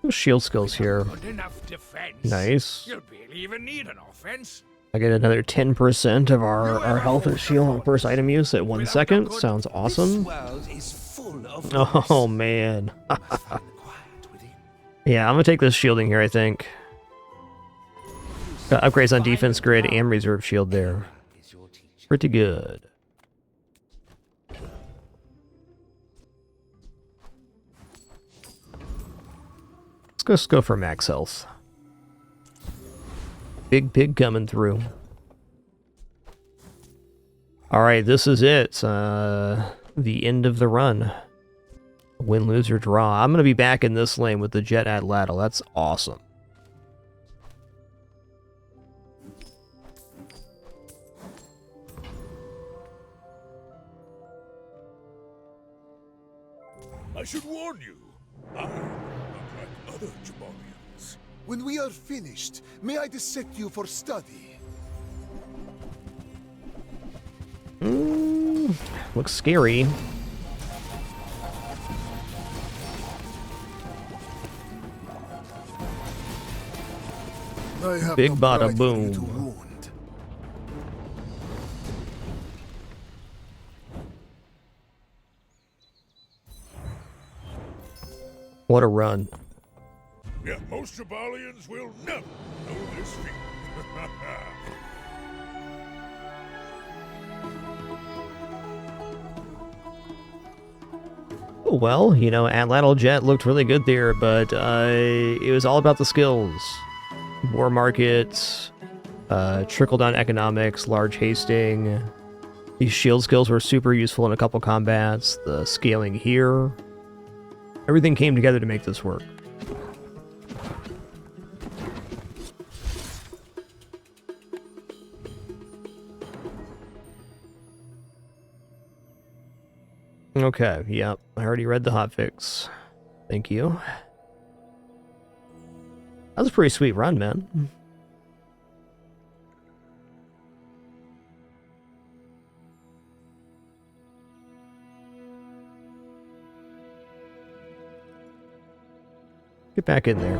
A: Shield skills here.
H: Enough defense.
A: Nice.
H: You barely even need an offense.
A: I get another 10% of our health and shield on first item use at 1 second. Sounds awesome. Oh, man. Yeah, I'm gonna take this shielding here, I think. Got upgrades on defense grid and reserve shield there. Pretty good. Let's go for max health. Big pig coming through. Alright, this is it. The end of the run. Win, lose, or draw. I'm going to be back in this lane with the Jet Atlatl. That's awesome.
H: I should warn you. I'm not like other Jabalians.
F: When we are finished, may I dissect you for study?
A: Looks scary. Big bada boom. What a run.
H: Yeah, most Jabalians will never know this feat.
A: Well, you know, Atlatl Jet looked really good there, but it was all about the skills. War markets, trickle-down economics, large hasting. These shield skills were super useful in a couple combats. The scaling here. Everything came together to make this work. Okay, yep. I already read the hotfix. Thank you. That was a pretty sweet run, man. Get back in there.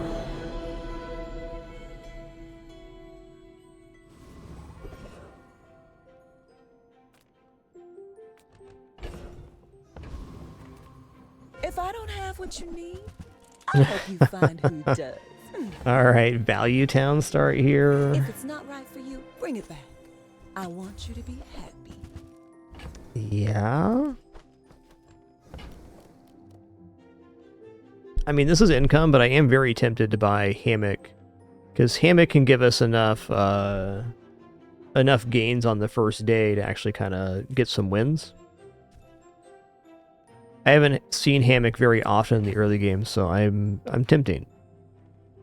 B: If I don't have what you need, I'll help you find who does.
A: Alright, Value Town start here.
B: If it's not right for you, bring it back. I want you to be happy.
A: Yeah? I mean, this is income, but I am very tempted to buy Hammock. Because Hammock can give us enough gains on the first day to actually kind of get some wins. I haven't seen Hammock very often in the early games, so I'm tempting.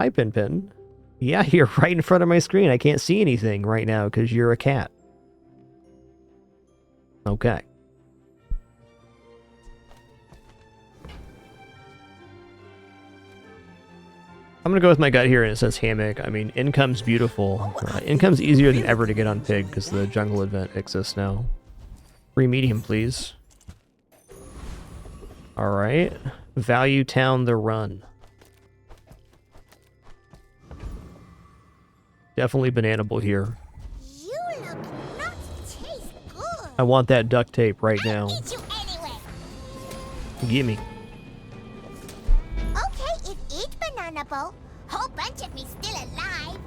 A: Hi, Pin. Yeah, you're right in front of my screen. I can't see anything right now because you're a cat. Okay. I'm gonna go with my gut here, and it says Hammock. I mean, income's beautiful. Income's easier than ever to get on Pig because the jungle event exists now. Free medium, please. Alright. Value Town the run. Definitely bananable here.
G: You look not taste good.
A: I want that duct tape right now.
G: Eat you anyway.
A: Gimme.
G: Okay, it is banana boat. Whole bunch of me still alive.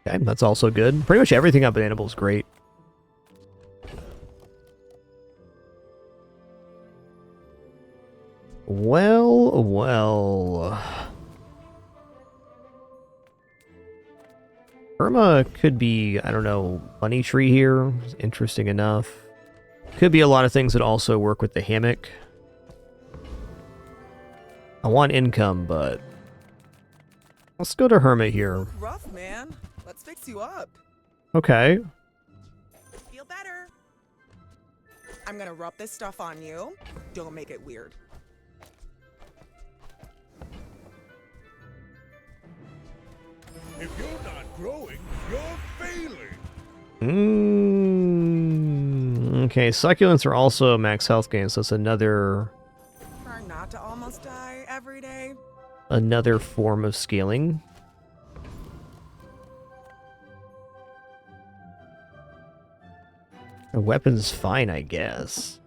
A: Okay, that's also good. Pretty much everything on bananable is great. Well, well. Irma could be, I don't know, money tree here. Interesting enough. Could be a lot of things that also work with the hammock. I want income, but let's go to Hermit here.
D: Rough, man. Let's fix you up.
A: Okay.
D: Feel better. I'm gonna rub this stuff on you. Don't make it weird.
H: If you're not growing, you're failing.
A: Okay, succulents are also max health gain, so it's another
D: Try not to almost die every day.
A: form of scaling. A weapon's fine, I guess.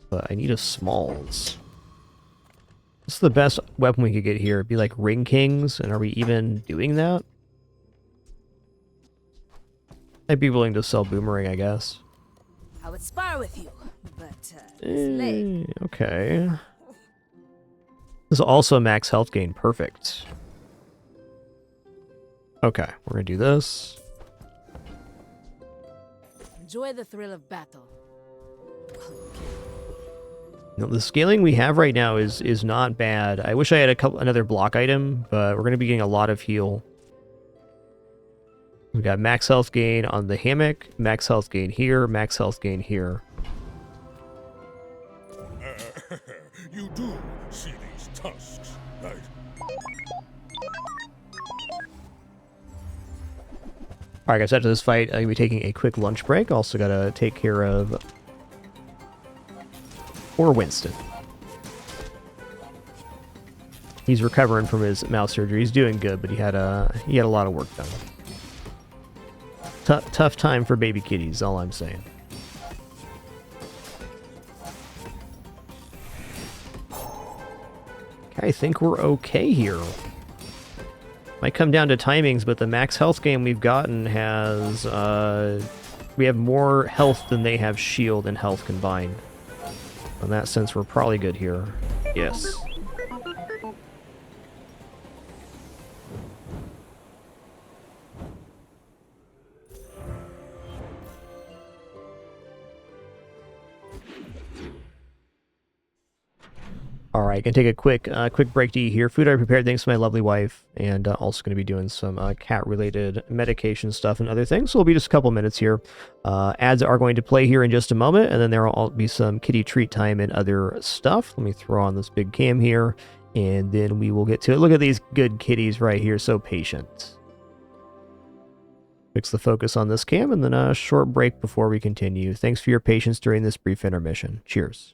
A: But I need a smalls. What's the best weapon we could get here? It'd be like Ring Kings, and are we even doing that? I'd be willing to sell Boomerang, I guess.
P: I would spar with you, but it's late.
A: Okay. This is also max health gain. Perfect. Okay, we're gonna do this.
P: Enjoy the thrill of battle.
A: No, the scaling we have right now is not bad. I wish I had another block item, but we're gonna be getting a lot of heal. We got max health gain on the hammock, max health gain here, max health gain here.
H: You do see these tusks, right?
A: Alright guys, after this fight, I'm going to be taking a quick lunch break. Also got to take care of poor Winston. He's recovering from his mouth surgery. He's doing good, but he had a lot of work done. Tough time for baby kitties, all I'm saying. Okay, I think we're okay here. Might come down to timings, but the max health gain we've gotten has... we have more health than they have shield and health combined. In that sense, we're probably good here. Yes. All right, gonna take a quick break to eat here. Food I prepared thanks to my lovely wife, and also gonna be doing some cat-related medication stuff and other things. So it'll be just a couple minutes here. Ads are going to play here in just a moment, and then there will all be some kitty treat time and other stuff. Let me throw on this big cam here, and then we will get to it. Look at these good kitties right here, so patient. Fix the focus on this cam, and then a short break before we continue. Thanks for your patience during this brief intermission. Cheers.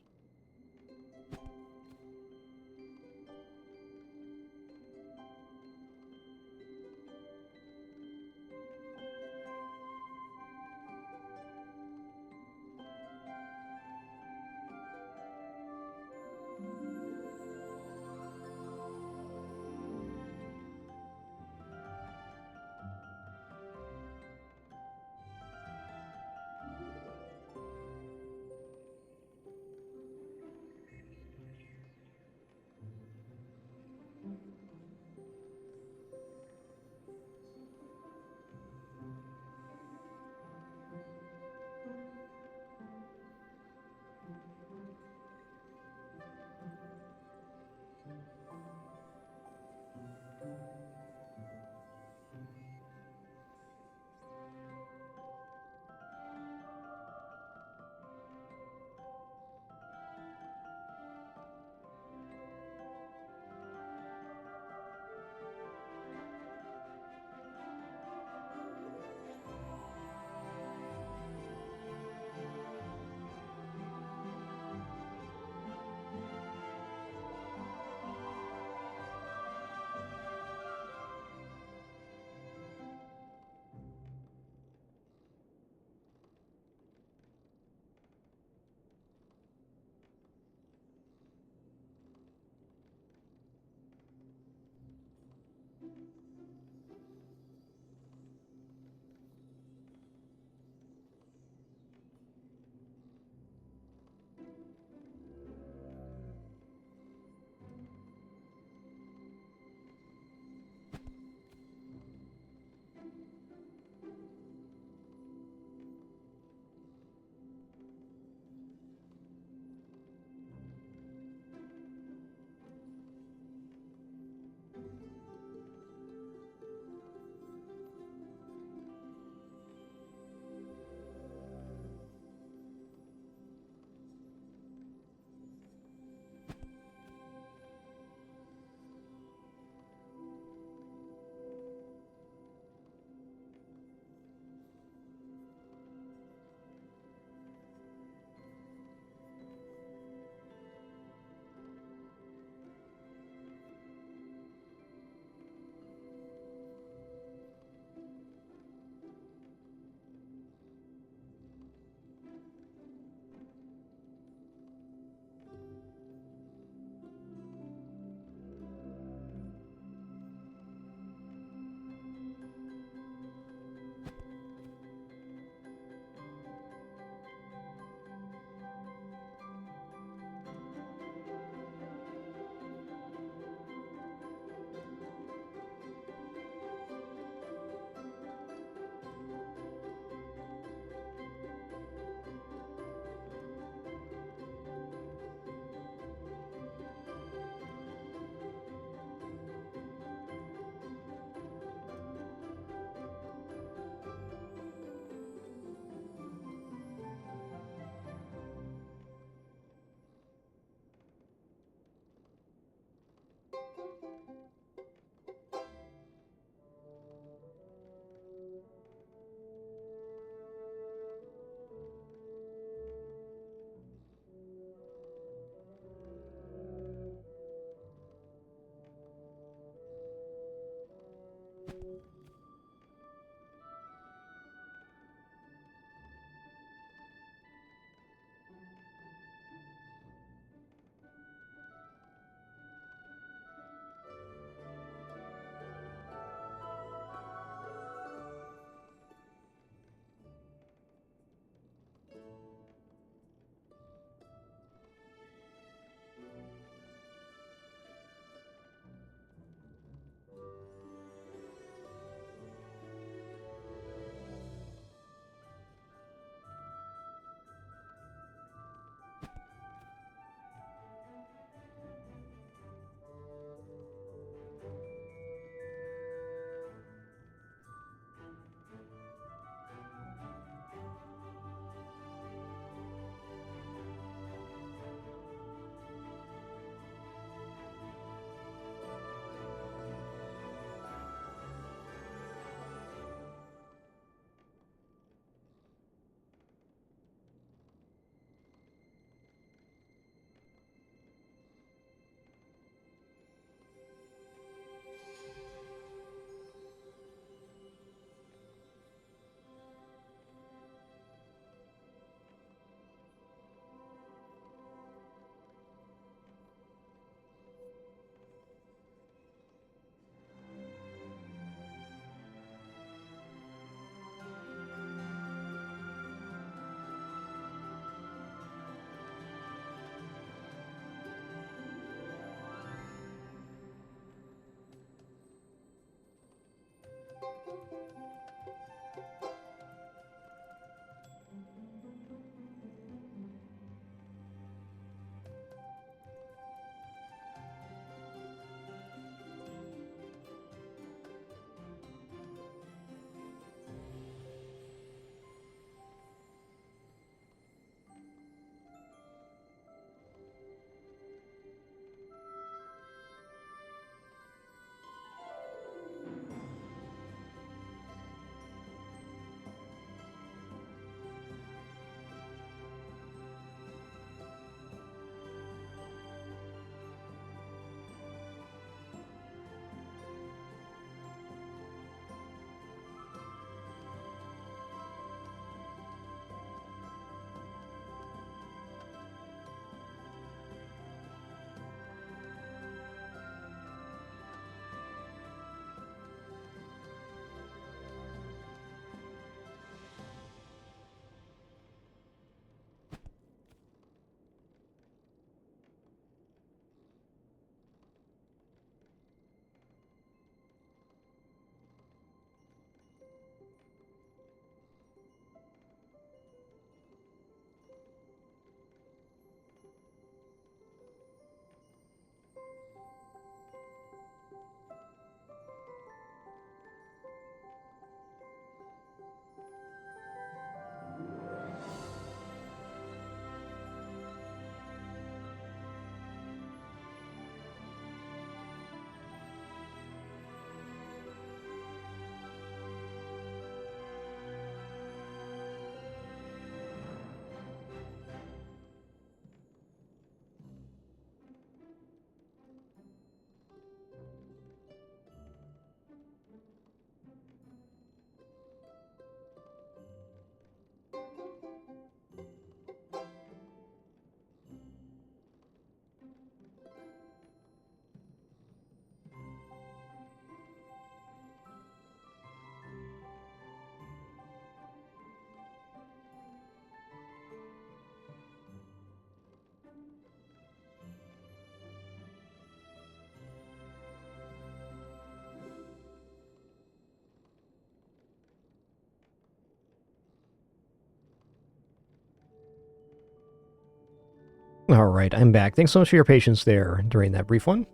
A: All right, I'm back. Thanks so much for your patience there during that brief one.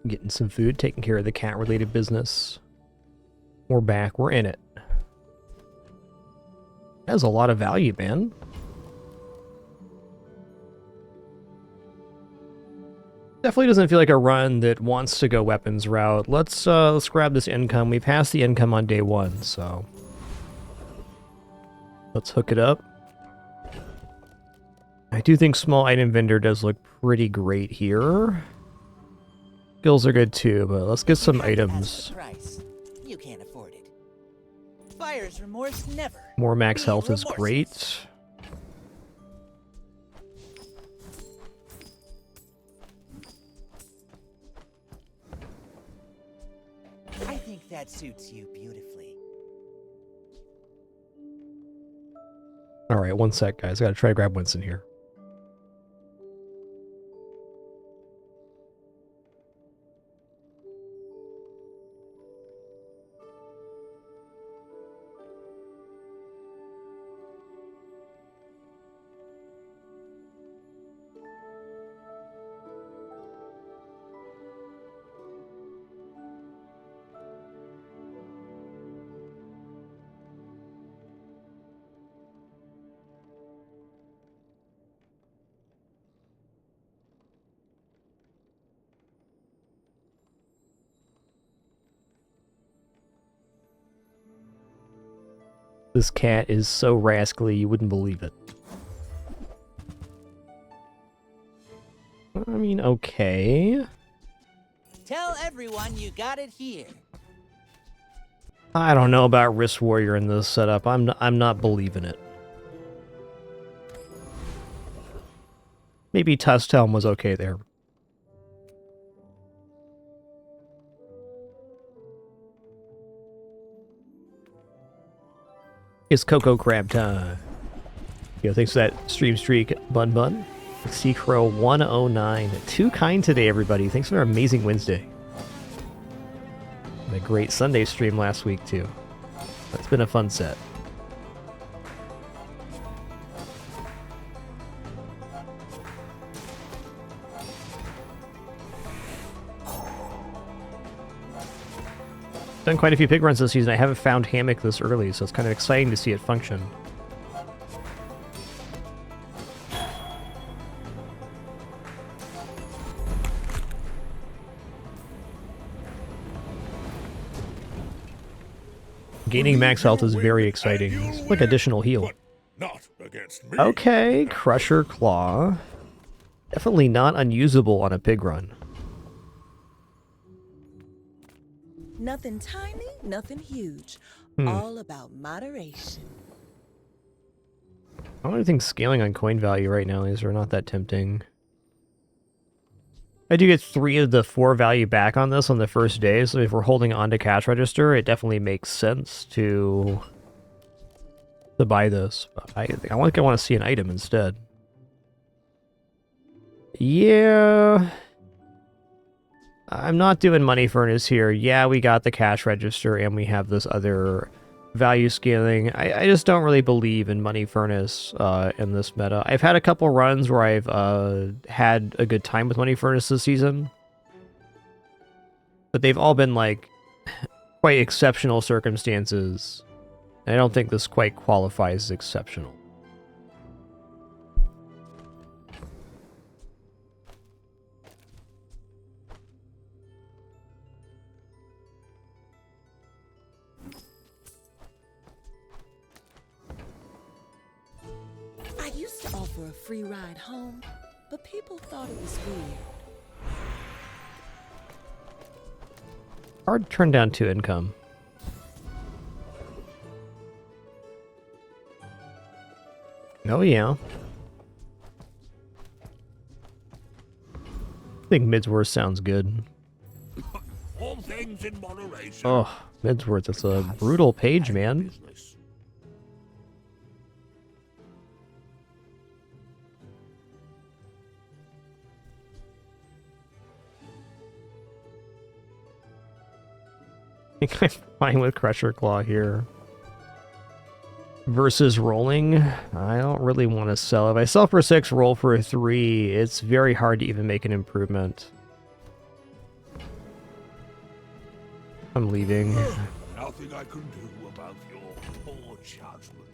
A: Getting some food, taking care of the cat-related business. We're back. We're in it. That's a lot of value, man. Definitely doesn't feel like a run that wants to go weapons route. Let's grab this income. We passed the income on day one, so let's hook it up. I do think small item vendor does look pretty great here. Skills are good too, but let's get some items.
T: Price. You can't afford it. Buyer's remorse never.
A: More max
T: be
A: health is
T: remorseless.
A: great.
T: I think that suits you beautifully.
A: All right, one sec, guys. Gotta try to grab Winston here. This cat is so rascally, you wouldn't believe it. I mean, okay.
T: Tell everyone you got it here.
A: I don't know about Wrist Warrior in this setup. I'm not believing it. Maybe Tusk Helm was okay there. It's Cocoa Crab time. Yo, thanks for that stream streak, Bun Bun. Seacrow 109. Too kind today, everybody. Thanks for an amazing Wednesday. a great Sunday stream last week too. It's been a fun set. Done quite a few pig runs this season. I haven't found Hammock this early, so it's kind of exciting to see it function. Gaining max health is very exciting. It's like additional heal.
H: Not against me.
A: Okay, Crusher Claw. Definitely not unusable on a pig run.
B: Nothing tiny, nothing huge.
A: Hmm.
B: All about moderation.
A: I don't think scaling on coin value right now. These are not that tempting. I do get 3 of the 4 value back on this on the first day, so if we're holding on to cash register, it definitely makes sense to buy this. But I think I want to see an item instead. Yeah. I'm not doing money furnace here. Yeah, we got the cash register and we have this other value scaling. I just don't really believe in money furnace in this meta. I've had a couple runs where I've had a good time with money furnace this season, but they've all been like quite exceptional circumstances. And I don't think this quite qualifies as exceptional.
B: I used to offer a free ride home, but people thought it was weird.
A: Hard to turn down 2 income. Oh yeah. I think Midsworth sounds good.
H: All things in moderation.
A: Oh, Midsworth, it's a brutal page, man. I think I'm fine with Crusher Claw here. Versus rolling, I don't really want to sell. If I sell for 6, roll for a 3, it's very hard to even make an improvement. I'm leaving.
H: Nothing I can do about your poor judgment.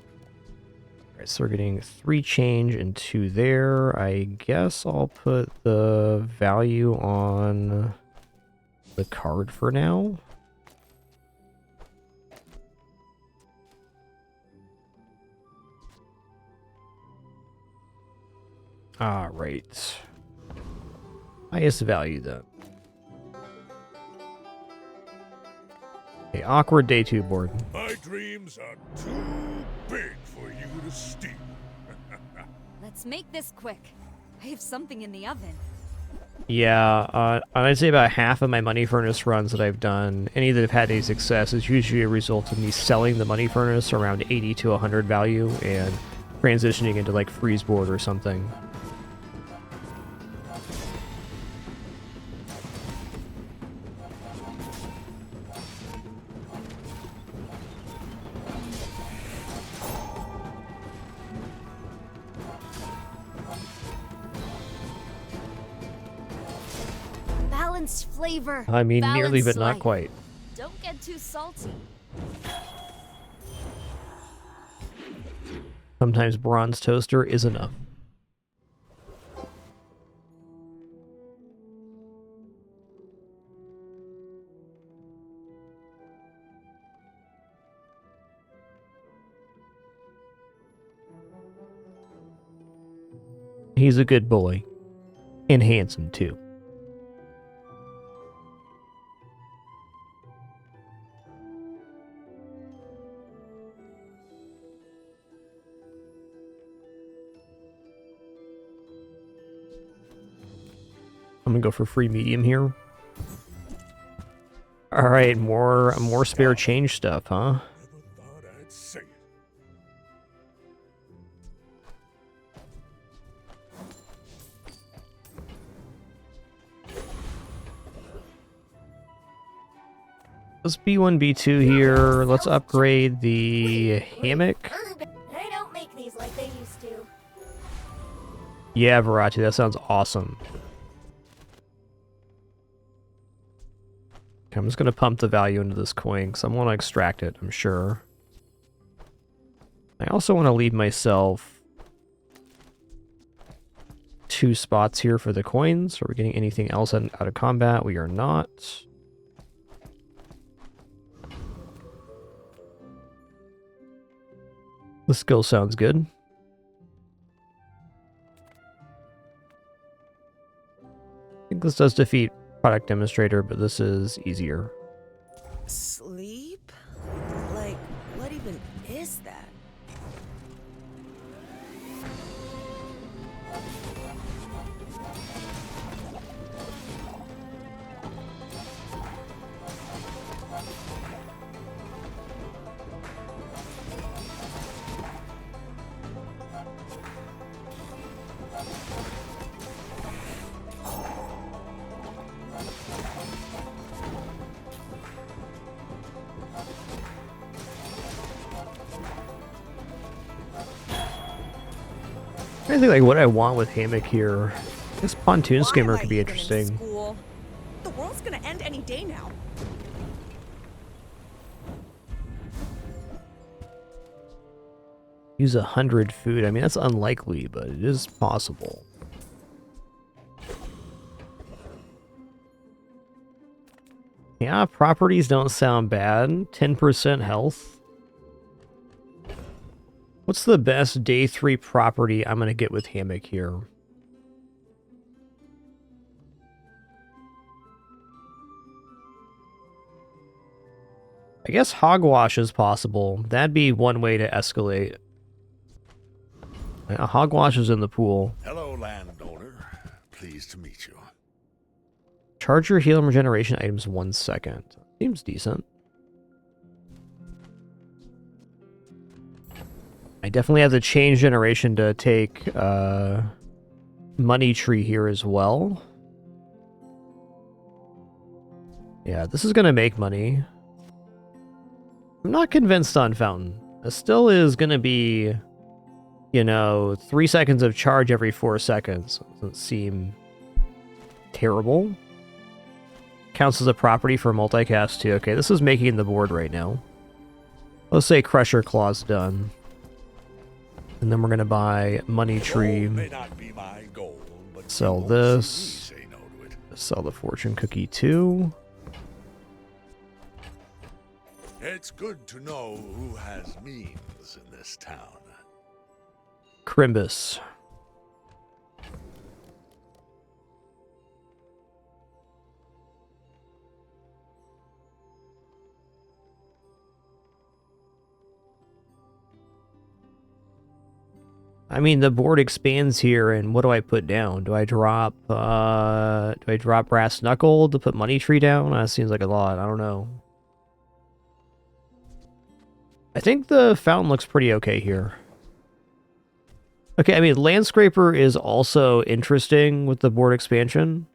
A: Alright, so we're getting 3 change and 2 there. I guess I'll put the value on the card for now. Alright. Highest value then. Okay, awkward day 2 board.
H: My dreams are too big for you to steal.
I: Let's make this quick. I have something in the oven.
A: Yeah, I'd say about half of my money furnace runs that I've done, any that have had any success, is usually a result of me selling the money furnace around 80 to 100 value and transitioning into like freeze board or something.
I: Balanced flavor.
A: I mean, nearly, but
I: balanced
A: not
I: life.
A: quite.
I: Don't get too salty.
A: Sometimes bronze toaster is enough. He's a good boy. And handsome, too. I'm gonna go for free medium here. Alright, more spare change stuff, huh?
H: I'd say it.
A: Let's B1, B2 here. Let's upgrade the hammock.
I: They don't make these like they used to.
A: Yeah, Virati, that sounds awesome. Okay, I'm just going to pump the value into this coin because I want to extract it, I'm sure. I also want to leave myself 2 spots here for the coins. Are we getting anything else out of combat? We are not. The skill sounds good. I think this does defeat Product Demonstrator, but this is easier.
B: Sleep? Like, what even is that?
A: I think like what I want with hammock here. This pontoon skimmer could be interesting.
D: School. The world's gonna end any day now.
A: Use 100 food. I mean, that's unlikely, but it is possible. Yeah, properties don't sound bad. 10% health. What's the best day 3 property I'm going to get with hammock here? I guess hogwash is possible. That'd be one way to escalate. Yeah, hogwash is in the pool.
H: Hello, landowner. Pleased to meet you.
A: Charge your heal and regeneration items 1 second. Seems decent. I definitely have the change generation to take money tree here as well. Yeah, this is going to make money. I'm not convinced on fountain. It still is going to be, you know, 3 seconds of charge every 4 seconds. Doesn't seem terrible. Counts as a property for multicast too. Okay, this is making the board right now. Let's say Crusher Claw's done. And then we're going to buy Money Tree. Sell this. Sell the Fortune Cookie too.
H: It's good to know who has means in this town.
A: Crimbus. I mean, the board expands here, and what do I put down? Do I drop Brass Knuckle to put Money Tree down? That seems like a lot. I don't know. I think the fountain looks pretty okay here. Okay, I mean, Landscraper is also interesting with the board expansion.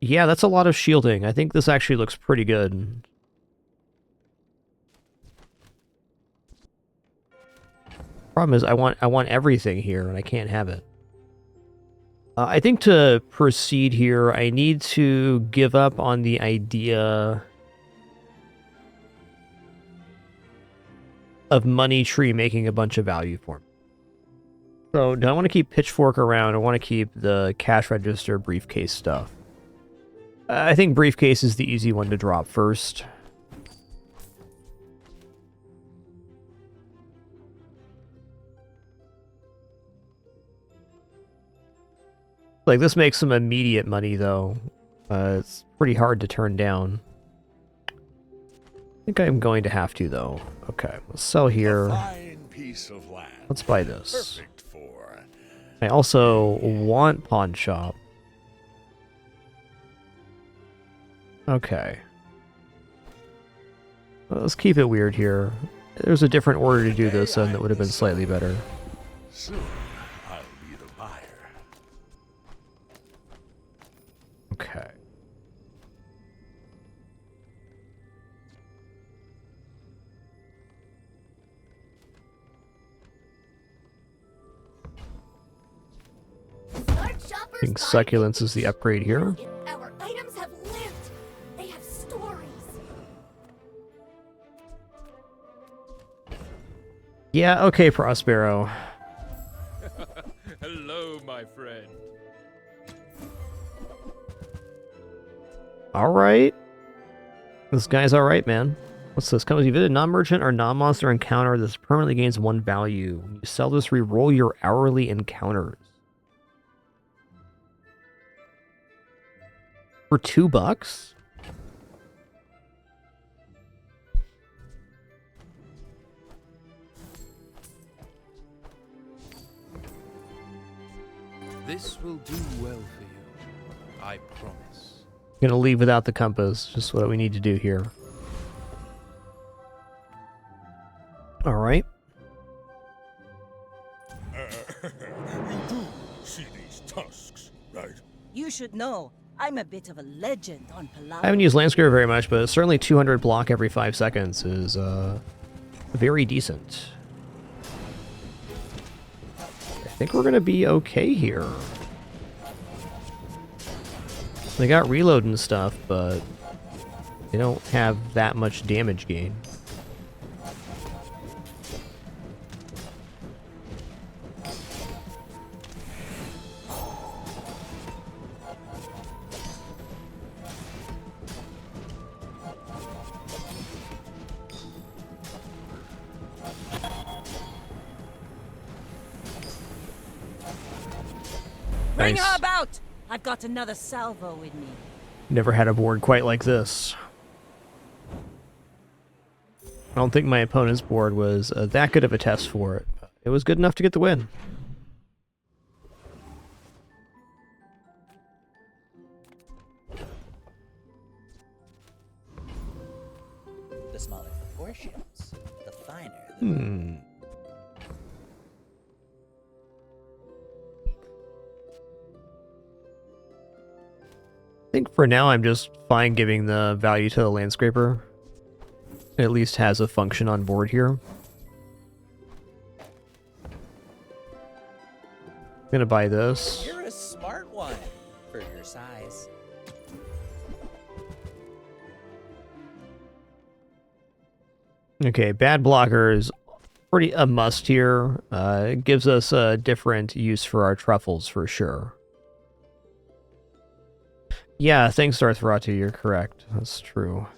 A: Yeah, that's a lot of shielding. I think this actually looks pretty good. Problem is, I want everything here, and I can't have it. I think to proceed here, I need to give up on the idea of Money Tree making a bunch of value for me. So, do I want to keep Pitchfork around? I want to keep the cash register briefcase stuff. I think briefcase is the easy one to drop first. Like, this makes some immediate money, though. It's pretty hard to turn down. I think I'm going to have to, though. Okay, let's sell here. Let's buy this. I also want Pawn Shop. Okay. Well, let's keep it weird here. There's a different order to do this, and that would have been slightly better.
H: Soon, I'll be the buyer.
A: Okay. I think succulents is the upgrade here.
I: Our items have lived. They have stories.
A: Yeah, okay, Prospero.
S: Hello, my friend.
A: Alright. This guy's alright, man. What's this? Comes you visit a non-merchant or non-monster encounter. This permanently gains 1 value. When you sell this, re-roll your hourly encounters. For $2?
S: This will do well for you. I promise.
A: Gonna leave without the compass. Just what we need to do here. Alright.
H: You do see these tusks, right?
E: You should know, I'm a bit of a legend on Palawan.
A: I haven't used Landscaper very much, but certainly 200 block every 5 seconds is very decent. I think we're gonna be okay here. They got reload and stuff, but they don't have that much damage gain.
E: Bring
A: Nice.
E: her about! I've got another salvo with me.
A: Never had a board quite like this. I don't think my opponent's board was that good of a test for it. But it was good enough to get the win.
T: The smaller proportions, the finer the
A: I think for now I'm just fine giving the value to the landscraper. It at least has a function on board here. I'm gonna buy this.
T: You're a smart one for your size.
A: Okay, bad blocker is pretty a must here. It gives us a different use for our truffles for sure. Yeah, thanks, Darthratu, you're correct. That's true.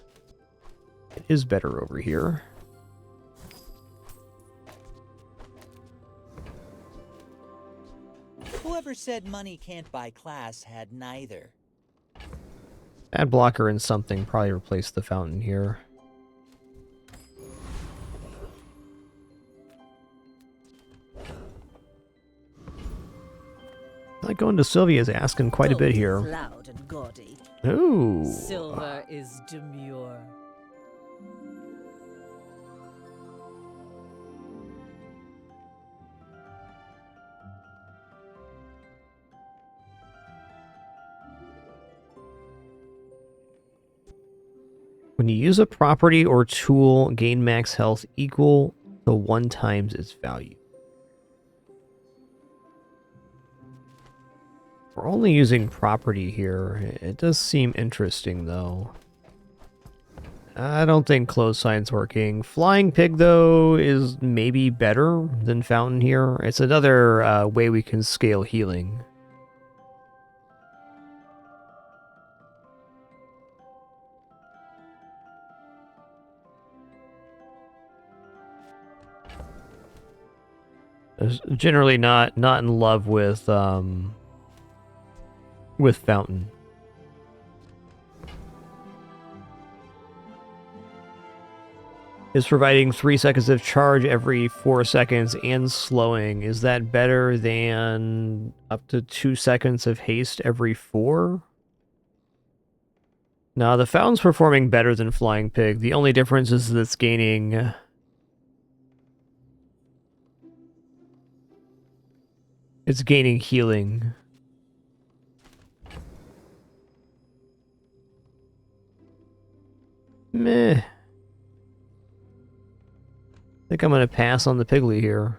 A: It is better over here.
T: Whoever said money can't buy class had neither.
A: Bad blocker and something probably replace the fountain here. Like going to Sylvia's asking quite a bit here.
E: Loud and gaudy.
A: Ooh.
E: Silver is demure.
A: When you use a property or tool, gain max health equal to 1 times its value. We're only using property here. It does seem interesting, though. I don't think close sign's working. Flying Pig, though, is maybe better than Fountain here. It's another way we can scale healing. Generally not in love with Fountain. Is providing 3 seconds of charge every 4 seconds and slowing. Is that better than up to 2 seconds of haste every 4? No, the Fountain's performing better than Flying Pig. The only difference is that it's gaining... It's gaining healing. Meh. I think I'm gonna pass on the Piggly here.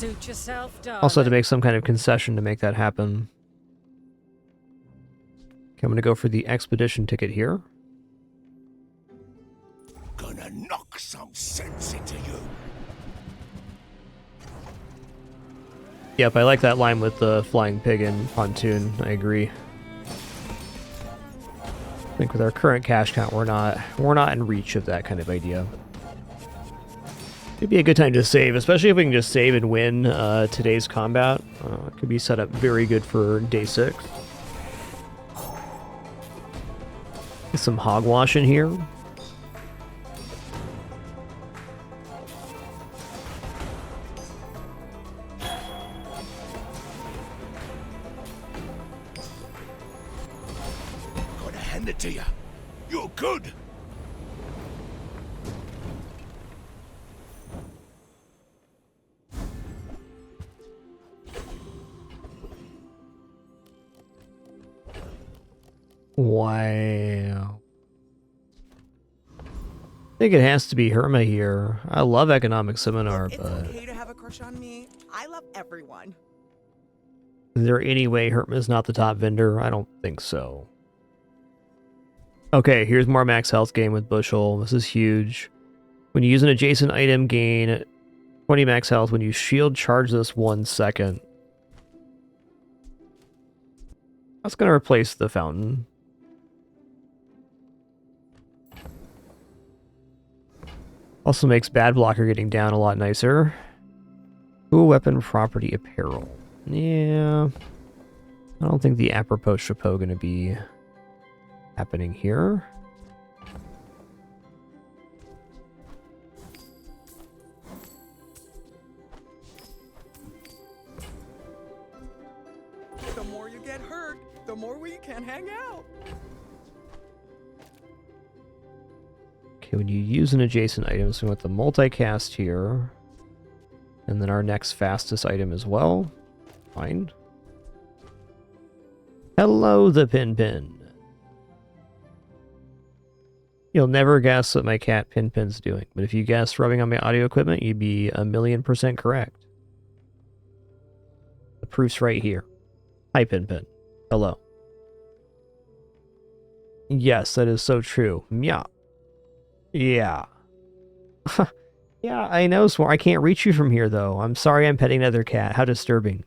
J: Suit yourself, darling.
A: Also had to make some kind of concession to make that happen. Okay, I'm going to go for the expedition ticket here.
F: Gonna knock some sense into you.
A: Yep, I like that line with the flying pig and pontoon. I agree. I think with our current cash count, we're not in reach of that kind of idea. It'd be a good time to save, especially if we can just save and win today's combat. It could be set up very good for day 6. Get some hogwash in here.
F: Gonna hand it to you. You're good.
A: Wow. I think it has to be Herma here. I love Economic Seminar,
D: It's
A: but
D: okay to have a crush on me. I love everyone.
A: is there any way Herma's not the top vendor? I don't think so. Okay, here's more max health gain with Bushel. This is huge. When you use an adjacent item, gain 20 max health. When you shield, charge this 1 second. That's going to replace the fountain. Also makes bad blocker getting down a lot nicer. Cool weapon property apparel. Yeah. I don't think the apropos chapeau going to be happening here.
D: The more you get hurt, the more we can hang out.
A: Okay, when you use an adjacent item, so we want the multicast here. And then our next fastest item as well. Fine. Hello, the Pin. You'll never guess what my cat Pin's doing, but if you guess rubbing on my audio equipment, you'd be 1,000,000% correct. The proof's right here. Hi, Pin. Hello. Yes, that is so true. Yeah. Yeah. Yeah, I know, Swar. I can't reach you from here, though. I'm sorry I'm petting another cat. How disturbing.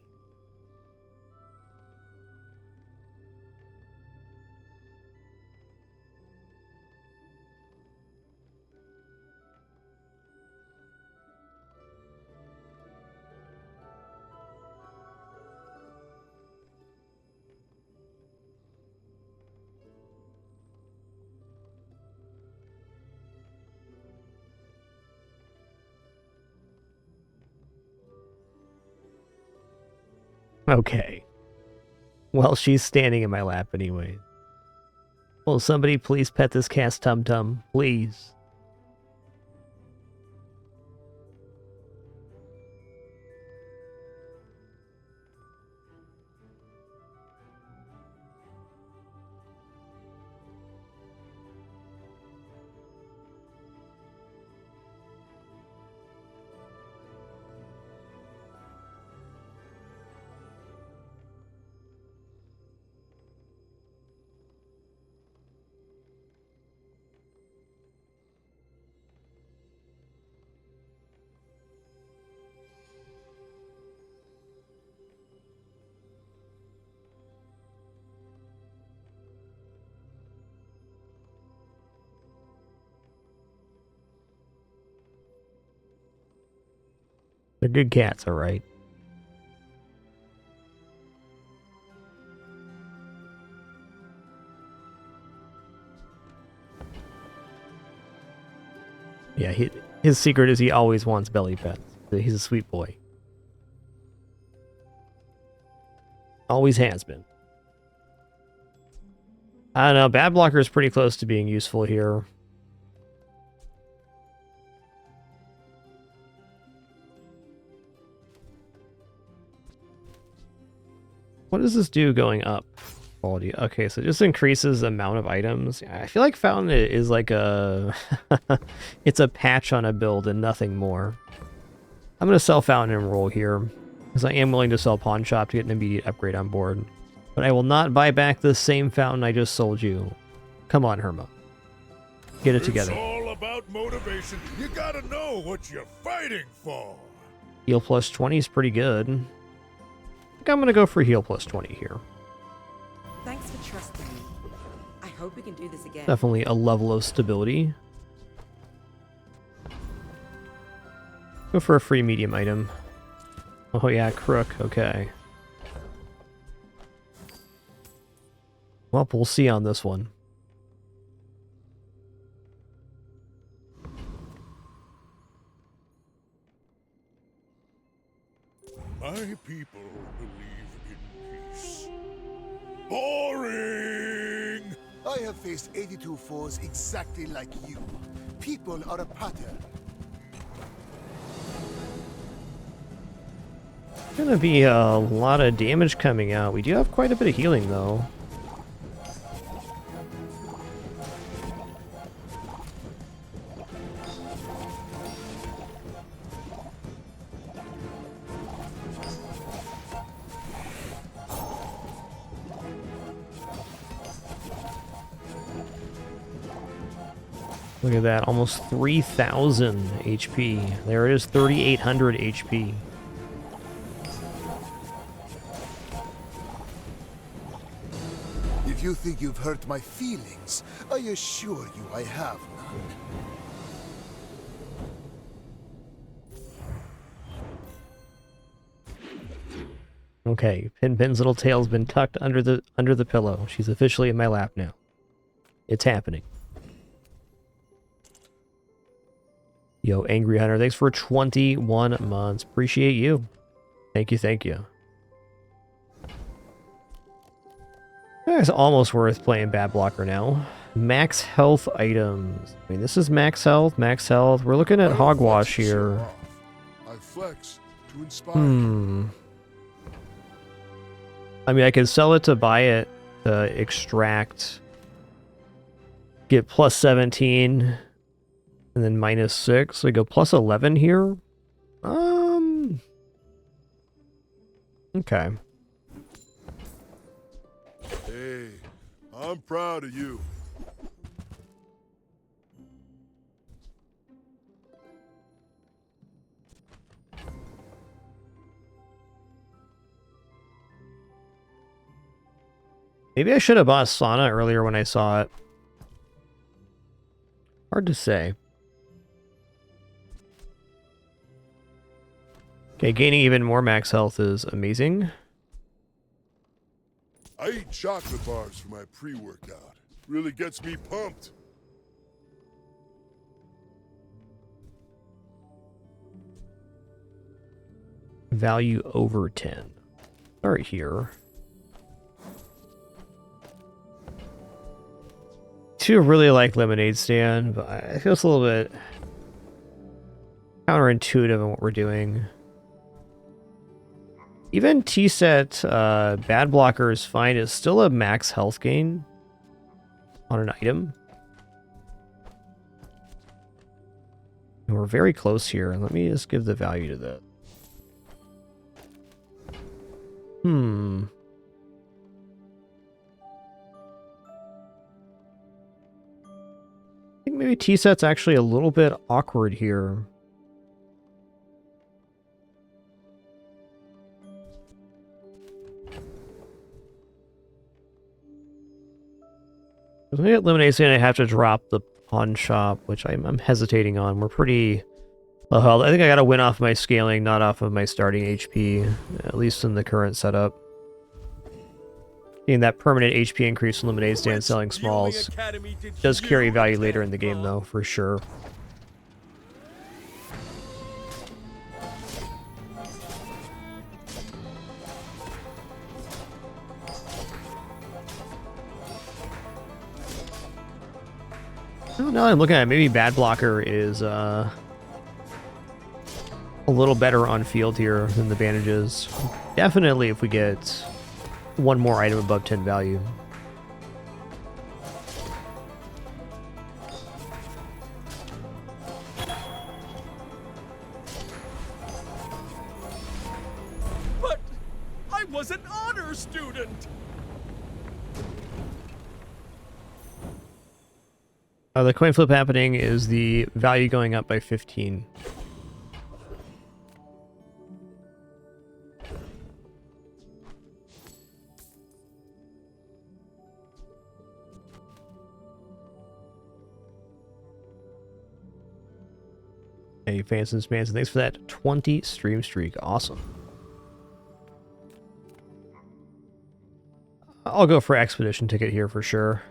A: Okay. Well, she's standing in my lap anyway. Will somebody please pet this cat's tum-tum? Please. They're good cats, alright. Yeah, his secret is he always wants belly pets. He's a sweet boy. Always has been. I don't know, Bad Blocker is pretty close to being useful here. What does this do going up? Quality. Okay, so it just increases the amount of items. I feel like Fountain is like a... it's a patch on a build and nothing more. I'm going to sell Fountain and Roll here, because I am willing to sell Pawn Shop to get an immediate upgrade on board. But I will not buy back the same Fountain I just sold you. Come on, Herma. Get it together.
H: It's all about motivation. You gotta know what you're fighting for.
A: Heal plus 20 is pretty good. I think I'm going to go for heal plus 20 here.
P: Thanks for trusting me. I hope we can do this again.
A: Definitely a level of stability. Go for a free medium item. Oh yeah, Crook, okay. Well, we'll see on this one.
H: My people believe in peace. Boring!
F: I have faced 82 foes exactly like you. People are a pattern.
A: Gonna be a lot of damage coming out. We do have quite a bit of healing though. Look at that, almost 3,000 HP. There it is, 3,800 HP.
F: If you think you've hurt my feelings, I assure you I have none.
A: Okay, Pin's little tail's been tucked under the pillow. She's officially in my lap now. It's happening. Yo, Angry Hunter, thanks for 21 months. Appreciate you. Thank you, thank you. It's almost worth playing Bad Blocker now. Max health items. I mean, this is max health, max health. We're looking at Hogwash here.
H: I flex to inspire.
A: I mean, I could sell it to buy it, to extract, get plus 17, and then minus 6. So we go plus 11 here. Okay.
H: Hey, I'm proud of you.
A: Maybe I should have bought Sana earlier when I saw it. Hard to say. Okay, gaining even more max health is amazing.
H: I eat chocolate bars for my pre-workout. Really gets me pumped.
A: Value over 10. Start here. Do really like Lemonade Stand, but I feel it's a little bit counterintuitive in what we're doing. Even T-set Bad Blocker is fine. It's still a max health gain on an item. And we're very close here. Let me just give the value to that. I think maybe T-set's actually a little bit awkward here. If I get Lemonade Stand, I have to drop the Pawn Shop, which I'm hesitating on. We're pretty low health. I think I gotta win off my scaling, not off of my starting HP, at least in the current setup. Getting that permanent HP increase in Lemonade Stand selling smalls does carry value later in the game, though, for sure. Oh, now I'm looking at it, maybe Bad Blocker is a little better on field here than the bandages. Definitely if we get one more item above 10 value.
H: was an honor student.
A: The coin flip happening is the value going up by 15. Hey, Fanson's Manson, thanks for that 20 stream streak. Awesome. I'll go for expedition ticket here for sure.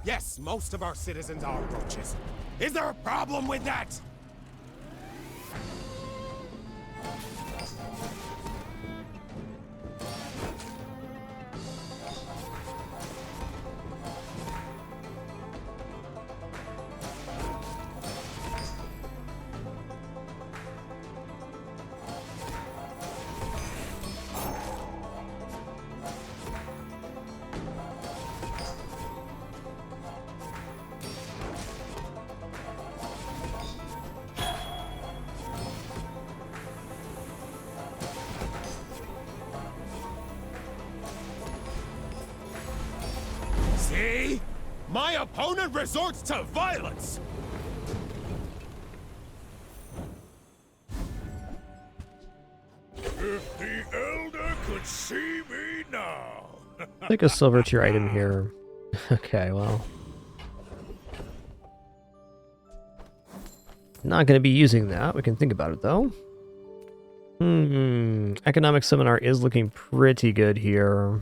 K: Yes, most of our citizens are roaches. Is there a problem with that? See? My opponent resorts to violence!
H: If the Elder could see me now.
A: Take a silver tier item here. Okay, well. Not going to be using that. We can think about it, though. Economic Seminar is looking pretty good here.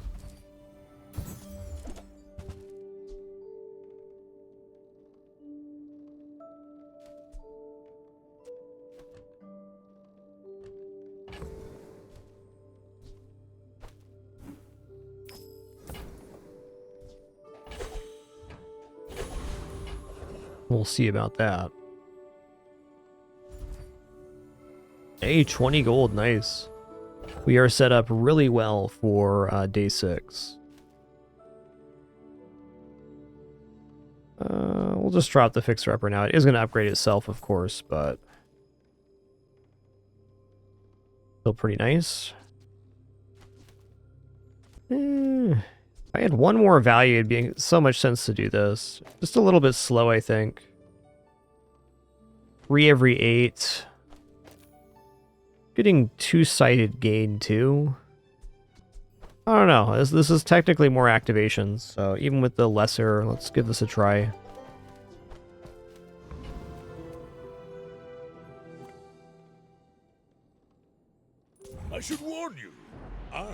A: We'll see about that. Hey, 20 gold, nice. We are set up really well for day 6. We'll just drop the fixer upper now. It is going to upgrade itself, of course, but still pretty nice. If I had one more value, it'd be so much sense to do this. Just a little bit slow, I think. 3 every 8. Getting 2-sided gain, too. I don't know. This is technically more activations, so even with the lesser, let's give this a try.
H: I should warn you, I'm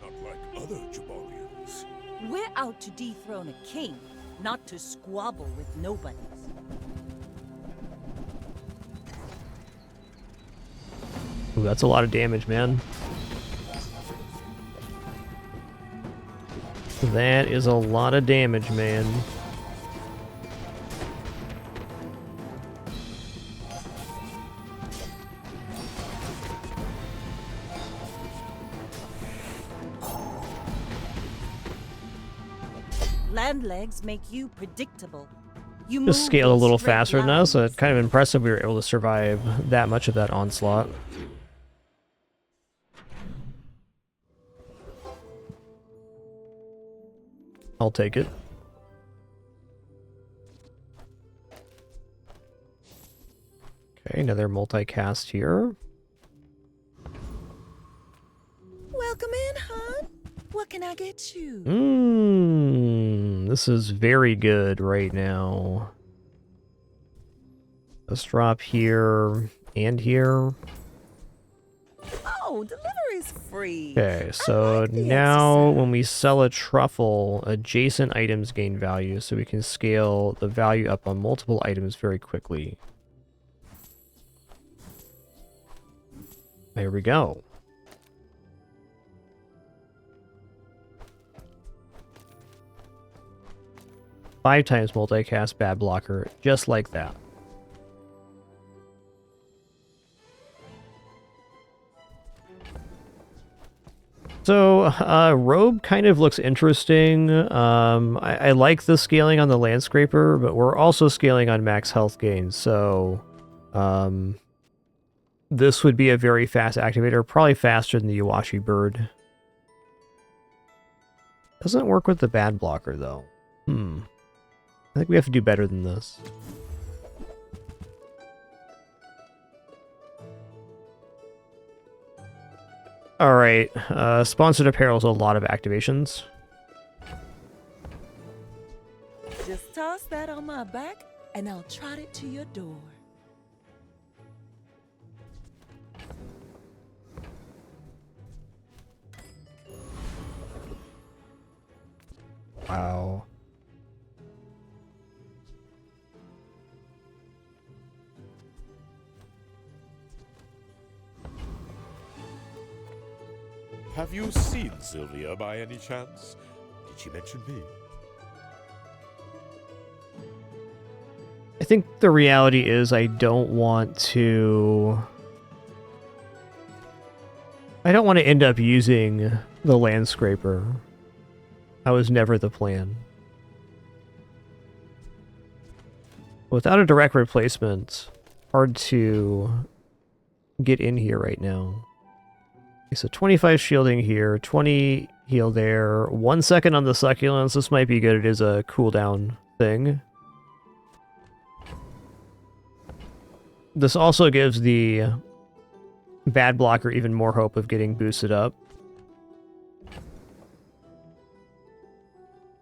H: not like other Jabarians.
E: We're out to dethrone a king, not to squabble with nobodies.
A: Ooh, that's a lot of damage, man. That is a lot of damage, man.
E: Land legs make you predictable. You
A: Just
E: move
A: scale a
E: in
A: little
E: straight
A: faster than us, so
E: lines.
A: it's kind of impressive we were able to survive that much of that onslaught. I'll take it. Okay, another multicast here.
B: Welcome in, hon. What can I get you?
A: This is very good right now. Let's drop here and here.
B: Oh, delivery's free.
A: Okay, so now when we sell a truffle, adjacent items gain value, so we can scale the value up on multiple items very quickly. There we go. Five times multicast bad blocker, just like that. So, Robe kind of looks interesting. I like the scaling on the Landscraper, but we're also scaling on max health gain, so this would be a very fast activator, probably faster than the Iwashi bird. Doesn't work with the bad blocker, though. I think we have to do better than this. Alright, sponsored apparel is a lot of activations.
B: Just toss that on my back, and I'll trot it to your door.
A: Wow.
N: Have you seen Sylvia by any chance? Did she mention me?
A: I think the reality is I don't want to end up using the landscraper. That was never the plan. Without a direct replacement, hard to get in here right now. Okay, so 25 shielding here, 20 heal there, 1 second on the succulents. This might be good. It is a cooldown thing. This also gives the bad blocker even more hope of getting boosted up.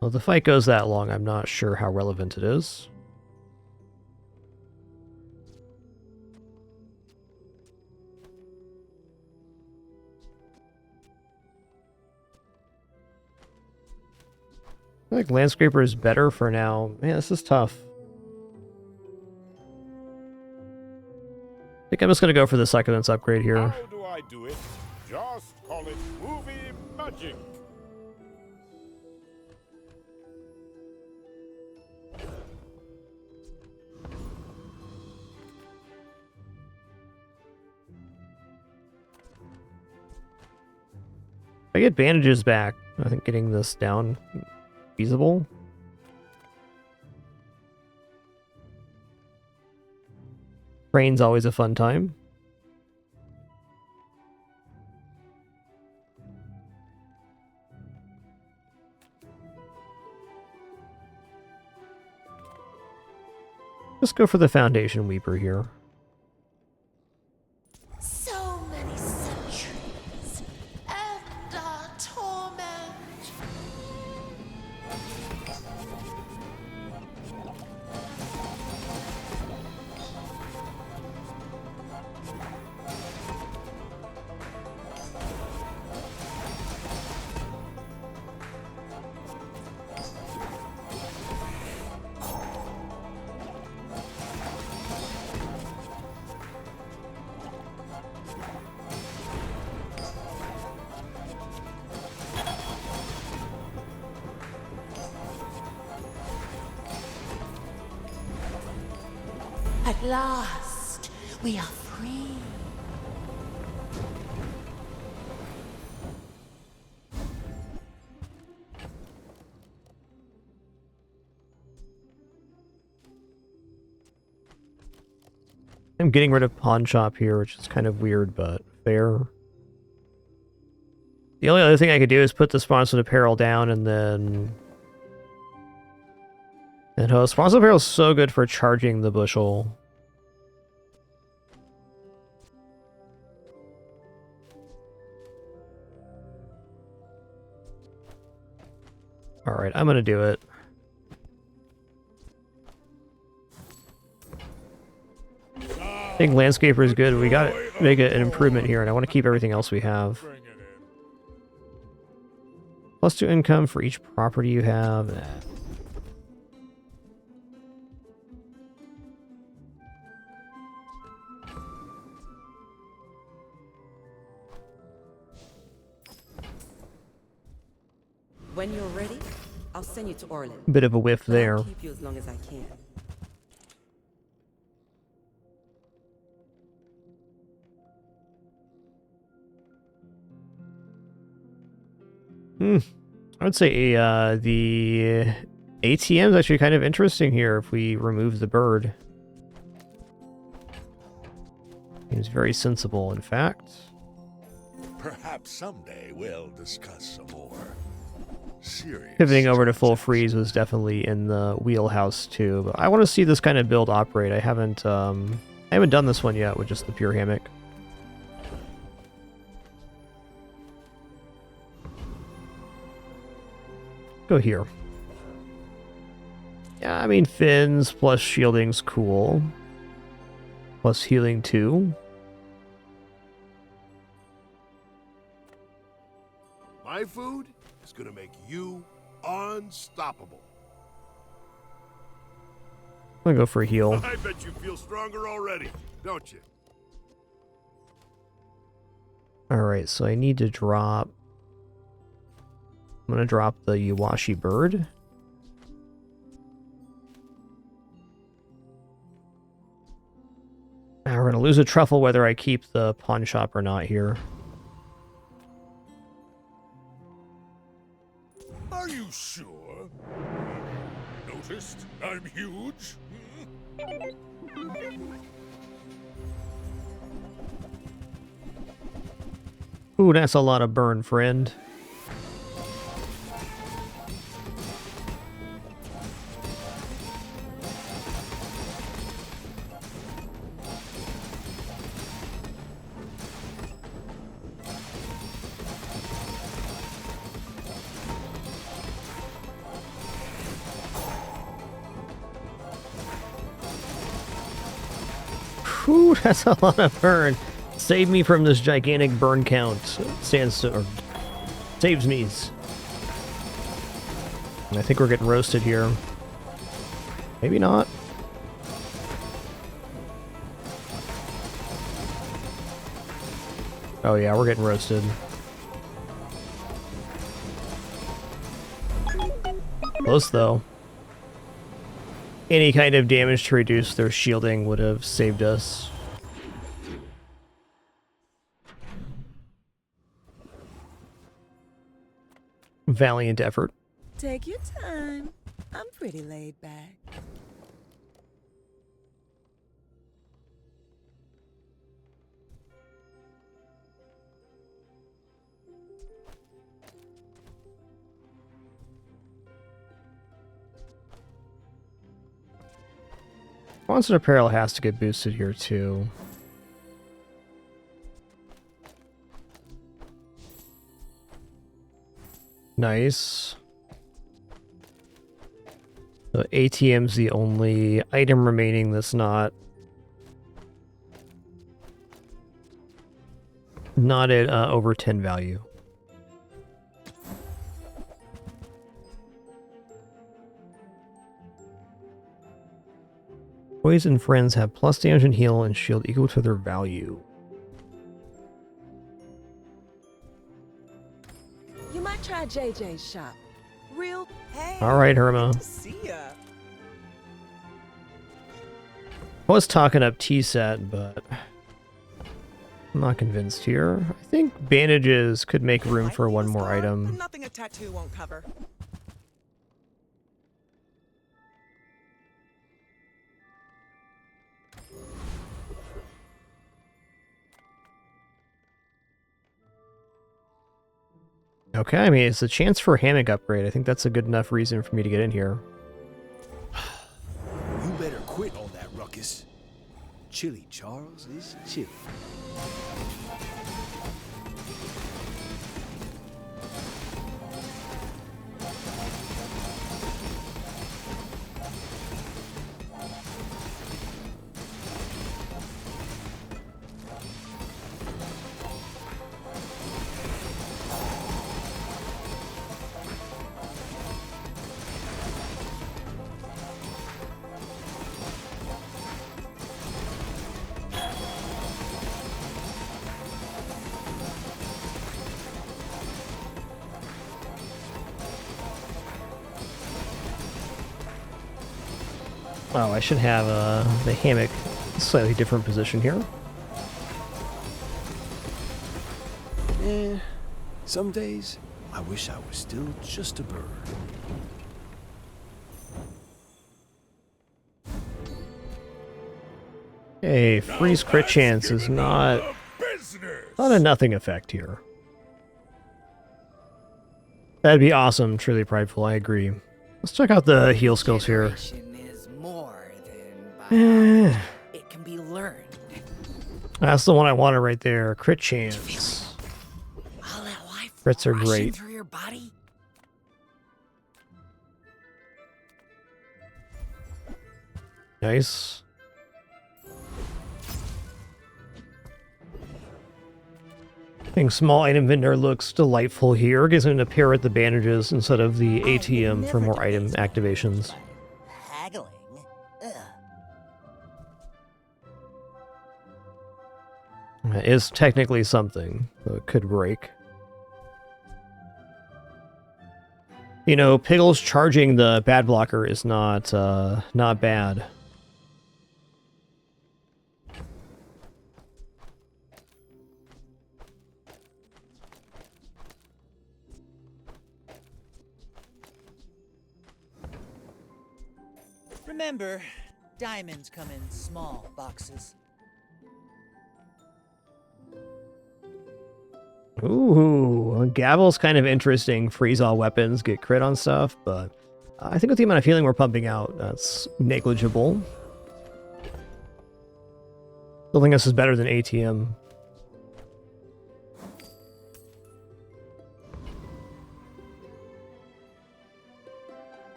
A: Well, if the fight goes that long, I'm not sure how relevant it is. I feel like Landscraper is better for now. Man, this is tough. I think I'm just going to go for the succulents upgrade here.
H: How do I do it? Just call it movie magic.
A: If I get bandages back, I think getting this down feasible. Rain's always a fun time. Let's go for the Foundation Weeper here.
G: So many centuries and torment. At last, we are free.
A: I'm getting rid of Pawn Shop here, which is kind of weird, but fair. The only other thing I could do is put the sponsored apparel down and then... And sponsored apparel is so good for charging the bushel. Alright, I'm gonna do it. I think Landscaper is good. We gotta make an improvement here, and I want to keep everything else we have. +2 income for each property you have.
V: When you're ready, I'll send you to Orlin.
A: Bit of a whiff there.
V: I'll keep you as long as I can.
A: I would say the ATM is actually kind of interesting here if we remove the bird. Seems very sensible, in fact.
H: Perhaps someday we'll discuss some more serious.
A: Pivoting over to full freeze was definitely in the wheelhouse too, but I want to see this kind of build operate. I haven't done this one yet with just the pure hammock. Go here. Yeah, I mean, fins plus shielding's cool. Plus healing too.
H: My food is gonna make you unstoppable.
A: I'm gonna go for a heal.
H: I bet you feel stronger already, don't you?
A: Alright, so I need to drop... I'm gonna drop the Yuwashi bird. Now we're gonna lose a truffle whether I keep the pawn shop or not here.
H: Are you sure? Noticed I'm huge?
A: Ooh, that's a lot of burn, friend. Whew, that's a lot of burn. Save me from this gigantic burn count. Sandstone saves me. I think we're getting roasted here. Maybe not. Oh yeah, we're getting roasted. Close though. Any kind of damage to reduce their shielding would have saved us. Valiant effort.
B: Take your time. I'm pretty laid back.
A: Monster Apparel has to get boosted here too. Nice. The ATM's the only item remaining that's not at over 10 value. Poison friends have plus damage and heal and shield equal to their value.
B: You might try JJ's shop. Real hey.
A: All right, Herma.
D: Good to see ya.
A: I was talking up T-Set, but I'm not convinced here. I think bandages could make room for one more item.
D: Nothing a tattoo won't cover.
A: Okay, I mean, it's a chance for a hammock upgrade. I think that's a good enough reason for me to get in here.
Q: You better quit all that ruckus. Chilly Charles is chilly.
A: Oh, I should have the hammock slightly different position here.
Q: Some days, I wish I was still just a bird.
A: Hey, freeze crit chance is not a nothing effect here. That'd be awesome, truly prideful, I agree. Let's check out the heal skills here.
L: Is more than it can be learned.
A: That's the one I wanted right there. Crit chance. Crits are great.
L: Through your body?
A: Nice. I think small item vendor looks delightful here. Gives him to pair with the bandages instead of the ATM for more item activations.
T: Haggling?
A: It is technically something, though it could break. You know, Piggles charging the bad blocker is not bad.
T: Remember, diamonds come in small boxes.
A: Ooh, Gavel's kind of interesting. Freeze all weapons, get crit on stuff, but I think with the amount of healing we're pumping out, that's negligible. Still think this is better than ATM.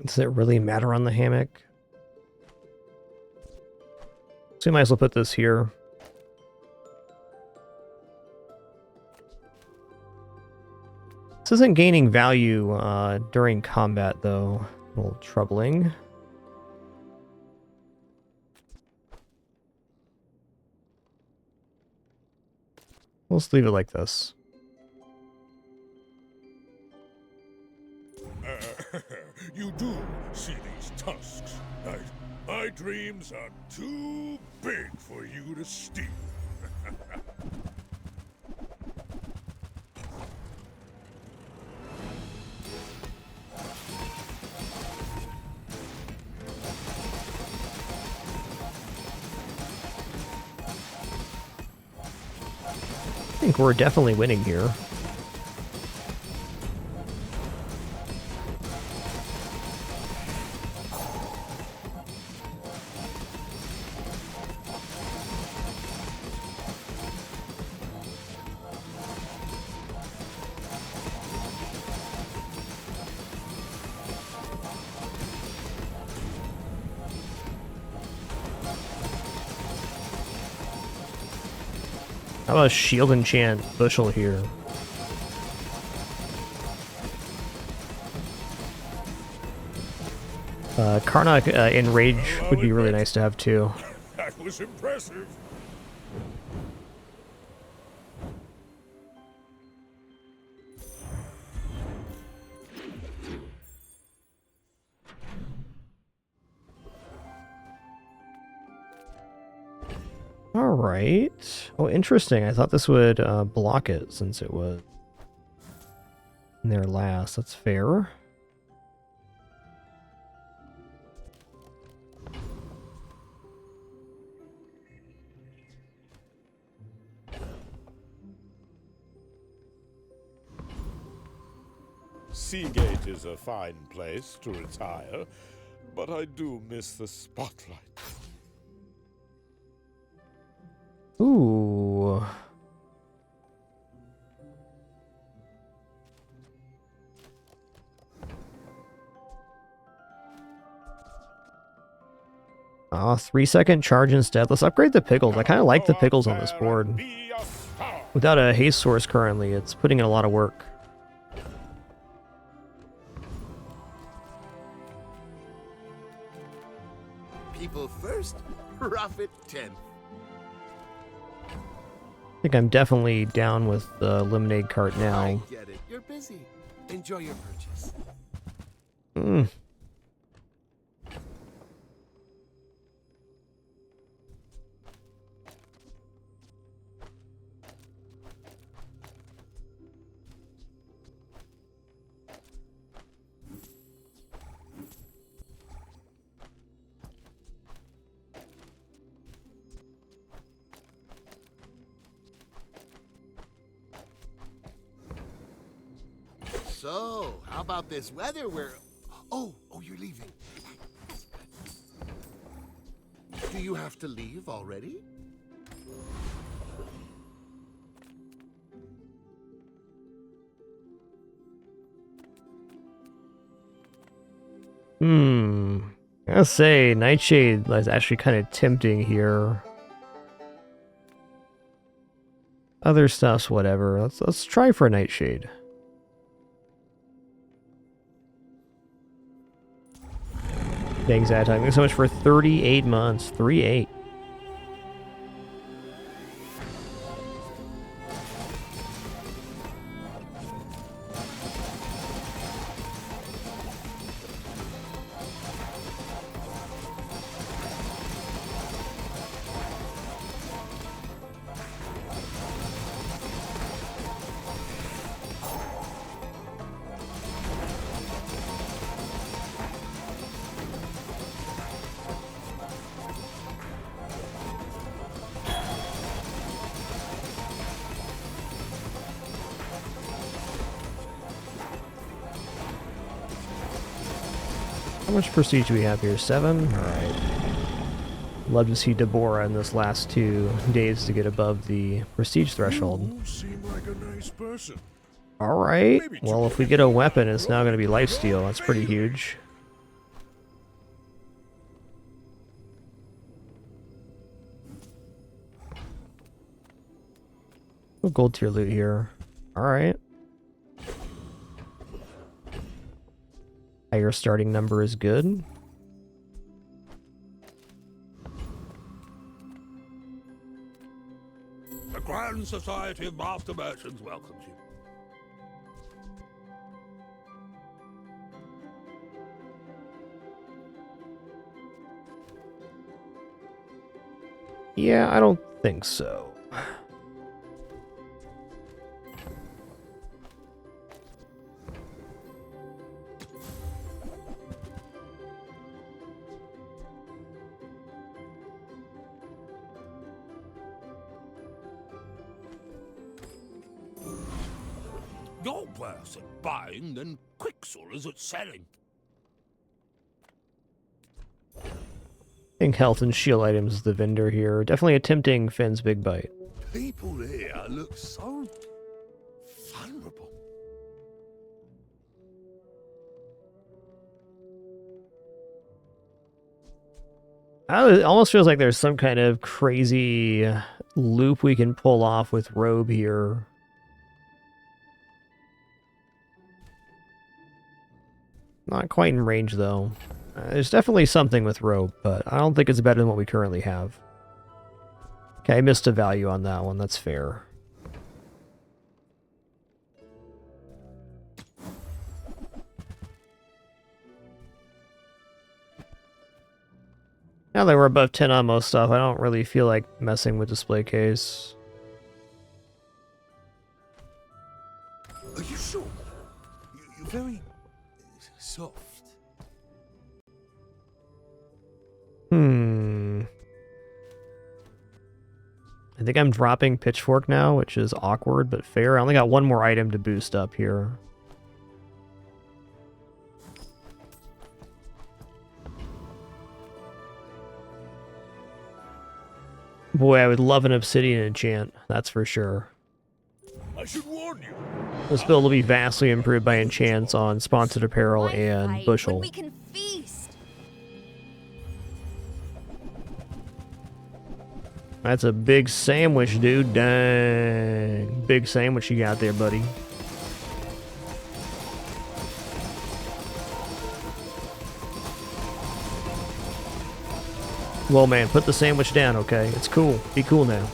A: Does it really matter on the hammock? So we might as well put this here. This isn't gaining value during combat, though. A little troubling. Let's leave it like this.
H: You do see these tusks, right? My dreams are too big for you to steal.
A: I think we're definitely winning here. How about a shield enchant bushel here? Karnak Enrage would be really nice to have too.
H: That was impressive.
A: Alright. Oh, interesting. I thought this would block it since it was in there last. That's fair.
N: Seagate is a fine place to retire, but I do miss the spotlight.
A: Ooh. Ah, 3-second charge instead. Let's upgrade the pickles. I kind of like the pickles on this board. Without a haste source currently, it's putting in a lot of work.
F: People first, profit 10th.
A: I think I'm definitely down with the lemonade cart now.
F: I get it. You're busy. Enjoy your purchase.
A: Hmm.
F: So, how about this weather where... Oh, you're leaving. Do you have to leave already?
A: I gotta say, Nightshade is actually kind of tempting here. Other stuff's whatever. Let's try for a Nightshade. Thanks, that time. Thanks so much for 38 months. 38. How much prestige do we have here? 7? Alright. Love to see Deborah in this last 2 days to get above the prestige threshold.
H: You seem like a nice person.
A: Alright. Well, if we get a weapon, it's now going to be lifesteal. That's pretty huge. Gold tier loot here. Alright. Higher starting number is good.
H: The Grand Society of Master Merchants welcomes you.
A: Yeah, I don't think so.
H: You're worse at buying than Quicksilver is at selling.
A: I think health and shield items is the vendor here. Definitely attempting Finn's Big Bite.
H: People here look so vulnerable.
A: It almost feels like there's some kind of crazy loop we can pull off with Robe here. Not quite in range, though. There's definitely something with Robe, but I don't think it's better than what we currently have. Okay, I missed a value on that one. That's fair. Now that we're above 10 on most stuff, I don't really feel like messing with display case.
Q: Are you sure? You're very soft.
A: I think I'm dropping Pitchfork now, which is awkward but fair. I only got one more item to boost up here. Boy, I would love an Obsidian enchant, that's for sure.
H: I should warn you.
A: This build will be vastly improved by enchants on Sponsored Apparel and Bushel.
I: We can feast.
A: That's a big sandwich, dude. Dang. Big sandwich you got there, buddy. Well, man, put the sandwich down, okay? It's cool. Be cool now.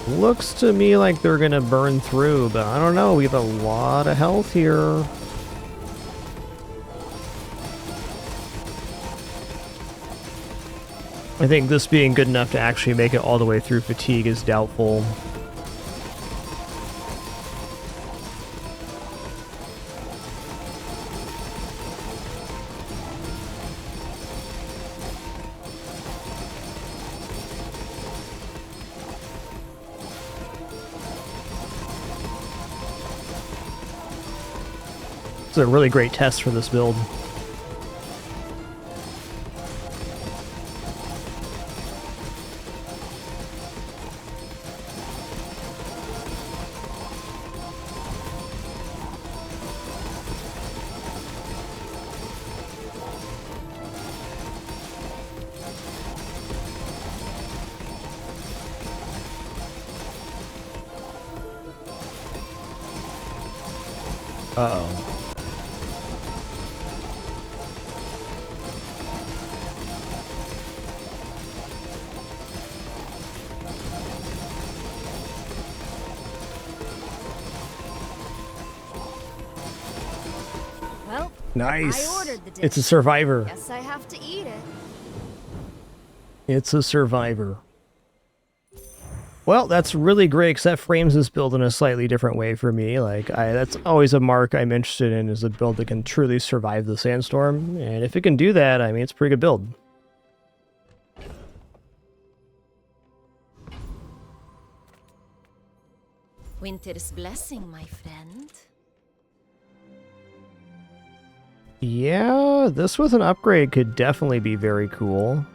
A: Looks to me like they're gonna burn through, but I don't know. We have a lot of health here. I think this being good enough to actually make it all the way through fatigue is doubtful. It's a really great test for this build. Uh-oh.
I: Well,
A: Nice.
I: I ordered the dish.
A: It's a survivor.
I: Guess I have to eat it.
A: It's a survivor. Well, that's really great, because that frames this build in a slightly different way for me. Like, that's always a mark I'm interested in, is a build that can truly survive the sandstorm. And if it can do that, I mean, it's a pretty good build.
I: Winter's blessing, my friend.
A: Yeah, this with an upgrade could definitely be very cool.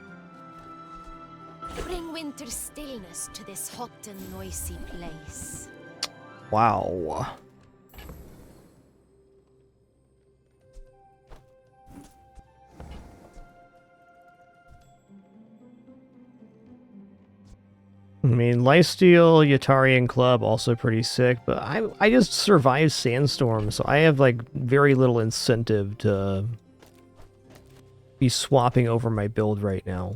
I: Bring winter's stillness to this hot and noisy place.
A: Wow. I mean, Lifesteal, Yatarian Club, also pretty sick, but I just survived Sandstorm, so I have, like, very little incentive to be swapping over my build right now.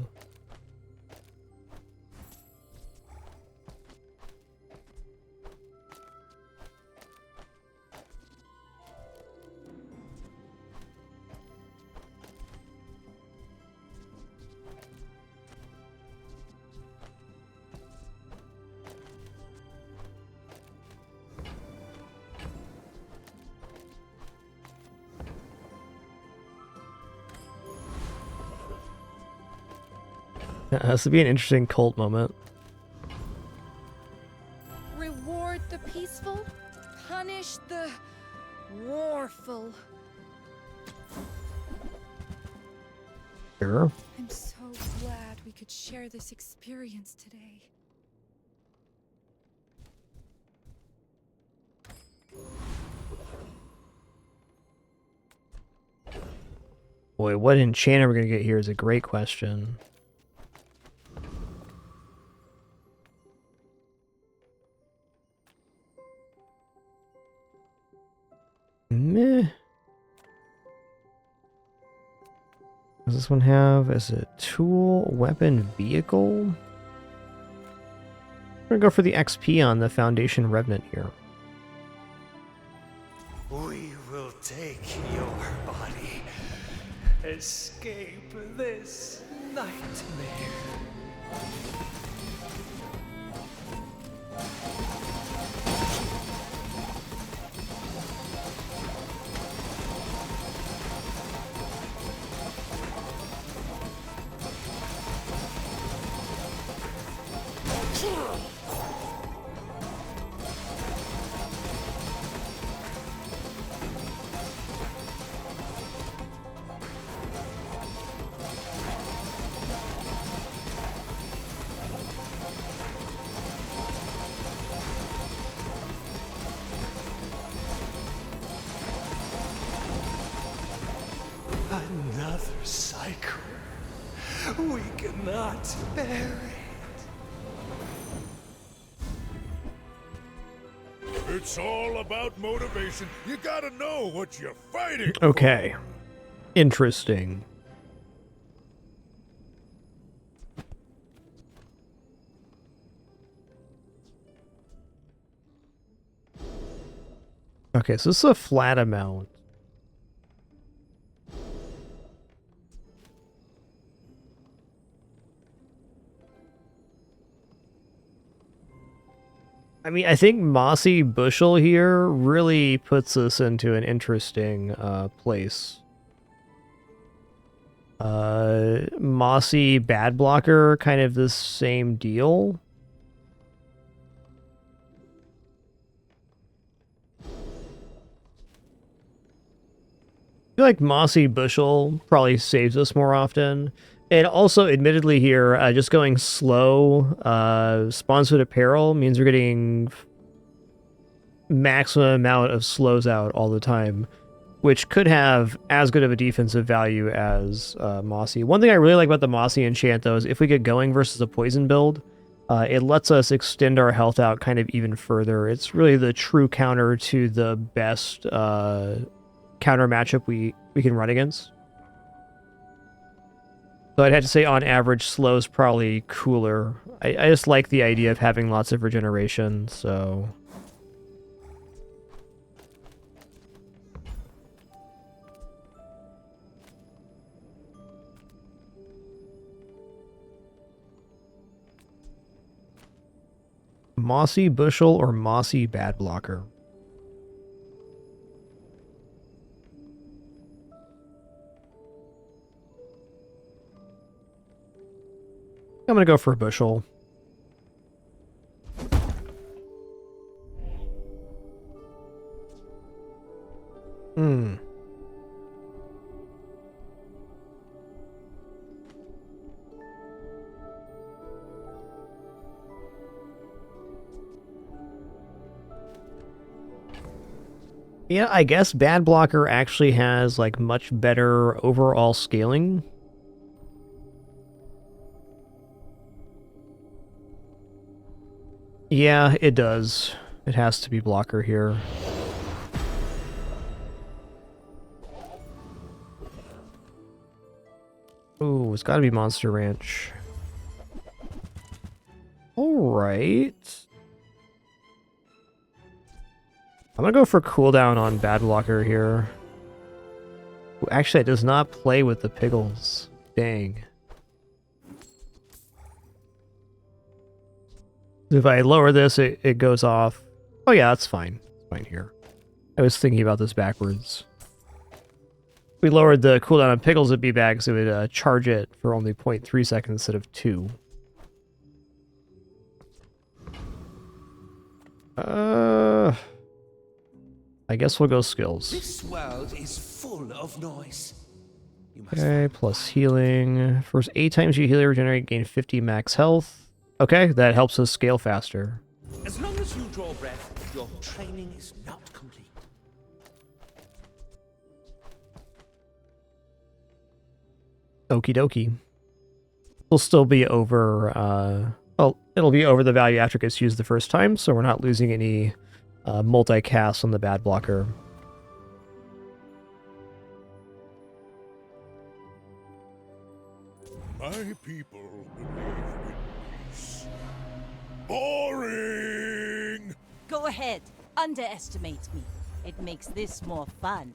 A: This would be an interesting cult moment.
O: Reward the peaceful, punish the warful.
A: Sure.
O: I'm so glad we could share this experience today.
A: Boy, what enchanter we're gonna get here is a great question. Meh. Does this one have as a tool, weapon, vehicle? I'm gonna go for the XP on the Foundation Revenant here.
Q: We will take your body. Escape this nightmare. Another cycle. We cannot bear it.
H: It's all about motivation. You gotta know what you're fighting for.
A: Okay. Interesting. Okay, so this is a flat amount. I mean, I think Mossy Bushel here really puts us into an interesting place. Mossy Bad Blocker, kind of the same deal. I feel like Mossy Bushel probably saves us more often. And also, admittedly here, just going slow, sponsored apparel means we're getting maximum amount of slows out all the time, which could have as good of a defensive value as Mossy. One thing I really like about the Mossy enchant, though, is if we get going versus a poison build, it lets us extend our health out kind of even further. It's really the true counter to the best counter matchup we can run against. So I'd have to say, on average, slow's probably cooler. I just like the idea of having lots of regeneration, so... Mossy Bushel or Mossy Bad Blocker? I'm gonna go for a Bushel. Yeah, I guess Bad Blocker actually has, like, much better overall scaling. Yeah, it does. It has to be Blocker here. Ooh, it's gotta be Monster Ranch. Alright. I'm gonna go for cooldown on Bad Blocker here. Ooh, actually, it does not play with the Piggles. Dang. If I lower this, it goes off. Oh yeah, that's fine. It's fine here. I was thinking about this backwards. If we lowered the cooldown on Pickles at B-Bags, it would charge it for only 0.3 seconds instead of 2. I guess we'll go skills.
Q: This world is full of noise.
A: Okay, plus healing. First 8 times you heal or regenerate, gain 50 max health. Okay, that helps us scale faster.
Q: As long as you draw breath, your training is not complete.
A: Okie dokie. It'll still be over, well, it'll be over the value after it gets used the first time, so we're not losing any multi-cast on the Bad Blocker.
H: My people believe in peace. Boring!
E: Go ahead. Underestimate me. It makes this more fun.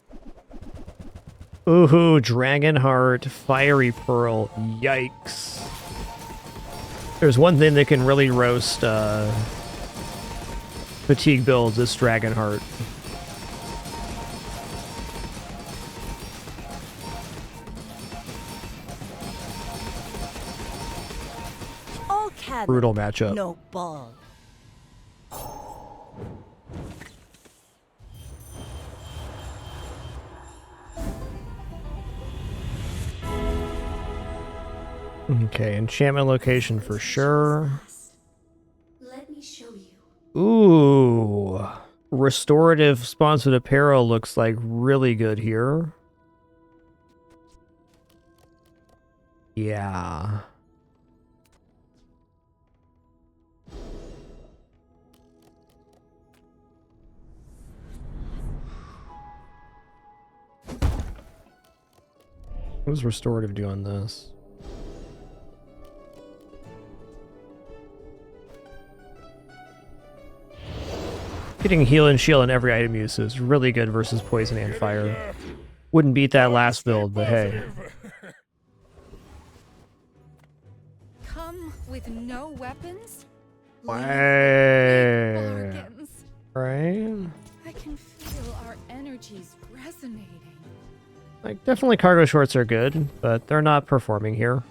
A: Ooh, Dragonheart, Fiery Pearl, yikes. There's one thing that can really roast fatigue builds, is Dragonheart.
E: All cannon,
A: Brutal matchup.
E: no ball.
A: Okay, enchantment location for sure.
I: Let me show you.
A: Ooh. Restorative sponsored apparel looks like really good here. Yeah. What does restorative do on this? Getting heal and shield on every item use is really good versus poison and fire. Wouldn't beat that last build, but hey.
O: Come with no weapons?
A: Wow. Like, definitely cargo shorts are good, but they're not performing here.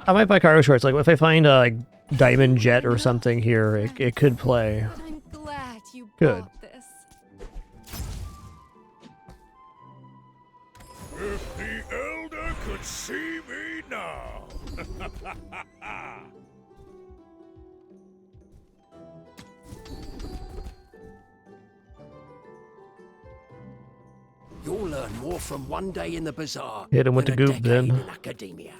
A: I might buy cargo shorts. Like, if I find a like, diamond jet or something here, it could play.
O: I'm glad you
A: Good.
O: bought this.
H: If the Elder could see me now.
Q: You'll learn more from one day in the bazaar.
A: Hit him with the
Q: than a
A: goop,
Q: decade
A: then.
Q: in academia.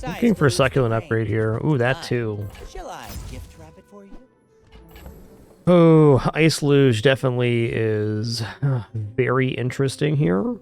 A: Looking for succulent upgrade here. Ooh, that too.
T: Shall I gift wrap it for you?
A: Oh, Ice Luge definitely is very interesting here.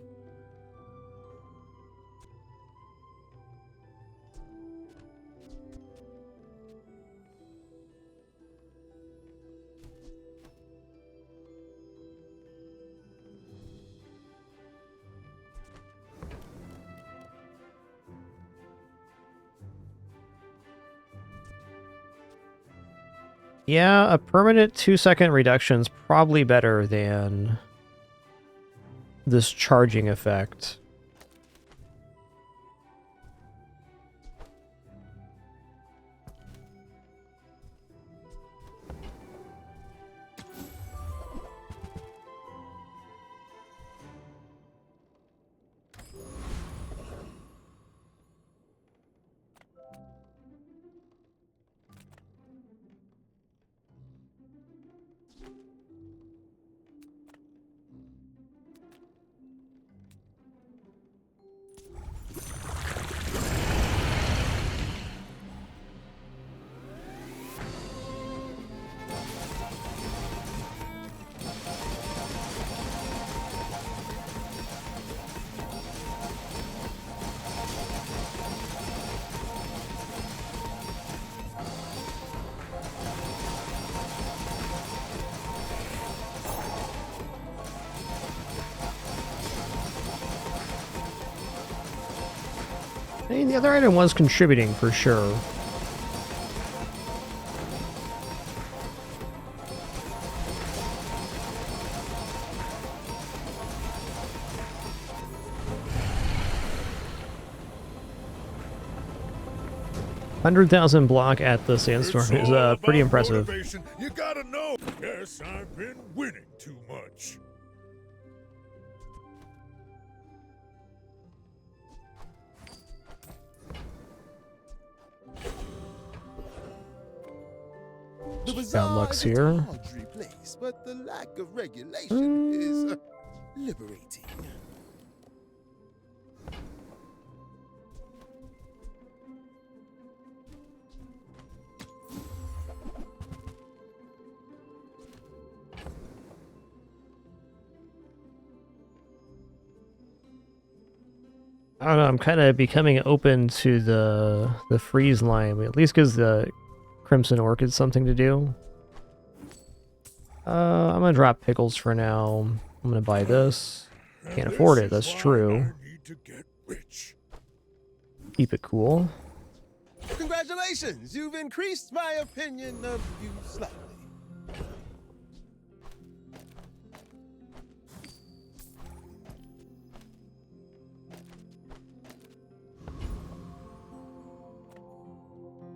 A: Yeah, a permanent 2-second reduction is probably better than this charging effect. I mean, the other item was contributing for sure. $100,000 block at the sandstorm is pretty impressive.
H: Motivation. You gotta know. Yes, I've been winning too much.
A: Bad luck's here.
F: Place, but the lack of regulation is liberating.
A: I don't know, I'm kind of becoming open to the freeze line. At least gives the Crimson Orchid something to do. I'm gonna drop pickles for now. I'm gonna buy this. Can't afford it, that's true. Keep it cool.
K: Congratulations! You've increased my opinion of you slightly.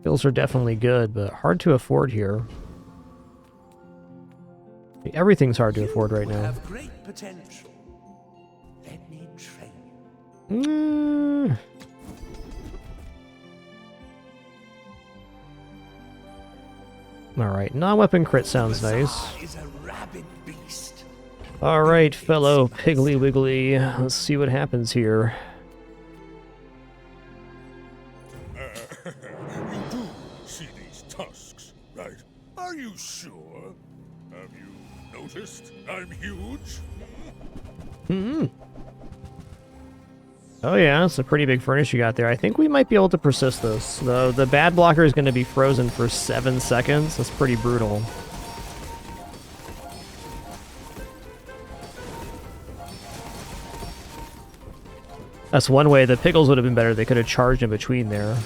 A: Bills are definitely good, but hard to afford here. Everything's hard to afford right now.
Q: Have great potential. Let me train you.
A: Alright, non-weapon crit sounds nice.
Q: Is a rabid beast.
A: Alright, fellow Piggly Wiggly. Let's see what happens here.
H: You do see these tusks, right? Are you sure? Have you noticed I'm huge?
A: Oh yeah, it's a pretty big furnace you got there. I think we might be able to persist this. The bad blocker is going to be frozen for 7 seconds. That's pretty brutal. That's one way. The pickles would have been better. They could have charged in between there.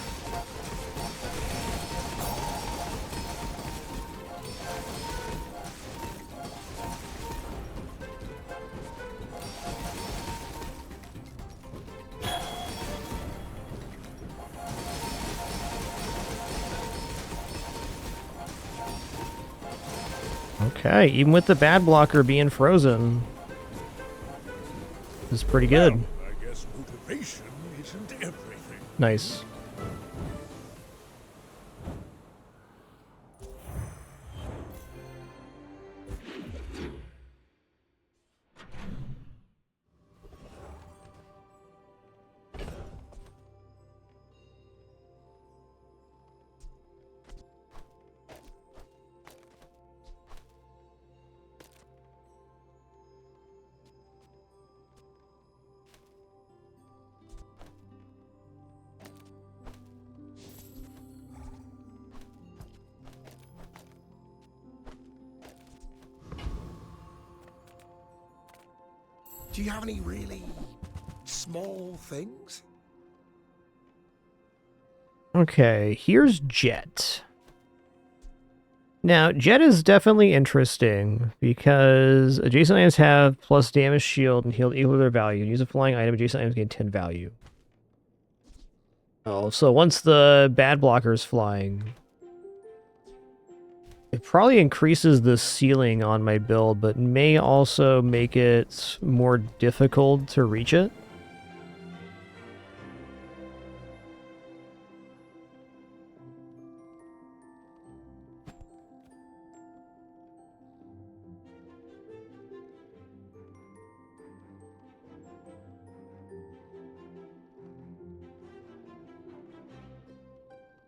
A: Okay, even with the bad blocker being frozen, this is pretty good.
H: Well, I guess motivation isn't everything.
A: Nice.
F: Do you have any really small things?
A: Okay, here's Jet. Now, Jet is definitely interesting because adjacent items have plus damage shield and heal equal to their value. Use a flying item, adjacent items gain 10 value. Oh, so once the bad blocker is flying, it probably increases the ceiling on my build, but may also make it more difficult to reach it.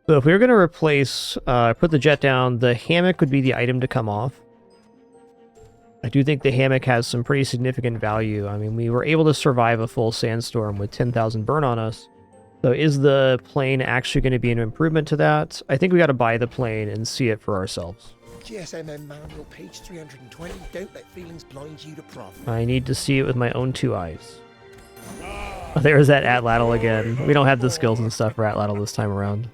A: So if we were going to replace, put the jet down, the hammock would be the item to come off. I do think the hammock has some pretty significant value. I mean, we were able to survive a full sandstorm with 10,000 burn on us. So is the plane actually going to be an improvement to that? I think we got to buy the plane and see it for ourselves.
F: GSMM manual, page 320. Don't let feelings blind you to profit.
A: I need to see it with my own 2 eyes. Oh, there's that Atlatl again. We don't have the skills and stuff for Atlatl this time around.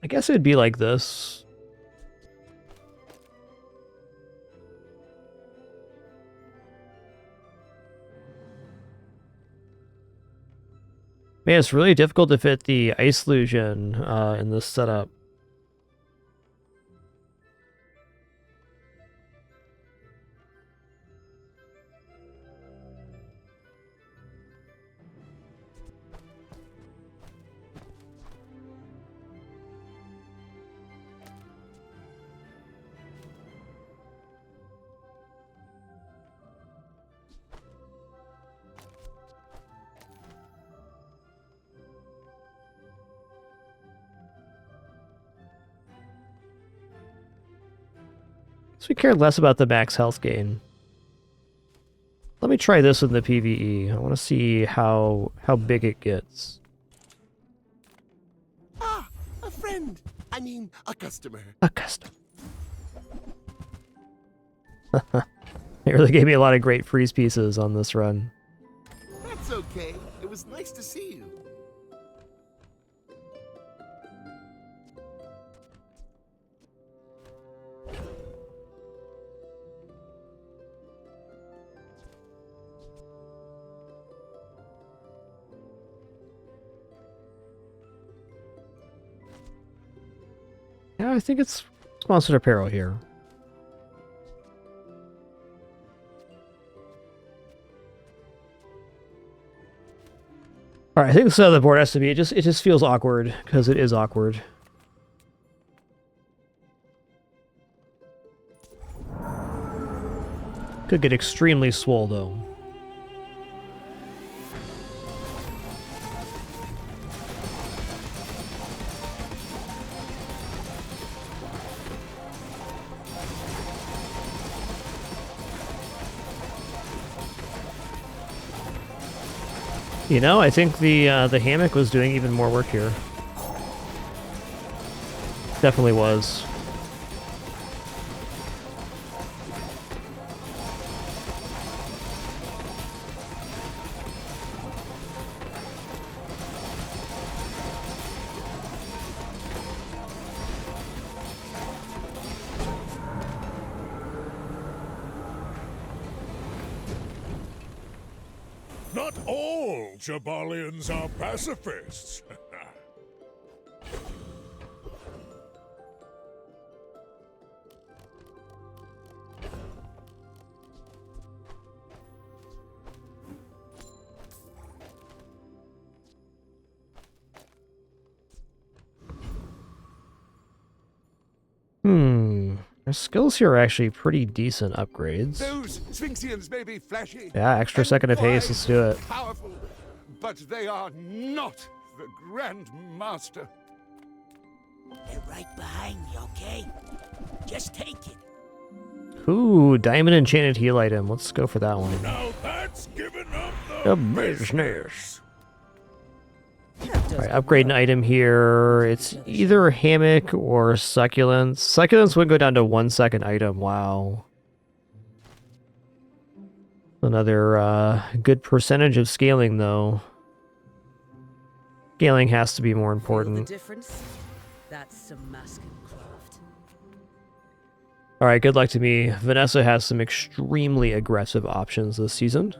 A: I guess it'd be like this. Man, it's really difficult to fit the ice illusion in this setup. So we care less about the max health gain. Let me try this in the PvE. I want to see how big it gets.
F: Ah, a friend. I mean, a customer.
A: A customer. It really gave me a lot of great freeze pieces on this run.
F: That's okay. It was nice to see you.
A: Yeah, I think it's sponsored apparel here. All right, I think this other board has to be. It just feels awkward because it is awkward. Could get extremely swole though. You know, I think the hammock was doing even more work here. Definitely was.
H: Not all Jabalians are pacifists.
A: Our skills here are actually pretty decent upgrades.
F: Those Sphinxians may be flashy.
A: Yeah, extra second of haste, let's do it.
F: Powerful, but they are not the Grand Master.
R: They're right behind me, okay? Just take it.
A: Ooh, diamond enchanted heal item. Let's go for that one.
H: Now that's giving up
A: The business. Alright, upgrade an item here. It's either hammock or succulents. Succulents would go down to 1 second item. Wow. Another good percentage of scaling though. Scaling has to be more important.
V: The difference? That's some masking craft.
A: Alright, good luck to me. Vanessa has some extremely aggressive options this season.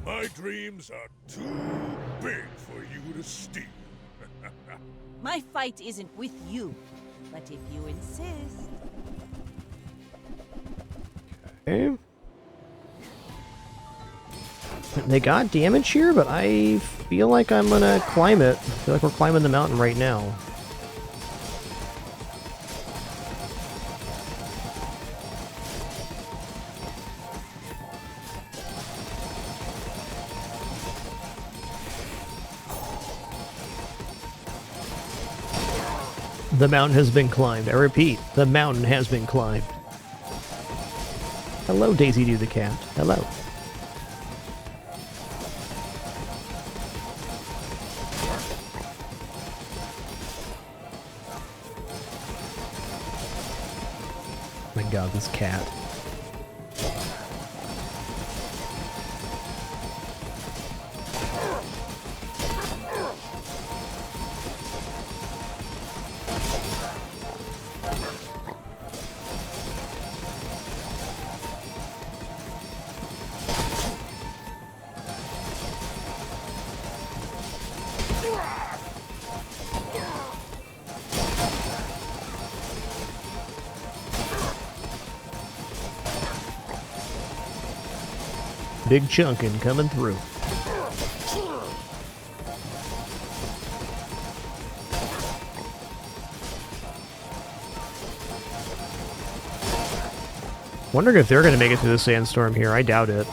H: My dreams are too big for you to steal.
E: My fight isn't with you, but if you insist.
A: Okay. They got damage here, but I feel like I'm gonna climb it. I feel like we're climbing the mountain right now. The mountain has been climbed. I repeat, the mountain has been climbed. Hello, Daisy Doo the cat. Hello. My god, this cat. Big chunkin' coming through. Wondering if they're going to make it through the sandstorm here. I doubt it.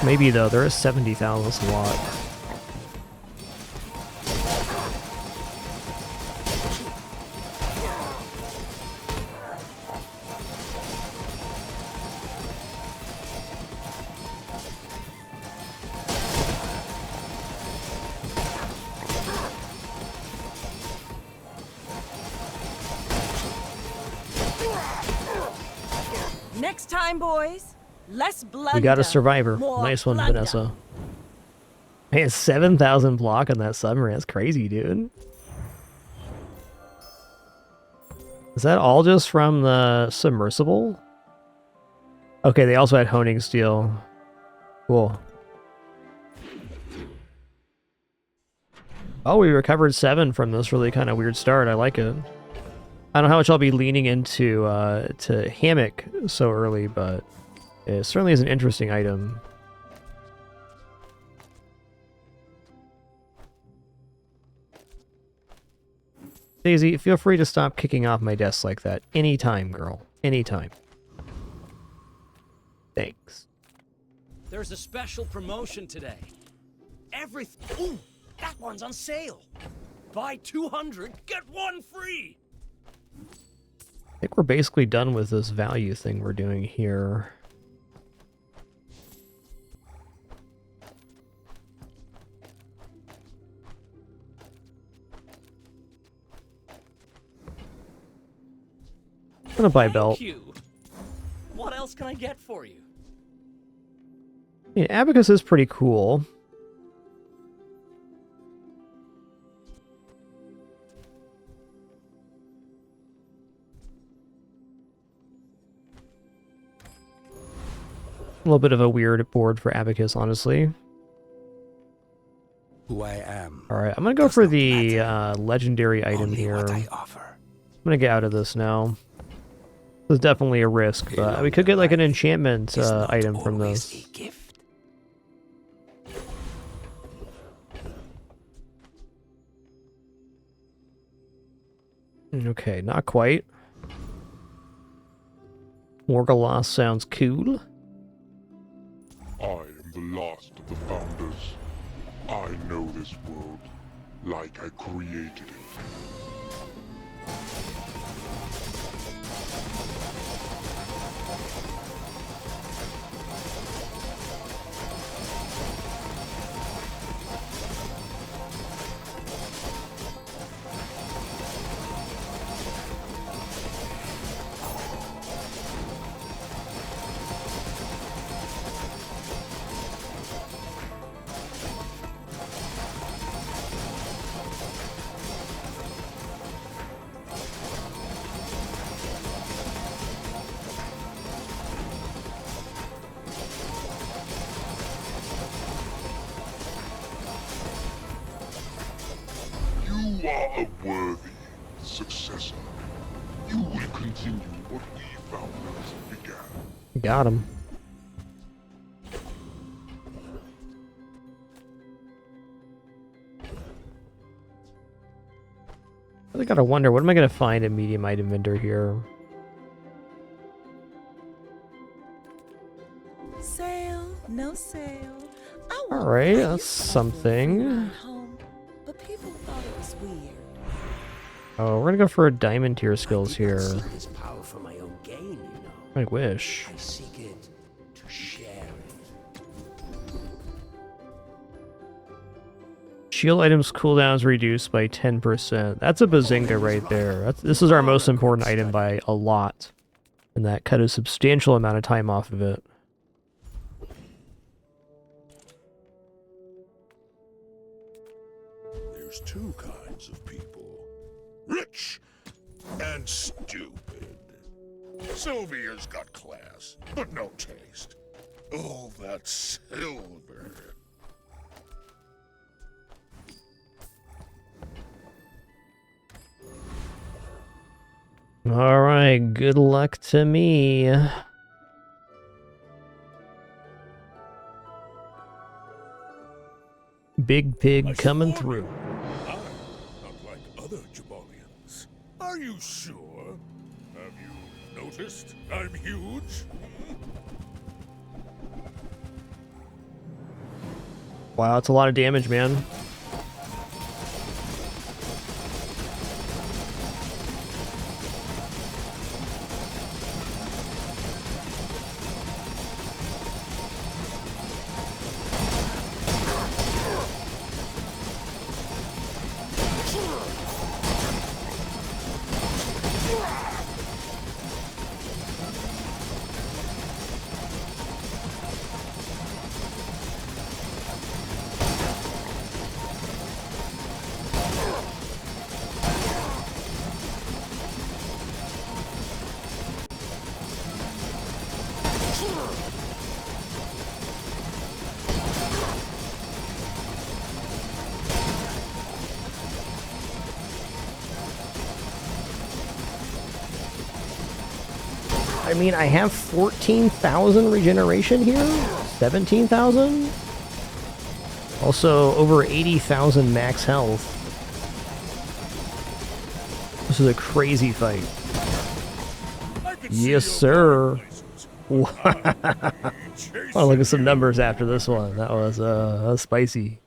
A: Maybe though. There is 70,000. That's a lot.
E: Next time, boys, less blood.
A: We got a survivor. Nice one,
E: blunder.
A: Vanessa. Man, 7,000 block on that submarine. That's crazy, dude. Is that all just from the submersible? Okay, they also had honing steel. Cool. Oh, we recovered 7 from this really kind of weird start. I like it. I don't know how much I'll be leaning into to hammock so early, but it certainly is an interesting item. Daisy, feel free to stop kicking off my desk like that. Anytime, girl. Anytime. Thanks.
U: There's a special promotion today. Ooh, that one's on sale. Buy 200, get one free.
A: I think we're basically done with this value thing we're doing here. I'm gonna buy a belt.
U: Thank you. What else can I get for you?
A: Yeah, Abacus is pretty cool. A little bit of a weird board for Abacus, honestly.
Q: Who I am.
A: Alright, I'm gonna go for the legendary item here. I'm gonna get out of this now. This is definitely a risk, but we could get like an enchantment item from this. Okay, not quite. Morgaloth sounds cool.
H: I am the last of the founders. I know this world like I created it. You are a worthy successor. You will continue what we founders began.
A: Got him. I gotta wonder, what am I gonna find in medium item vendor here?
B: Sale, no sale.
A: Alright, that's something.
B: But people thought it was weird.
A: Oh, we're gonna go for diamond tier skills here.
Q: This power for my own gain, you know.
A: I wish.
Q: I seek it to share it.
A: Shield items cooldowns reduced by 10%. That's a bazinga right there. This is our most important item by a lot. And that cut a substantial amount of time off of it.
H: There's two kinds of people. Rich and stupid. Sylvia's got class, but no taste. All that silver.
A: Alright, good luck to me. Big pig coming through.
H: I'm not like other Jabalians. Are you sure? Have you noticed I'm huge?
A: Wow, that's a lot of damage, man. I mean, I have 14,000 regeneration here? 17,000? Also, over 80,000 max health. This is a crazy fight. Yes, sir. I'll look at some numbers after this one. That was spicy.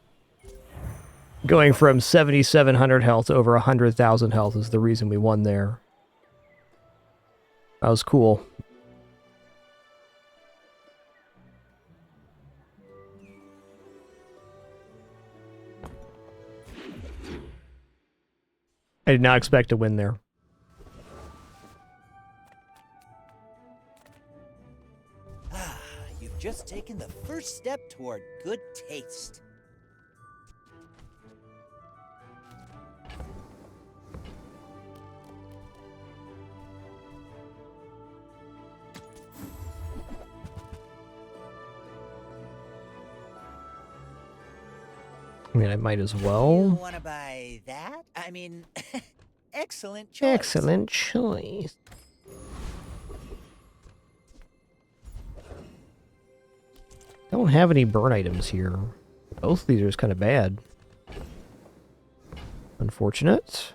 A: Going from 7,700 health to over 100,000 health is the reason we won there. That was cool. I did not expect to win there.
T: You've just taken the first step toward good taste.
A: I mean, I might as
T: You
A: well.
T: want to buy that? I mean, excellent choice.
A: Excellent choice. Don't have any burn items here. Both of these are just kind of bad. Unfortunate.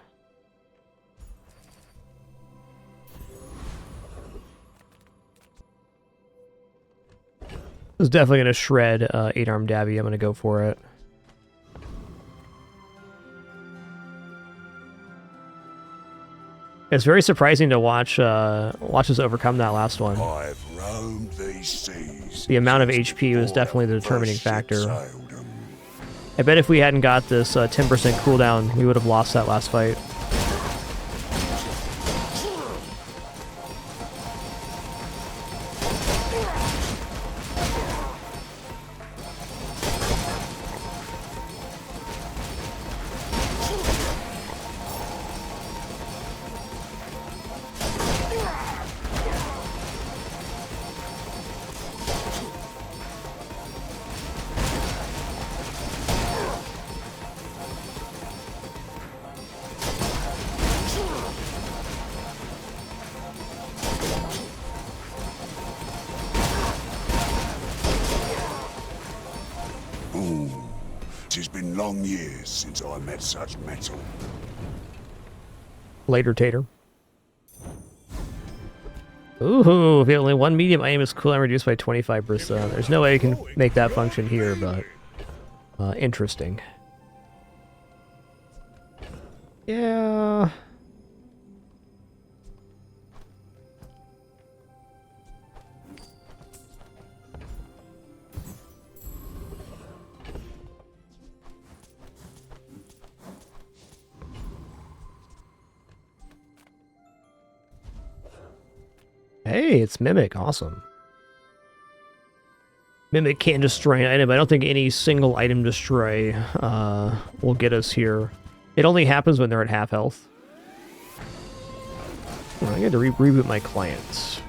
A: This is definitely going to shred 8-armed Dabby. I'm going to go for it. It's very surprising to watch us overcome that last one.
H: I've roamed these seas.
A: The amount of HP was definitely the determining factor. I bet if we hadn't got this 10% cooldown, we would have lost that last fight.
H: Ooh, 'tis been long years since I met such metal.
A: Later, Tater. Ooh, if only one medium item is cooldown reduced by 25%. There's no way you can make that function here, but interesting. Yeah. Hey, it's Mimic. Awesome. Mimic can't destroy an item. I don't think any single item destroy will get us here. It only happens when they're at half health. Oh, I got to reboot my clients.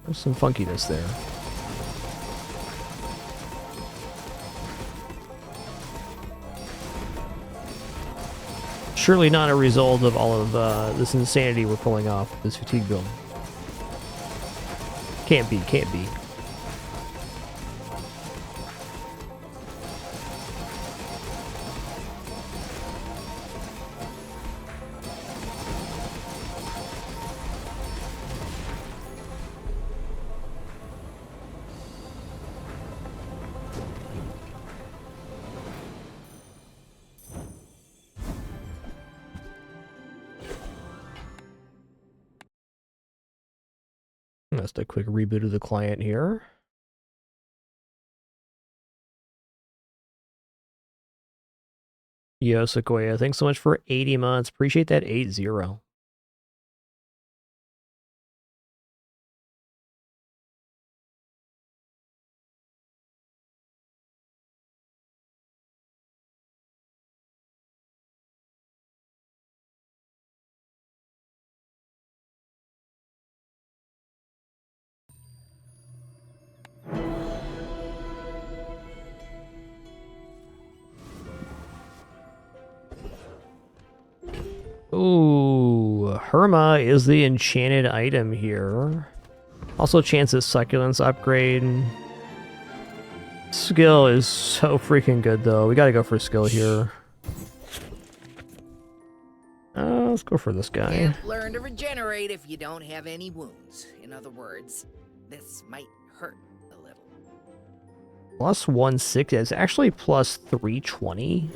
A: There's some funkiness there. Surely not a result of all of this insanity we're pulling off, this fatigue build. Can't be, can't be. Just a quick reboot of the client here. Yo, Sequoia, thanks so much for 80 months. Appreciate that 8-0. Ooh, Herma is the enchanted item here. Also chances succulents upgrade. Skill is so freaking good though. We gotta go for skill here. Let's go for this guy.
L: Can't learn to regenerate if you don't have any wounds. In other words, this might hurt a little.
A: Plus 160. It's actually plus 320.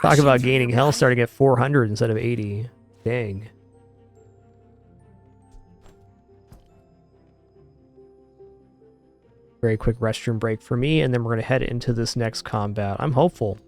A: Talk about gaining health starting at 400 instead of 80. Dang. Very quick restroom break for me, and then we're going to head into this next combat. I'm hopeful.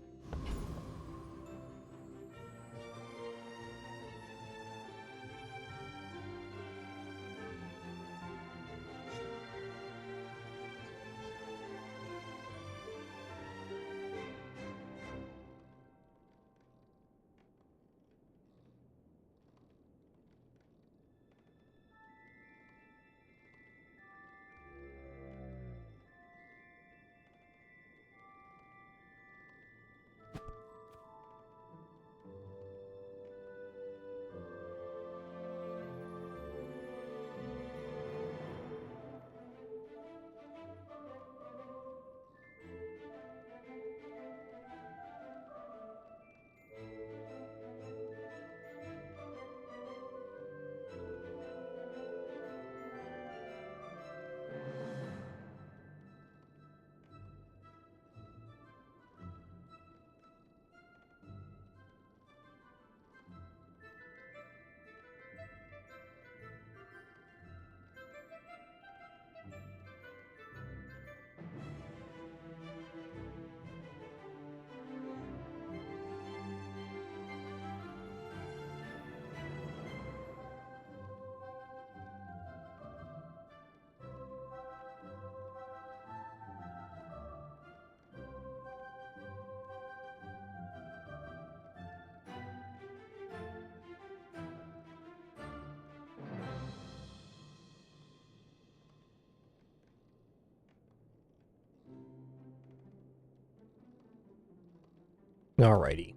A: Alrighty.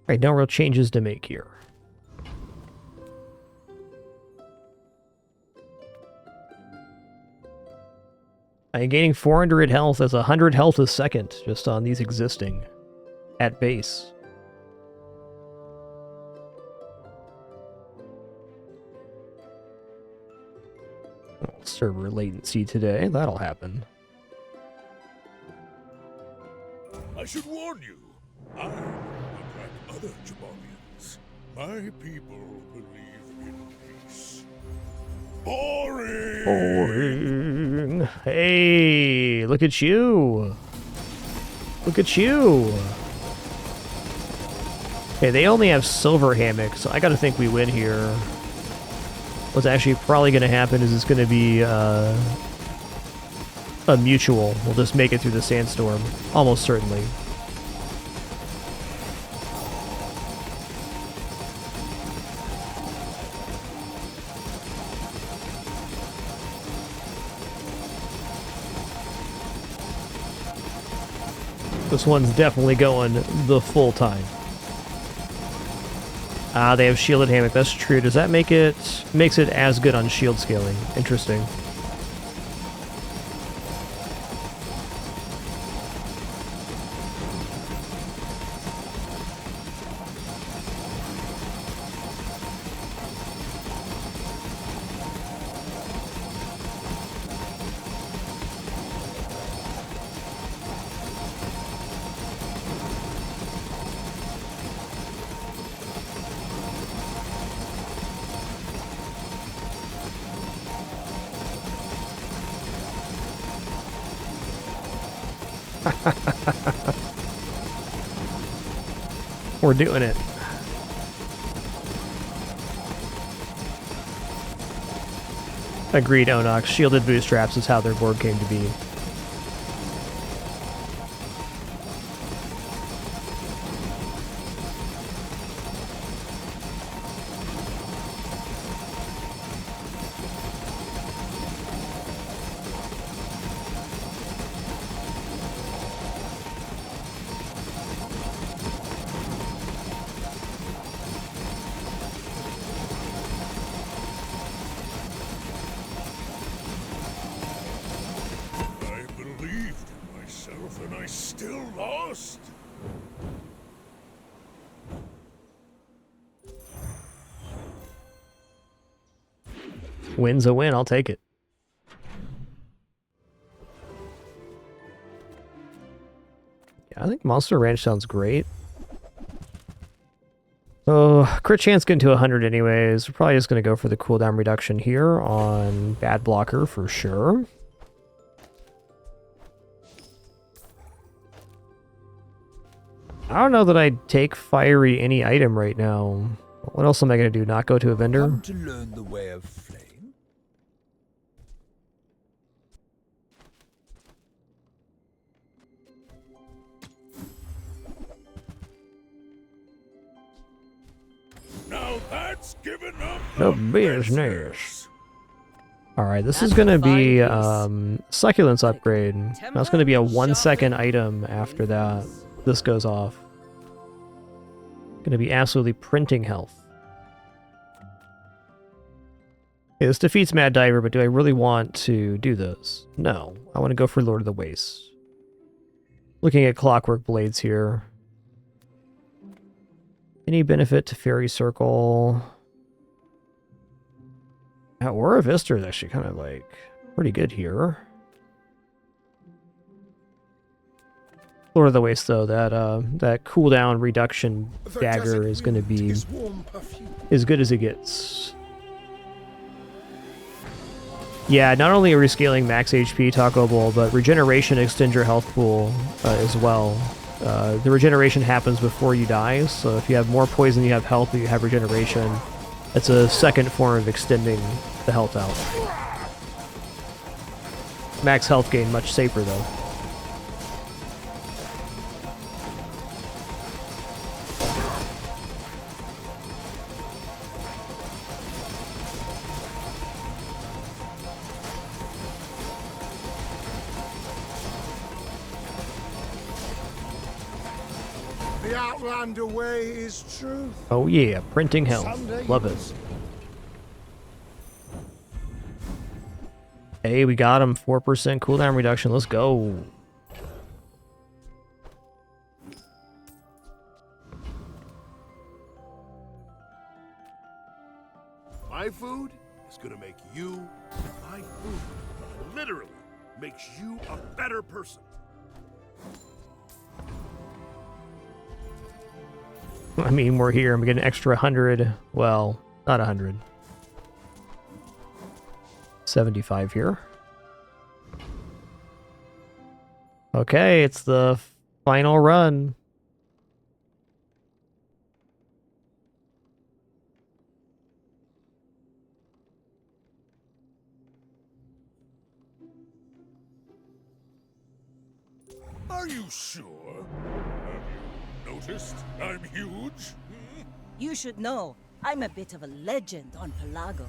A: Alright, no real changes to make here. I'm gaining 400 health as 100 health a second just on these existing at base. Server latency today, that'll happen.
N: I should warn you, I attract other Jabarians. My people believe in peace. Boring!
A: Boring. Hey, look at you. Look at you. Okay, they only have silver hammocks, so I gotta think we win here. What's actually probably going to happen is it's going to be a mutual. We'll just make it through the sandstorm. Almost certainly. This one's definitely going the full time. Ah, they have shielded hammock. That's true. Does that make it... makes it as good on shield scaling? Interesting. We're doing it. Agreed, Onox. Shielded bootstraps is how their board came to be.
N: still lost?
A: Win's a win, I'll take it. Yeah, I think Monster Ranch sounds great. So, crit chance getting to 100 anyways. We're probably just going to go for the cooldown reduction here on Bad Blocker for sure. I don't know that I'd take Fiery any item right now. What else am I going to do? Not go to a vendor?
Q: Come to learn the way of flame?
N: Now that's given up
A: No business. Alright, this is going to be Succulence upgrade. That's going to be a 1-second item after that. This goes off. Going to be absolutely printing health. Okay, this defeats Mad Diver, but do I really want to do this? No. I want to go for Lord of the Wastes. Looking at Clockwork Blades here. Any benefit to Fairy Circle? Yeah, Aura Vista is actually kind of like pretty good here. Lord of the Wastes, though, that cooldown reduction dagger is going to be as good as it gets. Yeah, not only are we scaling max HP Taco Bowl, but regeneration extends your health pool as well. The regeneration happens before you die, so if you have more poison you have health, but you have regeneration, it's a second form of extending the health out. Max health gain, much safer though.
K: The Outlander way is truth.
A: Oh yeah, printing health. Love it. Hey, we got him. 4% cooldown reduction. Let's go.
F: My food is gonna make you. My food literally makes you a better person.
A: I mean, we're here. I'm getting an extra 100. Well, not 100. 75 here. Okay, it's the final run.
N: Are you sure? Have you noticed I'm huge?
E: You should know, I'm a bit of a legend on Pelago.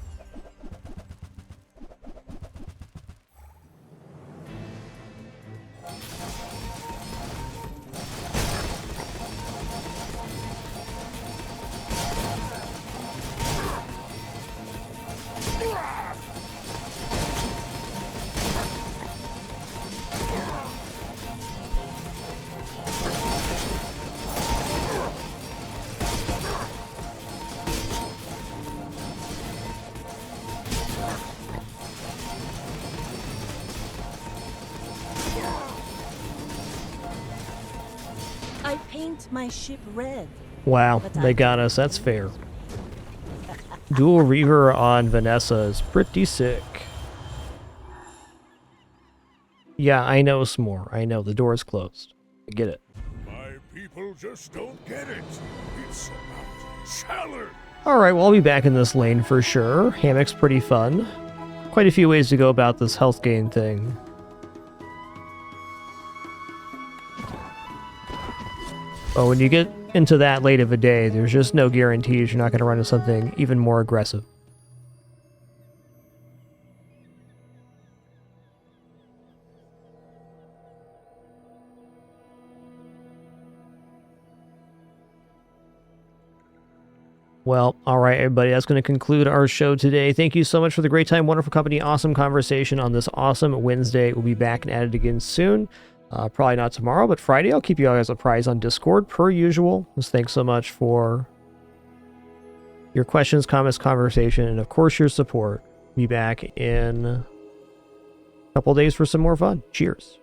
E: I paint my ship red.
A: Wow, they got us. That's fair. Dual Reaver on Vanessa is pretty sick. Yeah, I know, S'more. I know, the door is closed. I get it.
N: My people just don't get it. It's about challenge.
A: Alright, well, I'll be back in this lane for sure. Hammock's pretty fun. Quite a few ways to go about this health gain thing. But when you get into that late of a day, there's just no guarantees you're not going to run into something even more aggressive. Well, all right, everybody, that's going to conclude our show today. Thank you so much for the great time, wonderful company, awesome conversation on this awesome Wednesday. We'll be back and at it again soon. Probably not tomorrow, but Friday I'll keep you guys apprised on Discord per usual. Just thanks so much for your questions, comments, conversation, and of course your support. Be back in a couple days for some more fun. Cheers.